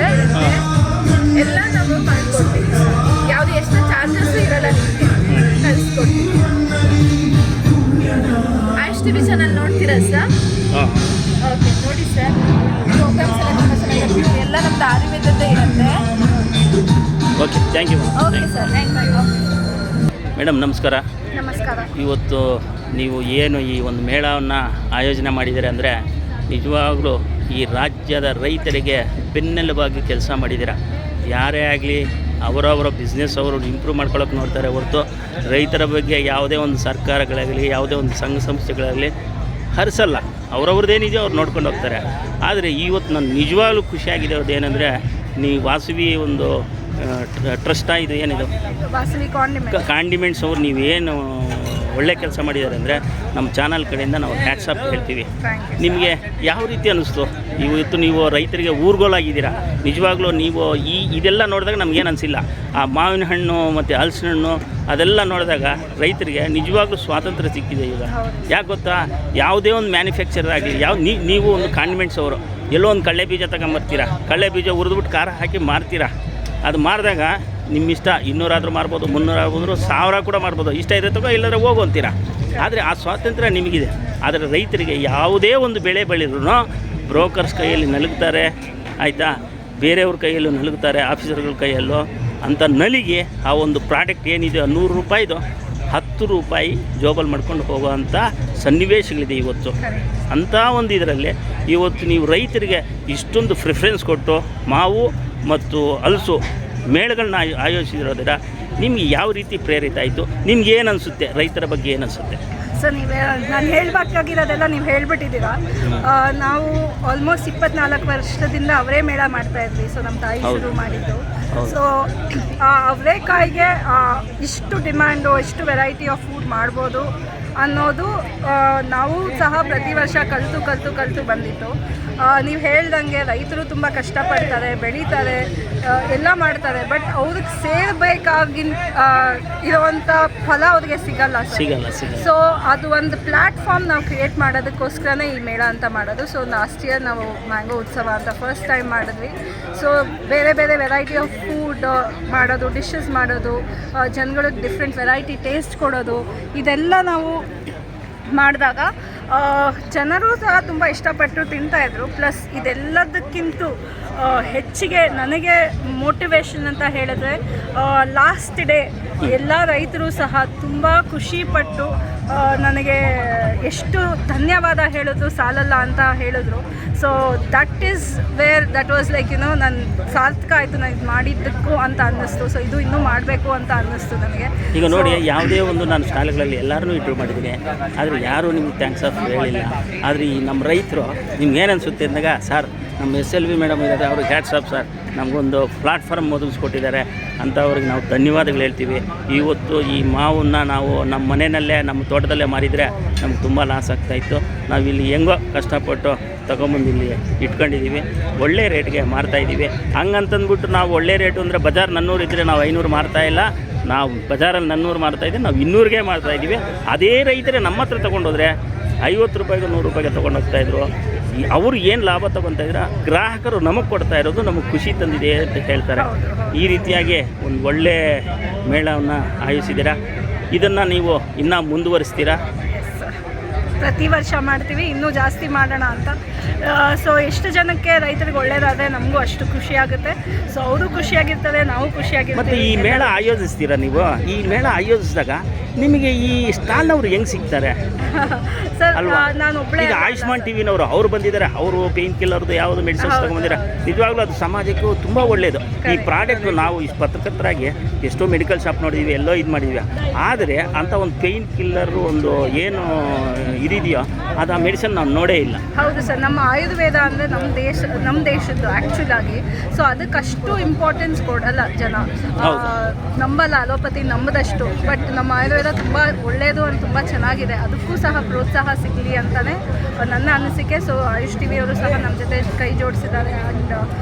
[SPEAKER 18] ಎಲ್ಲ ನಾವು ಮಾಡ್ಕೊಡ್ತೀವಿ. ಯಾವುದೇ ಎಷ್ಟು ಚಾರ್ಜಸ್ ಇರಲ್ಲ, ನಿಮಗೆ ಕಳಿಸ್ಕೊಡ್ತೀವಿ. ಆಯುಷ್ ಟಿವಿ ಚಾನಲ್ ನೋಡ್ತೀರಾ ಸರ್? ಓಕೆ, ನೋಡಿ ಸರ್, ಪ್ರೋಗ್ರಾಮ್ಸ್ ಎಲ್ಲ ತುಂಬ ಚೆನ್ನಾಗಿರುತ್ತೆ. ಎಲ್ಲ ನಮ್ದು ಆಯುರ್ವೇದದ್ದೇ ಇರುತ್ತೆ.
[SPEAKER 1] Okay, thank you.
[SPEAKER 18] Okay sir, thank you.
[SPEAKER 1] Madam ನಮಸ್ಕಾರ.
[SPEAKER 18] ನಮಸ್ಕಾರ.
[SPEAKER 1] ಇವತ್ತು ನೀವು ಏನು ಈ ಒಂದು ಮೇಳವನ್ನು ಆಯೋಜನೆ ಮಾಡಿದ್ದೀರಾ ಅಂದರೆ ನಿಜವಾಗ್ಲೂ ಈ ರಾಜ್ಯದ ರೈತರಿಗೆ ಬೆನ್ನೆಲುಬಾಗಿ ಕೆಲಸ ಮಾಡಿದ್ದೀರಾ. ಯಾರೇ ಆಗಲಿ ಅವರವರ ಬಿಸ್ನೆಸ್ ಅವರು ಇಂಪ್ರೂವ್ ಮಾಡ್ಕೊಳ್ಳೋಕೆ ನೋಡ್ತಾರೆ ಹೊರತು ರೈತರ ಬಗ್ಗೆ ಯಾವುದೇ ಒಂದು ಸರ್ಕಾರಗಳಾಗಲಿ ಯಾವುದೇ ಒಂದು ಸಂಘ ಸಂಸ್ಥೆಗಳಾಗಲಿ ಹರಿಸಲ್ಲ. ಅವ್ರವ್ರದ್ದೇನಿದೆಯೋ ಅವ್ರು ನೋಡ್ಕೊಂಡು ಹೋಗ್ತಾರೆ. ಆದರೆ ಇವತ್ತು ನಾನು ನಿಜವಾಗ್ಲೂ ಖುಷಿಯಾಗಿರೋದು ಏನಂದರೆ ನೀವು ವಾಸವಿ ಒಂದು ಟ್ರಸ್ಟಾ ಇದು ಏನಿದು
[SPEAKER 18] ವಾಸವಿ
[SPEAKER 1] ಕಾಂಡಿಮೆಂಟ್ಸ್ ಅವ್ರು ನೀವೇನು ಒಳ್ಳೆ ಕೆಲಸ ಮಾಡಿದ್ದಾರೆ ಅಂದರೆ ನಮ್ಮ ಚಾನಲ್ ಕಡೆಯಿಂದ ನಾವು ಹ್ಯಾಟ್ಸ್ ಆಫ್ ಹೇಳ್ತೀವಿ. ನಿಮಗೆ ಯಾವ ರೀತಿ ಅನ್ನಿಸ್ತು? ಇವತ್ತು ನೀವು ರೈತರಿಗೆ ಊರ್ಗೋಲಾಗಿದ್ದೀರಾ. ನಿಜವಾಗ್ಲೂ ನೀವು ಇದೆಲ್ಲ ನೋಡಿದಾಗ ನಮಗೇನು ಅನಿಸಿಲ್ಲ. ಆ ಮಾವಿನ ಹಣ್ಣು ಮತ್ತು ಹಲಸಿನ ಹಣ್ಣು ಅದೆಲ್ಲ ನೋಡಿದಾಗ ರೈತರಿಗೆ ನಿಜವಾಗ್ಲೂ ಸ್ವಾತಂತ್ರ್ಯ ಸಿಕ್ಕಿದೆ ಈಗ. ಯಾಕೆ ಗೊತ್ತಾ? ಯಾವುದೇ ಒಂದು ಮ್ಯಾನುಫ್ಯಾಕ್ಚರ್ ಆಗಲಿ ನೀವು ಒಂದು ಕಾಂಡಿಮೆಂಟ್ಸ್ ಅವರು ಎಲ್ಲೋ ಒಂದು ಕಡಲೆ ಬೀಜ ತಗೊಂಬರ್ತೀರಾ, ಕಡಲೆ ಬೀಜ ಹುರಿದ್ಬಿಟ್ಟು ಖಾರ ಹಾಕಿ ಮಾರ್ತೀರಾ. ಅದು ಮಾರಿದಾಗ ನಿಮ್ಮ ಇಷ್ಟ, 200 ಆದರೂ ಮಾರ್ಬೋದು, 300 ಆಗ್ಬೋದು, 1000 ಕೂಡ ಮಾರ್ಬೋದು. ಇಷ್ಟ ಇದೆ ತಗೋ, ಇಲ್ಲದ್ರೆ ಹೋಗು ಅಂತೀರಾ. ಆದರೆ ಆ ಸ್ವಾತಂತ್ರ್ಯ ನಿಮಗಿದೆ. ಆದರೆ ರೈತರಿಗೆ ಯಾವುದೇ ಒಂದು ಬೆಳೆ ಬೆಳೆದ್ರೂ ಬ್ರೋಕರ್ಸ್ ಕೈಯಲ್ಲಿ ನಲುಗ್ತಾರೆ, ಆಯಿತಾ? ಬೇರೆಯವ್ರ ಕೈಯಲ್ಲೂ ನಲುಗ್ತಾರೆ, ಆಫೀಸರ್ಗಳ ಕೈಯಲ್ಲೂ. ಅಂಥ ನಲಿಗೆ ಆ ಒಂದು ಪ್ರಾಡಕ್ಟ್ ಏನಿದೆ 100 ರೂಪಾಯಿದು 10 ರೂಪಾಯಿ ಜೋಬಲ್ ಮಾಡ್ಕೊಂಡು ಹೋಗೋವಂಥ ಸನ್ನಿವೇಶಗಳಿದೆ ಇವತ್ತು. ಅಂಥ ಒಂದು ಇದರಲ್ಲಿ ಇವತ್ತು ನೀವು ರೈತರಿಗೆ ಇಷ್ಟೊಂದು ಪ್ರಿಫರೆನ್ಸ್ ಕೊಟ್ಟು ಮಾವು ಮತ್ತು ಹಲಸು ಮೇಳಗಳನ್ನ ಆಯೋಜಿಸಿರೋದ್ರ ನಿಮ್ಗೆ ಯಾವ ರೀತಿ ಪ್ರೇರಿತ ಆಯಿತು? ನಿಮ್ಗೆ ಏನು ಅನಿಸುತ್ತೆ? ರೈತರ ಬಗ್ಗೆ ಏನು ಅನಿಸುತ್ತೆ?
[SPEAKER 19] ಸರ್, ನಾನು ಹೇಳಬೇಕಾಗಿರೋದೆಲ್ಲ ನೀವು ಹೇಳ್ಬಿಟ್ಟಿದ್ದೀರಾ. ನಾವು ಆಲ್ಮೋಸ್ಟ್ 24 ವರ್ಷದಿಂದ ಅವರೇ ಮೇಳ ಮಾಡ್ತಾ ಇದ್ವಿ. ಸೊ ನಮ್ಮ ತಾಯಿ ಶುರು ಮಾಡಿದ್ದು. ಸೊ ಅವರೇಕಾಯಿಗೆ ಇಷ್ಟು ಡಿಮ್ಯಾಂಡು, ಇಷ್ಟು ವೆರೈಟಿ ಆಫ್ ಫುಡ್ ಮಾಡ್ಬೋದು ಅನ್ನೋದು ನಾವು ಸಹ ಪ್ರತಿ ವರ್ಷ ಕಲಿತು ಬಂದಿತ್ತು. ನೀವು ಹೇಳ್ದಂಗೆ ರೈತರು ತುಂಬ ಕಷ್ಟಪಡ್ತಾರೆ, ಬೆಳೀತಾರೆ, ಎಲ್ಲ ಮಾಡ್ತಾರೆ. ಬಟ್ ಅವ್ರಿಗೆ ಸೇರಬೇಕಾಗಿ ಇರುವಂಥ ಫಲ ಅವ್ರಿಗೆ ಸಿಗಲ್ಲ. ಸೊ ಅದು ಒಂದು ಪ್ಲ್ಯಾಟ್ಫಾರ್ಮ್ ನಾವು ಕ್ರಿಯೇಟ್ ಮಾಡೋದಕ್ಕೋಸ್ಕರನೇ ಈ ಮೇಳ ಅಂತ ಮಾಡೋದು. ಸೊ ಲಾಸ್ಟ್ ಇಯರ್ ನಾವು ಮ್ಯಾಂಗೋ ಉತ್ಸವ ಅಂತ ಫಸ್ಟ್ ಟೈಮ್ ಮಾಡಿದ್ವಿ. ಸೊ ಬೇರೆ ಬೇರೆ ವೆರೈಟಿ ಆಫ್ ಫುಡ್ ಮಾಡೋದು, ಡಿಶಸ್ ಮಾಡೋದು, ಜನಗಳಿಗೆ ಡಿಫ್ರೆಂಟ್ ವೆರೈಟಿ ಟೇಸ್ಟ್ ಕೊಡೋದು, ಇದೆಲ್ಲ ನಾವು ಮಾಡಿದಾಗ ಜನರು ಸಹ ತುಂಬ ಇಷ್ಟಪಟ್ಟು ತಿಂತಾಯಿದ್ರು. ಪ್ಲಸ್ ಇದೆಲ್ಲದಕ್ಕಿಂತ ಹೆಚ್ಚಿಗೆ ನನಗೆ ಮೋಟಿವೇಶನ್ ಅಂತ ಹೇಳಿದ್ರೆ ಲಾಸ್ಟ್ ಡೇ ಎಲ್ಲ ರೈತರು ಸಹ ತುಂಬ ಖುಷಿಪಟ್ಟು ನನಗೆ ಎಷ್ಟು ಧನ್ಯವಾದ ಹೇಳಿದ್ರು ಸಾಲಲ್ಲ ಅಂತ ಹೇಳಿದ್ರು. ಸೊ ದಟ್ ವಾಸ್ ಲೈಕ್ ನನ್ನ ಸಾರ್ಥಕ ಆಯಿತು, ನಾನು ಇದು ಮಾಡಿದ್ದಕ್ಕೂ ಅಂತ ಅನ್ನಿಸ್ತು. ಸೊ ಇದು ಇನ್ನೂ ಮಾಡಬೇಕು ಅಂತ ಅನ್ನಿಸ್ತು ನನಗೆ.
[SPEAKER 1] ಈಗ ನೋಡಿ, ಯಾವುದೇ ಒಂದು ನಾನು ಶಾಲೆಗಳಲ್ಲಿ ಎಲ್ಲರೂ ಇಂಟರ್ವ್ಯೂ ಮಾಡಿದ್ದೀನಿ, ಆದರೆ ಯಾರೂ ನಿಮ್ಗೆ ಥ್ಯಾಂಕ್ಸ್ ಆಫ್ ಹೇಳಿಲ್ಲ. ಆದರೆ ಈ ನಮ್ಮ ರೈತರು ನಿಮ್ಗೆ ಏನು ಅನಿಸುತ್ತೆ ಅಂದಾಗ, ಸರ್ ನಮ್ಮ SLV ಮೇಡಮ್ ಇದ್ದಾರೆ, ಅವ್ರಿಗೆ ಹ್ಯಾಟ್ಸ್ ಆಫ್ ಸರ್, ನಮಗೊಂದು ಪ್ಲಾಟ್ಫಾರ್ಮ್ ಒದಗಿಸ್ಕೊಟ್ಟಿದ್ದಾರೆ ಅಂತ ಅವ್ರಿಗೆ ನಾವು ಧನ್ಯವಾದಗಳು ಹೇಳ್ತೀವಿ. ಇವತ್ತು ಈ ಮಾವನ್ನು ನಾವು ನಮ್ಮ ಮನೆಯಲ್ಲೇ ನಮ್ಮ ತೋಟದಲ್ಲೇ ಮಾರಿದರೆ ನಮ್ಗೆ ತುಂಬ ಲಾಸ್ ಆಗ್ತಾಯಿತ್ತು. ನಾವಿಲ್ಲಿ ಹೆಂಗೋ ಕಷ್ಟಪಟ್ಟು ತೊಗೊಂಬಂದು ಇಲ್ಲಿ ಇಟ್ಕೊಂಡಿದ್ದೀವಿ, ಒಳ್ಳೆ ರೇಟ್ಗೆ ಮಾರ್ತಾಯಿದ್ದೀವಿ. ಹಂಗಂತಂದ್ಬಿಟ್ಟು ನಾವು ಒಳ್ಳೆ ರೇಟು ಅಂದರೆ ಬಜಾರ್ 400 ಇದ್ದರೆ ನಾವು 500 ಮಾರ್ತಾಯಿಲ್ಲ, ನಾವು ಬಜಾರಲ್ಲಿ 400 ಮಾರ್ತಾಯಿದ್ದೀವಿ, ನಾವು 200ಗೆ ಮಾರ್ತಾಯಿದ್ದೀವಿ. ಅದೇ ರೈತರೇ ನಮ್ಮ ಹತ್ರ ತೊಗೊಂಡೋದ್ರೆ 50 ರೂಪಾಯಿಗೆ 100 ರೂಪಾಯಿಗೆ ತೊಗೊಂಡೋಗ್ತಾಯಿದ್ರು. ಅವರು ಏನು ಲಾಭ ತೊಗೊತಾಯಿದ್ರೆ ಗ್ರಾಹಕರು ನಮಗೆ ಕೊಡ್ತಾ ಇರೋದು ನಮಗೆ ಖುಷಿ ತಂದಿದೆ ಅಂತ ಹೇಳ್ತಾರೆ. ಈ ರೀತಿಯಾಗಿ ಒಂದು ಒಳ್ಳೆ ಮೇಳವನ್ನು ಆಯೋಜಿಸಿದ್ದೀರಾ. ಇದನ್ನು ನೀವು ಇನ್ನೂ ಮುಂದುವರಿಸ್ತೀರಾ?
[SPEAKER 19] ಪ್ರತಿ ವರ್ಷ ಮಾಡ್ತೀವಿ, ಇನ್ನೂ ಜಾಸ್ತಿ ಮಾಡೋಣ ಅಂತ. ಸೊ ಎಷ್ಟು ಜನಕ್ಕೆ ರೈತರಿಗೆ ಒಳ್ಳೇದಾದರೆ ನಮಗೂ ಅಷ್ಟು ಖುಷಿಯಾಗುತ್ತೆ. ಸೊ ಅವರು ಖುಷಿಯಾಗಿರ್ತಾರೆ, ನಾವು ಖುಷಿಯಾಗಿರ್ತೀವಿ.
[SPEAKER 1] ಮತ್ತು ಈ ಮೇಳ ಆಯೋಜಿಸ್ತೀರಾ ನೀವು? ಈ ಮೇಳ ಆಯೋಜಿಸಿದಾಗ ನಿಮಗೆ ಈ ಸ್ಟಾಲ್ನವ್ರು ಹೆಂಗೆ ಸಿಗ್ತಾರೆ
[SPEAKER 19] ಸರ್
[SPEAKER 1] ಅಲ್ವಾ?
[SPEAKER 19] ನಾನು ಒಬ್ಬಳೇ
[SPEAKER 1] ಈಗ ಆಯುಷ್ಮಾನ್ ಟಿವಿನವರು ಅವ್ರು ಬಂದಿದ್ದಾರೆ, ಅವರು ಪೇಯ್ನ್ ಕಿಲ್ಲರ್ದು ಯಾವುದು ಮೆಡಿಸಿನ್ಸ್ ತೊಗೊಂಬಂದಿದ್ದಾರೆ. ನಿಜವಾಗ್ಲೂ ಅದು ಸಮಾಜಕ್ಕೂ ತುಂಬ ಒಳ್ಳೆಯದು. ಈ ಪ್ರಾಡಕ್ಟು ನಾವು ಇಷ್ಟು ಪತ್ರಕರ್ತರಾಗಿ ಎಷ್ಟೋ ಮೆಡಿಕಲ್ ಶಾಪ್ ನೋಡಿದ್ದೀವಿ, ಎಲ್ಲೋ ಇದು ಮಾಡಿದ್ದೀವಿ. ಆದರೆ ಅಂಥ ಒಂದು ಪೇಯ್ನ್ ಕಿಲ್ಲರು ಒಂದು ಏನು ಇದೆಯೋ ಅದು ಆ ಮೆಡಿಸಿನ್ ನಾವು ನೋಡೇ ಇಲ್ಲ.
[SPEAKER 19] ಹೌದು ಸರ್, ನಮ್ಮ ಆಯುರ್ವೇದ ಅಂದರೆ ನಮ್ಮ ದೇಶದ್ದು ಆ್ಯಕ್ಚುಲ್ ಆಗಿ. ಸೊ ಅದಕ್ಕಷ್ಟು ಇಂಪಾರ್ಟೆನ್ಸ್ ಕೊಡಲ್ಲ ಜನ, ನಂಬಲ್ಲ ಅಲೋಪತಿ ನಂಬದಷ್ಟು. ಬಟ್ ನಮ್ಮ ಆಯುರ್ವೇದ ತುಂಬ ಒಳ್ಳೆಯದು ಅಂತ ತುಂಬ ಚೆನ್ನಾಗಿದೆ. ಅದಕ್ಕೂ ಸಹ ಪ್ರೋತ್ಸಾಹ ಸಿಗಲಿ ಅಂತಲೇ ನನ್ನ ಅನಿಸಿಕೆ. ಸೊ ಆಯುಷ್ ಟಿ ವಿಯವರು ಸಹ ನಮ್ಮ ಜೊತೆ ಕೈ ಜೋಡಿಸಿದ್ದಾರೆ ಆ್ಯಂಡ್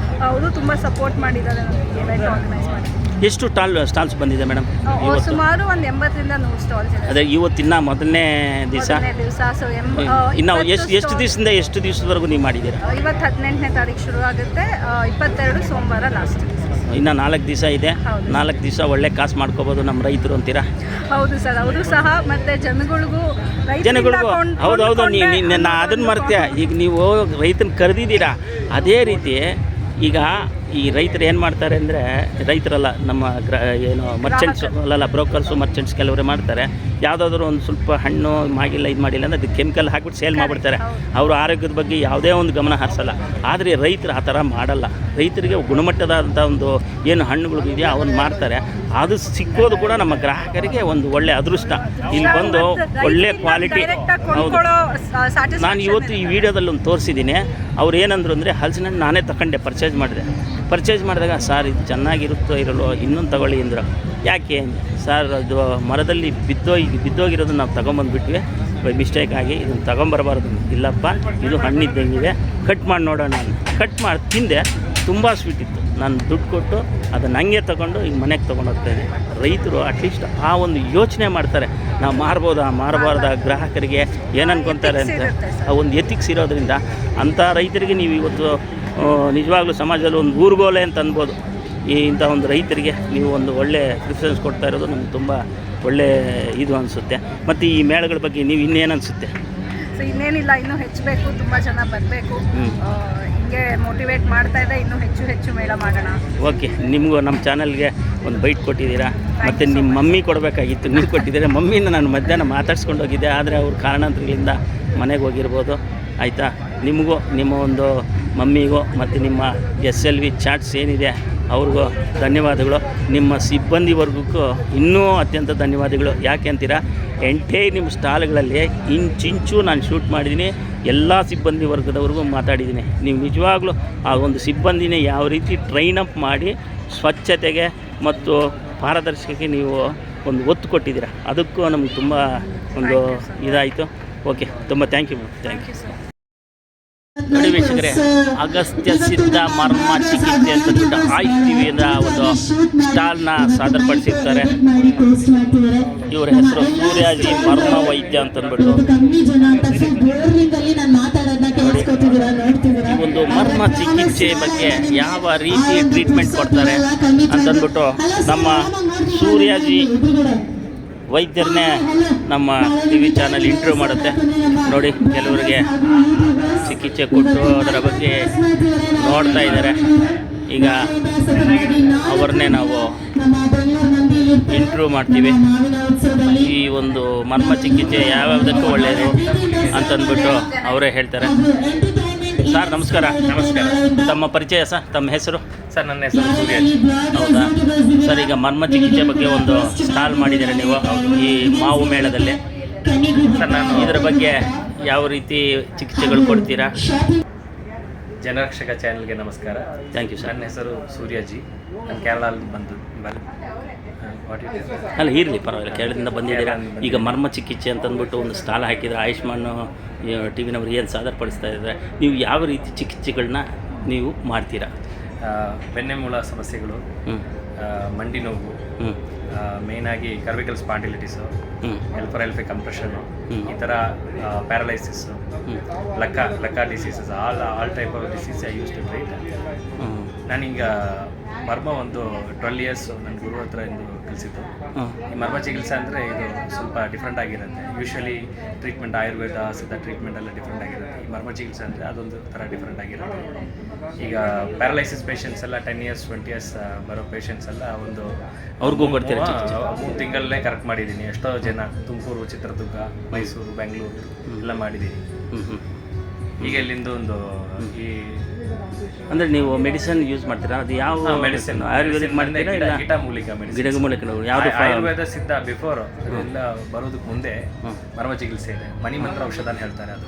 [SPEAKER 19] ಅವರು ತುಂಬ ಸಪೋರ್ಟ್ ಮಾಡಿದ್ದಾರೆ ನಮಗೆ ಇವೆಂಟ್ ಆರ್ಗನೈಸ್ ಮಾಡಿ.
[SPEAKER 1] ಎಷ್ಟು ಸ್ಟಾಲ್ಸ್ ಬಂದಿದೆ ಮೇಡಮ್?
[SPEAKER 19] ಸುಮಾರು ಒಂದು 80ರಿಂದ 100 ಸ್ಟಾಲ್ಸ್ ಇದೆ.
[SPEAKER 1] ಅದೇ ಇವತ್ತಿನ ಮೊದಲನೇ ದಿವಸ.
[SPEAKER 19] ಸೊ
[SPEAKER 1] ಇನ್ನು ಎಷ್ಟು ದಿವಸದಿಂದ ಎಷ್ಟು ದಿವಸದವರೆಗೂ ನೀವು ಮಾಡಿದ್ದೀರಾ?
[SPEAKER 19] ಇವತ್ತು 18ನೇ ತಾರೀಕು ಶುರು ಆಗುತ್ತೆ, 22 ಸೋಮವಾರ ಲಾಸ್ಟ್.
[SPEAKER 1] ಇನ್ನು 4 ದಿವಸ ಇದೆ. 4 ದಿವಸ ಒಳ್ಳೆ ಕಾಸು ಮಾಡ್ಕೋಬೋದು ನಮ್ಮ ರೈತರು ಅಂತೀರಾ?
[SPEAKER 19] ಹೌದು ಸರ್, ಅವರು ಸಹ. ಮತ್ತು ಜನಗಳಿಗೂ
[SPEAKER 1] ಹೌದು. ನಾ ಅದನ್ನು ಮರ್ತೆ. ಈಗ ನೀವು ರೈತನ ಕರೆದಿದ್ದೀರಾ, ಅದೇ ರೀತಿ ಈಗ ಈ ರೈತರು ಏನು ಮಾಡ್ತಾರೆ ಅಂದರೆ, ರೈತರಲ್ಲ ನಮ್ಮ ಏನು ಮರ್ಚೆಂಟ್ಸು ಅಲ್ಲಲ್ಲ, ಬ್ರೋಕರ್ಸು ಮರ್ಚೆಂಟ್ಸ್ ಕೆಲವರೇ ಮಾಡ್ತಾರೆ. ಯಾವುದಾದ್ರೂ ಒಂದು ಸ್ವಲ್ಪ ಹಣ್ಣು ಮಾಗಿಲ್ಲ ಇದು ಮಾಡಿಲ್ಲ ಅಂದರೆ ಅದಕ್ಕೆ ಕೆಮಿಕಲ್ ಹಾಕ್ಬಿಟ್ಟು ಸೇಲ್ ಮಾಡಿಬಿಡ್ತಾರೆ. ಅವರು ಆರೋಗ್ಯದ ಬಗ್ಗೆ ಯಾವುದೇ ಒಂದು ಗಮನ ಹರಿಸಲ್ಲ. ಆದರೆ ರೈತರು ಆ ಥರ ಮಾಡಲ್ಲ. ರೈತರಿಗೆ ಗುಣಮಟ್ಟದಾದಂಥ ಒಂದು ಏನು ಹಣ್ಣುಗಳು ಇದೆಯೋ ಅವನ್ನ ಮಾರ್ತಾರೆ. ಅದು ಸಿಕ್ಕೋದು ಕೂಡ ನಮ್ಮ ಗ್ರಾಹಕರಿಗೆ ಒಂದು ಒಳ್ಳೆ ಅದೃಷ್ಟ. ಇಲ್ಲಿ ಬಂದು ಒಳ್ಳೆ ಕ್ವಾಲಿಟಿ. ಹೌದು, ನಾನು ಇವತ್ತು ಈ ವಿಡಿಯೋದಲ್ಲಿ ಒಂದು ತೋರಿಸಿದ್ದೀನಿ. ಅವ್ರು ಏನಂದ್ರು ಅಂದರೆ ಹಲಸಿನ ಹಣ್ಣು ನಾನೇ ತಗೊಂಡೆ, ಪರ್ಚೇಸ್ ಮಾಡಿದಾಗ ಸರ್ ಇದು ಚೆನ್ನಾಗಿರುತ್ತೋ ಇರಲ್ಲೋ ಇನ್ನೊಂದು ತಗೊಳ್ಳಿ ಅಂದರು. ಯಾಕೆ ಸರ್, ಅದು ಮರದಲ್ಲಿ ಬಿದ್ದೋಗಿರೋದನ್ನ ನಾವು ತೊಗೊಂಬಂದುಬಿಟ್ವಿ ಬೈ ಮಿಸ್ಟೇಕ್ ಆಗಿ, ಇದನ್ನು ತೊಗೊಂಬರಬಾರ್ದು. ಇಲ್ಲಪ್ಪ ಇದು ಹಣ್ಣಿದ್ದಂಗಿದೆ, ಕಟ್ ಮಾಡಿ ನೋಡೋಣ. ಕಟ್ ಮಾಡಿ ತಿಂದೆ, ತುಂಬ ಸ್ವೀಟ್ ಇತ್ತು. ನಾನು ದುಡ್ಡು ಕೊಟ್ಟು ಅದನ್ನು ಹಂಗೆ ತೊಗೊಂಡು ಈಗ ಮನೆಗೆ ತೊಗೊಂಡೋಗ್ತಾಯಿದ್ದೆ. ರೈತರು ಅಟ್ಲೀಸ್ಟ್ ಆ ಒಂದು ಯೋಚನೆ ಮಾಡ್ತಾರೆ, ನಾವು ಮಾರಬಾರ್ದ, ಗ್ರಾಹಕರಿಗೆ ಏನು ಅನ್ಕೊತಾರೆ ಅಂತ ಆ ಒಂದು ಎಥಿಕ್ಸ್ ಇರೋದ್ರಿಂದ ಅಂಥ ರೈತರಿಗೆ ನೀವು ಇವತ್ತು ನಿಜವಾಗ್ಲೂ ಸಮಾಜದಲ್ಲಿ ಒಂದು ಊರುಗೋಲೆ ಅಂತ ಅನ್ಬೋದು. ಇಂಥ ಒಂದು ರೈತರಿಗೆ ನೀವು ಒಂದು ಒಳ್ಳೆ ಪ್ರಿಫರೆನ್ಸ್ ಕೊಡ್ತಾ ಇರೋದು ನಮ್ಗೆ ತುಂಬ ಒಳ್ಳೆ ಇದು ಅನಿಸುತ್ತೆ. ಮತ್ತು ಈ ಮೇಳಗಳ ಬಗ್ಗೆ ನೀವು ಇನ್ನೇನು ಅನಿಸುತ್ತೆ?
[SPEAKER 19] ಸೊ ಇನ್ನೇನಿಲ್ಲ, ಇನ್ನೂ ಹೆಚ್ಚಬೇಕು, ತುಂಬ ಜನ ಬರಬೇಕು. ಹಿಂಗೆ ಮೋಟಿವೇಟ್ ಮಾಡ್ತಾ ಇದೆ, ಇನ್ನೂ ಹೆಚ್ಚು ಮೇಳ ಮಾಡೋಣ.
[SPEAKER 1] ಓಕೆ, ನಿಮಗೂ ನಮ್ಮ ಚಾನಲ್ಗೆ ಒಂದು ಬೈಟ್ ಕೊಟ್ಟಿದ್ದೀರಾ. ಮತ್ತು ನಿಮ್ಮ ಮಮ್ಮಿ ಕೊಡಬೇಕಾಗಿತ್ತು, ನೀವು ಕೊಟ್ಟಿದ್ದೀರಾ. ಮಮ್ಮಿನ ನಾನು ಮಧ್ಯಾಹ್ನ ಮಾತಾಡ್ಸ್ಕೊಂಡು ಹೋಗಿದ್ದೆ, ಆದರೆ ಅವ್ರ ಕಾರಣಾಂತರಗಳಿಂದ ಮನೆಗೆ ಹೋಗಿರ್ಬೋದು. ಆಯಿತಾ? ನಿಮಗೂ ನಿಮ್ಮ ಒಂದು ಮಮ್ಮಿಗೂ ಮತ್ತು ನಿಮ್ಮ SLV ಚಾಟ್ಸ್ ಏನಿದೆ ಅವ್ರಿಗೂ ಧನ್ಯವಾದಗಳು. ನಿಮ್ಮ ಸಿಬ್ಬಂದಿ ವರ್ಗಕ್ಕೂ ಇನ್ನೂ ಅತ್ಯಂತ ಧನ್ಯವಾದಗಳು. ಯಾಕೆ ಅಂತೀರಾ, ನಿಮ್ಮ ಸ್ಟಾಲ್ಗಳಲ್ಲಿ ಇಂಚಿಂಚು ನಾನು ಶೂಟ್ ಮಾಡಿದ್ದೀನಿ. ಎಲ್ಲ ಸಿಬ್ಬಂದಿ ವರ್ಗದವ್ರಿಗೂ ಮಾತಾಡಿದ್ದೀನಿ. ನೀವು ನಿಜವಾಗ್ಲೂ ಆ ಒಂದು ಸಿಬ್ಬಂದಿನೇ ಯಾವ ರೀತಿ ಟ್ರೈನ್ ಅಪ್ ಮಾಡಿ ಸ್ವಚ್ಛತೆಗೆ ಮತ್ತು ಪಾರದರ್ಶಕಕ್ಕೆ ನೀವು ಒಂದು ಒತ್ತು ಕೊಟ್ಟಿದ್ದೀರಾ, ಅದಕ್ಕೂ ನಮ್ಗೆ ತುಂಬ ಒಂದು ಇದಾಯಿತು. ಓಕೆ, ತುಂಬ ಥ್ಯಾಂಕ್ ಯು ಸರ್. ನೋಡಿ ವೀಕ್ಷಕರೇ, ಅಗಸ್ತ್ಯ ಸಿದ್ಧ ಮರ್ಮ ಚಿಕಿತ್ಸೆ ಅಂತಂದ್ಬಿಟ್ಟು ಆಯುಷ್ ಟಿವಿಯಿಂದ ಒಂದು ಸ್ಟಾಲ್ನ ಸಾದರಪಡಿಸಿರ್ತಾರೆ. ಇವರ ಹೆಸರು ಸೂರ್ಯಾಜಿ ಮರ್ಮ ವೈದ್ಯ ಅಂತಂದ್ಬಿಟ್ಟು. ಈ ಒಂದು ಮರ್ಮ ಚಿಕಿತ್ಸೆ ಬಗ್ಗೆ ಯಾವ ರೀತಿ ಟ್ರೀಟ್ಮೆಂಟ್ ಕೊಡ್ತಾರೆ ಅಂತಂದ್ಬಿಟ್ಟು ನಮ್ಮ ಸೂರ್ಯಾಜಿ ವೈದ್ಯರನ್ನೇ ನಮ್ಮ TV ಚಾನಲ್ ಇಂಟರ್ವ್ಯೂ ಮಾಡುತ್ತೆ. ನೋಡಿ, ಕೆಲವರಿಗೆ ಚಿಕಿತ್ಸೆ ಕೊಟ್ಟು ಅದರ ಬಗ್ಗೆ ನೋಡ್ತಾ ಇದ್ದಾರೆ. ಈಗ ಅವ್ರನ್ನೇ ನಾವು ಇಂಟರ್ವ್ಯೂ ಮಾಡ್ತೀವಿ. ಈ ಒಂದು ಮರ್ಮ ಚಿಕಿತ್ಸೆ ಯಾವ್ಯಾವುದಕ್ಕೂ ಒಳ್ಳೆಯದು ಅಂತಂದ್ಬಿಟ್ಟು ಅವರೇ ಹೇಳ್ತಾರೆ. ಸರ್ ನಮಸ್ಕಾರ. ತಮ್ಮ ಪರಿಚಯ ಸರ್, ತಮ್ಮ ಹೆಸರು?
[SPEAKER 20] ಸರ್ ನನ್ನ ಹೆಸರು ಸೂರ್ಯಾಜಿ.
[SPEAKER 1] ಹೌದಾ ಸರ್, ಈಗ ಮರ್ಮ ಚಿಕಿತ್ಸೆ ಬಗ್ಗೆ ಒಂದು ಸ್ಟಾಲ್ ಮಾಡಿದ್ದೀರಾ ನೀವು ಈ ಮಾವು ಮೇಳದಲ್ಲಿ.
[SPEAKER 20] ಸರ್ ನಾನು
[SPEAKER 1] ಇದರ ಬಗ್ಗೆ ಯಾವ ರೀತಿ ಚಿಕಿತ್ಸೆಗಳು ಕೊಡ್ತೀರಾ?
[SPEAKER 20] ಜನರಕ್ಷಕ ಚಾನೆಲ್ಗೆ ನಮಸ್ಕಾರ.
[SPEAKER 1] Thank you sir.
[SPEAKER 20] ನನ್ನ ಹೆಸರು ಸೂರ್ಯಾಜಿ. ನಾನು ಕೇರಳದಲ್ಲಿ
[SPEAKER 1] ಅಲ್ಲ ಇರಲಿ, ಪರವಾಗಿಲ್ಲ, ಕೇರಳದಿಂದ ಬಂದಿದ್ದೀರಾ. ಈಗ ಮರ್ಮ ಚಿಕಿತ್ಸೆ ಅಂತಂದ್ಬಿಟ್ಟು ಒಂದು ಸ್ಟಾಲ್ ಹಾಕಿದರೆ ಆಯುಷ್ಮಾನ್ ಟಿವಿನವ್ರು ಏನು ಸಾದರಪಡಿಸ್ತಾ ಇದ್ದಾರೆ, ನೀವು ಯಾವ ರೀತಿ ಚಿಕಿತ್ಸೆಗಳನ್ನ ನೀವು ಮಾಡ್ತೀರಾ?
[SPEAKER 20] ಬೆನ್ನೆಮೂಳ ಸಮಸ್ಯೆಗಳು, ಮಂಡಿ ನೋವು, ಮೇಯ್ನಾಗಿ ಕರ್ವಿಕಲ್ ಸ್ಪಾಂಡಿಲಿಟಿಸು, ಎಲ್ಫೈ ಕಂಪ್ರೆಷನು, ಈ ಥರ ಪ್ಯಾರಲೈಸಿಸ್ಸು, ಲಕ್ಕ diseases, all type of disease I use to treat. ನಾನೀಗ ಮರ್ಮ ಒಂದು 12 years ನನ್ನ ಗುರು ಹತ್ರ ಇಂದು ಕಲಿಸಿದ್ದು. ಈ ಮರ್ಮ ಚಿಕಿತ್ಸೆ ಅಂದರೆ ಇದು ಸ್ವಲ್ಪ ಡಿಫ್ರೆಂಟ್ ಆಗಿರುತ್ತೆ. ಯೂಶ್ವಲಿ ಟ್ರೀಟ್ಮೆಂಟ್ ಆಯುರ್ವೇದ ಸಿದ್ಧ ಟ್ರೀಟ್ಮೆಂಟ್ ಎಲ್ಲ ಡಿಫ್ರೆಂಟ್ ಆಗಿರುತ್ತೆ. ಈ ಮರ್ಮ ಚಿಕಿತ್ಸೆ ಅಂದರೆ ಅದೊಂದು ಥರ ಡಿಫ್ರೆಂಟ್ ಆಗಿರುತ್ತೆ. ಈಗ ಪ್ಯಾರಲೈಸಿಸ್ ಪೇಷಂಟ್ಸ್ ಎಲ್ಲ 10 years 20 years ಬರೋ ಪೇಷಂಟ್ಸ್ ಎಲ್ಲ ಒಂದು
[SPEAKER 1] ಅವ್ರಿಗೂ ಕೊಡ್ತೀರಾ?
[SPEAKER 20] 3 ತಿಂಗಳಲ್ಲೇ ಕರೆಕ್ಟ್ ಮಾಡಿದ್ದೀನಿ. ಎಷ್ಟೋ ಜನ ತುಮಕೂರು, ಚಿತ್ರದುರ್ಗ, ಮೈಸೂರು, ಬೆಂಗಳೂರು ಎಲ್ಲ ಮಾಡಿದ್ದೀನಿ. ಈಗ ಇಲ್ಲಿಂದ ಒಂದು ಈ
[SPEAKER 1] ಅಂದರೆ ನೀವು ಮೆಡಿಸಿನ್ ಯೂಸ್ ಮಾಡ್ತೀರಾ? ಅದು ಯಾವ
[SPEAKER 20] ಮೆಡಿಸಿನ್?
[SPEAKER 1] ಆಯುರ್ವೇದಿಕ್ ಮಾಡ್ತೀರಾ ಇಲ್ಲ
[SPEAKER 20] ಗಿಡಮೂಲಿಕೆ ಮೆಡಿಸಿನ್?
[SPEAKER 1] ಗಿಡಮೂಲಿಕೆ ಯಾವುದು?
[SPEAKER 20] ಆಯುರ್ವೇದ ಸಿದ್ಧ ಬಿಫೋರ್ ಅದೆಲ್ಲ ಬರೋದಕ್ಕೆ ಮುಂದೆ ಮರ್ಮ ಚಿಕಿತ್ಸೆ ಇದೆ. ಮಣಿಮಂತ್ರ ಔಷಧ ಅಂತ ಹೇಳ್ತಾರೆ. ಅದು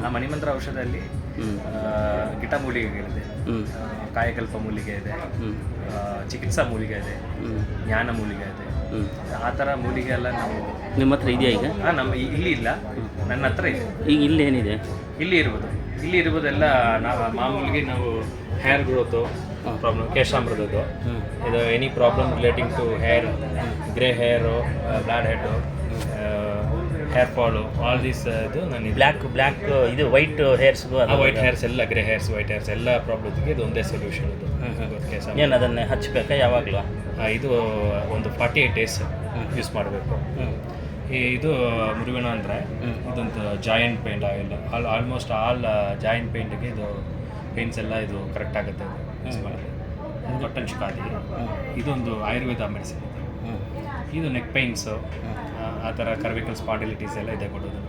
[SPEAKER 20] ಆ ಮಣಿಮಂತ್ರ ಔಷಧದಲ್ಲಿ ಗಿಡಮೂಲಿಕೆಗಳಿದೆ, ಕಾಯಕಲ್ಪ ಮೂಲಿಕೆ ಇದೆ, ಚಿಕಿತ್ಸಾ ಮೂಲಿಕೆ ಇದೆ, ಜ್ಞಾನ ಮೂಲಿಕೆ ಇದೆ. ಆ ಥರ ಮೂಲಿಕೆ ಎಲ್ಲ ನಾವು
[SPEAKER 1] ನಿಮ್ಮ ಹತ್ರ ಇದೆಯಾ ಈಗ?
[SPEAKER 20] ನಮ್ಮ ಇಲ್ಲಿ ಇಲ್ಲ, ನನ್ನ ಹತ್ರ ಇದೆ.
[SPEAKER 1] ಈಗ ಇಲ್ಲಿ ಏನಿದೆ?
[SPEAKER 20] ಇಲ್ಲಿ ಇರುವುದೆಲ್ಲ ಮಾಮೂಲಿಗೆ ನಾವು ಹೇರ್ ಗ್ರೋತು ಪ್ರಾಬ್ಲಮ್, ಕೇಶಾಮೃತದ್ದು, ಇದು any problem relating to hair, grey hair, bald head, hair fall, all these ಇದು ನಾನು
[SPEAKER 1] ಬ್ಲ್ಯಾಕ್ ಇದು ವೈಟ್ ಹೇರ್ಸ್ಗೂ
[SPEAKER 20] ವೈಟ್ ಹೇರ್ಸ್ ಎಲ್ಲ, ಗ್ರೇ ಹೇರ್ಸ್, ವೈಟ್ ಹೇರ್ಸ್ ಎಲ್ಲ ಪ್ರಾಬ್ಲಮ್ಗೆ ಇದು ಒಂದೇ ಸೊಲ್ಯೂಷನ್. ಇದು
[SPEAKER 1] ಏನು ಅದನ್ನೇ ಹಚ್ಚಬೇಕಾ ಯಾವಾಗಲೂ?
[SPEAKER 20] ಇದು ಒಂದು 48 days ಯೂಸ್ ಮಾಡಬೇಕು. ಇದು ಮುರುಗಣ ಅಂದರೆ ಇದೊಂದು ಜಾಯಿಂಟ್ ಪೇಂಟ್ ಆಗಿಲ್ಲ, ಆಲ್ಮೋಸ್ಟ್ ಆಲ್ ಜಾಯಿಂಟ್ ಪೇಂಟ್ಗೆ ಇದು ಪೇನ್ಸ್ ಎಲ್ಲ ಇದು ಕರೆಕ್ಟ್ ಆಗುತ್ತೆ. ಯೂಸ್ ಮಾಡಿದ್ರೆ ಕಾಟನ್ ಖಾದಿ ಇದೊಂದು ಆಯುರ್ವೇದ ಮೆಡಿಸಿನ್. ಇದು ನೆಕ್ ಪೇನ್ಸು, ಆ ಥರ ಕರ್ವಿಕಲ್ ಸ್ಪಾಂಡಿಲಿಟೀಸ್ ಎಲ್ಲ ಇದೆ ಕೊಡೋದು.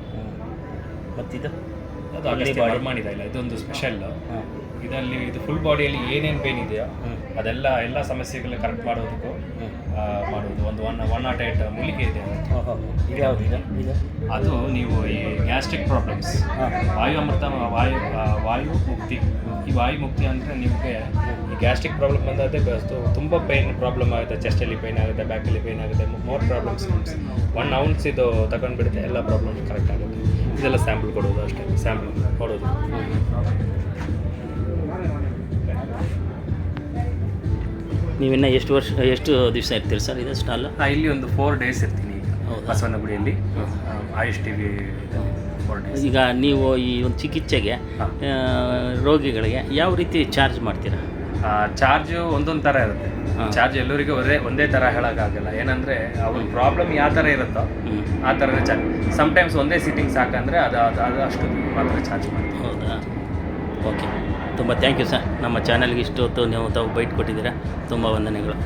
[SPEAKER 1] ಮತ್ತಿದು
[SPEAKER 20] ಅದು ಅಗಸ್ತ್ಯ ಮರ್ಮಾಣಿದೆ ಇಲ್ಲ, ಇದೊಂದು ಸ್ಪೆಷಲ್. ಇದರಲ್ಲಿ ಇದು ಫುಲ್ ಬಾಡಿಯಲ್ಲಿ ಏನೇನು ಪೇನ್ ಇದೆಯೋ ಅದೆಲ್ಲ ಎಲ್ಲ ಸಮಸ್ಯೆಗಳನ್ನ ಕರೆಕ್ಟ್ ಮಾಡೋದಕ್ಕೂ ಮಾಡೋದು. ಒಂದು 108 ಮೂಲಿಕೆ ಇದೆ. ಅದು ನೀವು ಈ ಗ್ಯಾಸ್ಟ್ರಿಕ್ ಪ್ರಾಬ್ಲಮ್ಸ್, ವಾಯು ಅಮೃತ, ವಾಯು ಮುಕ್ತಿ. ಈ ವಾಯು ಮುಕ್ತಿ ಅಂದರೆ ನಿಮಗೆ ಈ ಗ್ಯಾಸ್ಟ್ರಿಕ್ ಪ್ರಾಬ್ಲಮ್ ಬಂದರೆ ತುಂಬ ಪೇನ್ ಪ್ರಾಬ್ಲಮ್ ಆಗುತ್ತೆ. ಚೆಸ್ಟಲ್ಲಿ ಪೇನ್ ಆಗುತ್ತೆ, ಬ್ಯಾಕಲ್ಲಿ ಪೇನ್ ಆಗುತ್ತೆ, ಮೋರ್ ಪ್ರಾಬ್ಲಮ್ಸ್. 1 ounce ಇದು ತಗೊಂಡ್ಬಿಡುತ್ತೆ, ಎಲ್ಲ ಪ್ರಾಬ್ಲಮ್ ಕರೆಕ್ಟ್ ಆಗುತ್ತೆ. ಇದೆಲ್ಲ ಸ್ಯಾಂಪಲ್ ಕೊಡೋದು ಅಷ್ಟೇ, ಸ್ಯಾಂಪಲ್ ಕೊಡೋದು.
[SPEAKER 1] ನೀವಿನ್ನು ಎಷ್ಟು ದಿವಸ ಇರ್ತೀರಿ ಸರ್ ಇದು ಸ್ಟಾಲ್?
[SPEAKER 20] ಇಲ್ಲಿ ಒಂದು 4 days ಇರ್ತೀನಿ ಈಗ ಬಸವನಗುಡಿಯಲ್ಲಿ, ಆಯುಷ್ ಟಿವಿ 4 days.
[SPEAKER 1] ಈಗ ನೀವು ಈ ಒಂದು ಚಿಕಿತ್ಸೆಗೆ ರೋಗಿಗಳಿಗೆ ಯಾವ ರೀತಿ ಚಾರ್ಜ್ ಮಾಡ್ತೀರಾ?
[SPEAKER 20] ಚಾರ್ಜು ಒಂದೊಂದು ಥರ ಇರುತ್ತೆ. ಚಾರ್ಜ್ ಎಲ್ಲರಿಗೂ ಒಂದೇ ಥರ ಹೇಳೋಕ್ಕಾಗಲ್ಲ. ಏನಂದರೆ ಅವ್ರ ಪ್ರಾಬ್ಲಮ್ ಯಾವ ಥರ ಇರುತ್ತೋ ಆ ಥರನೇ ಚಾರ್ಜ್. ಸಮ್ಟೈಮ್ಸ್ ಒಂದೇ ಸಿಟ್ಟಿಂಗ್ ಸಾಕಂದರೆ ಅದು ಅಷ್ಟು ಮಾತ್ರ ಚಾರ್ಜ್ ಮಾಡ್ತೀವಿ.
[SPEAKER 1] ಹೌದಾ? ಓಕೆ, ತುಂಬ ಥ್ಯಾಂಕ್ ಯು ಸರ್. ನಮ್ಮ ಚಾನಲ್ಗೆ ಇಷ್ಟೊತ್ತು ನೀವು ತಾವು ಬೈಟ್ ಕೊಟ್ಟಿದ್ದೀರಾ, ತುಂಬ ವಂದನೆಗಳು.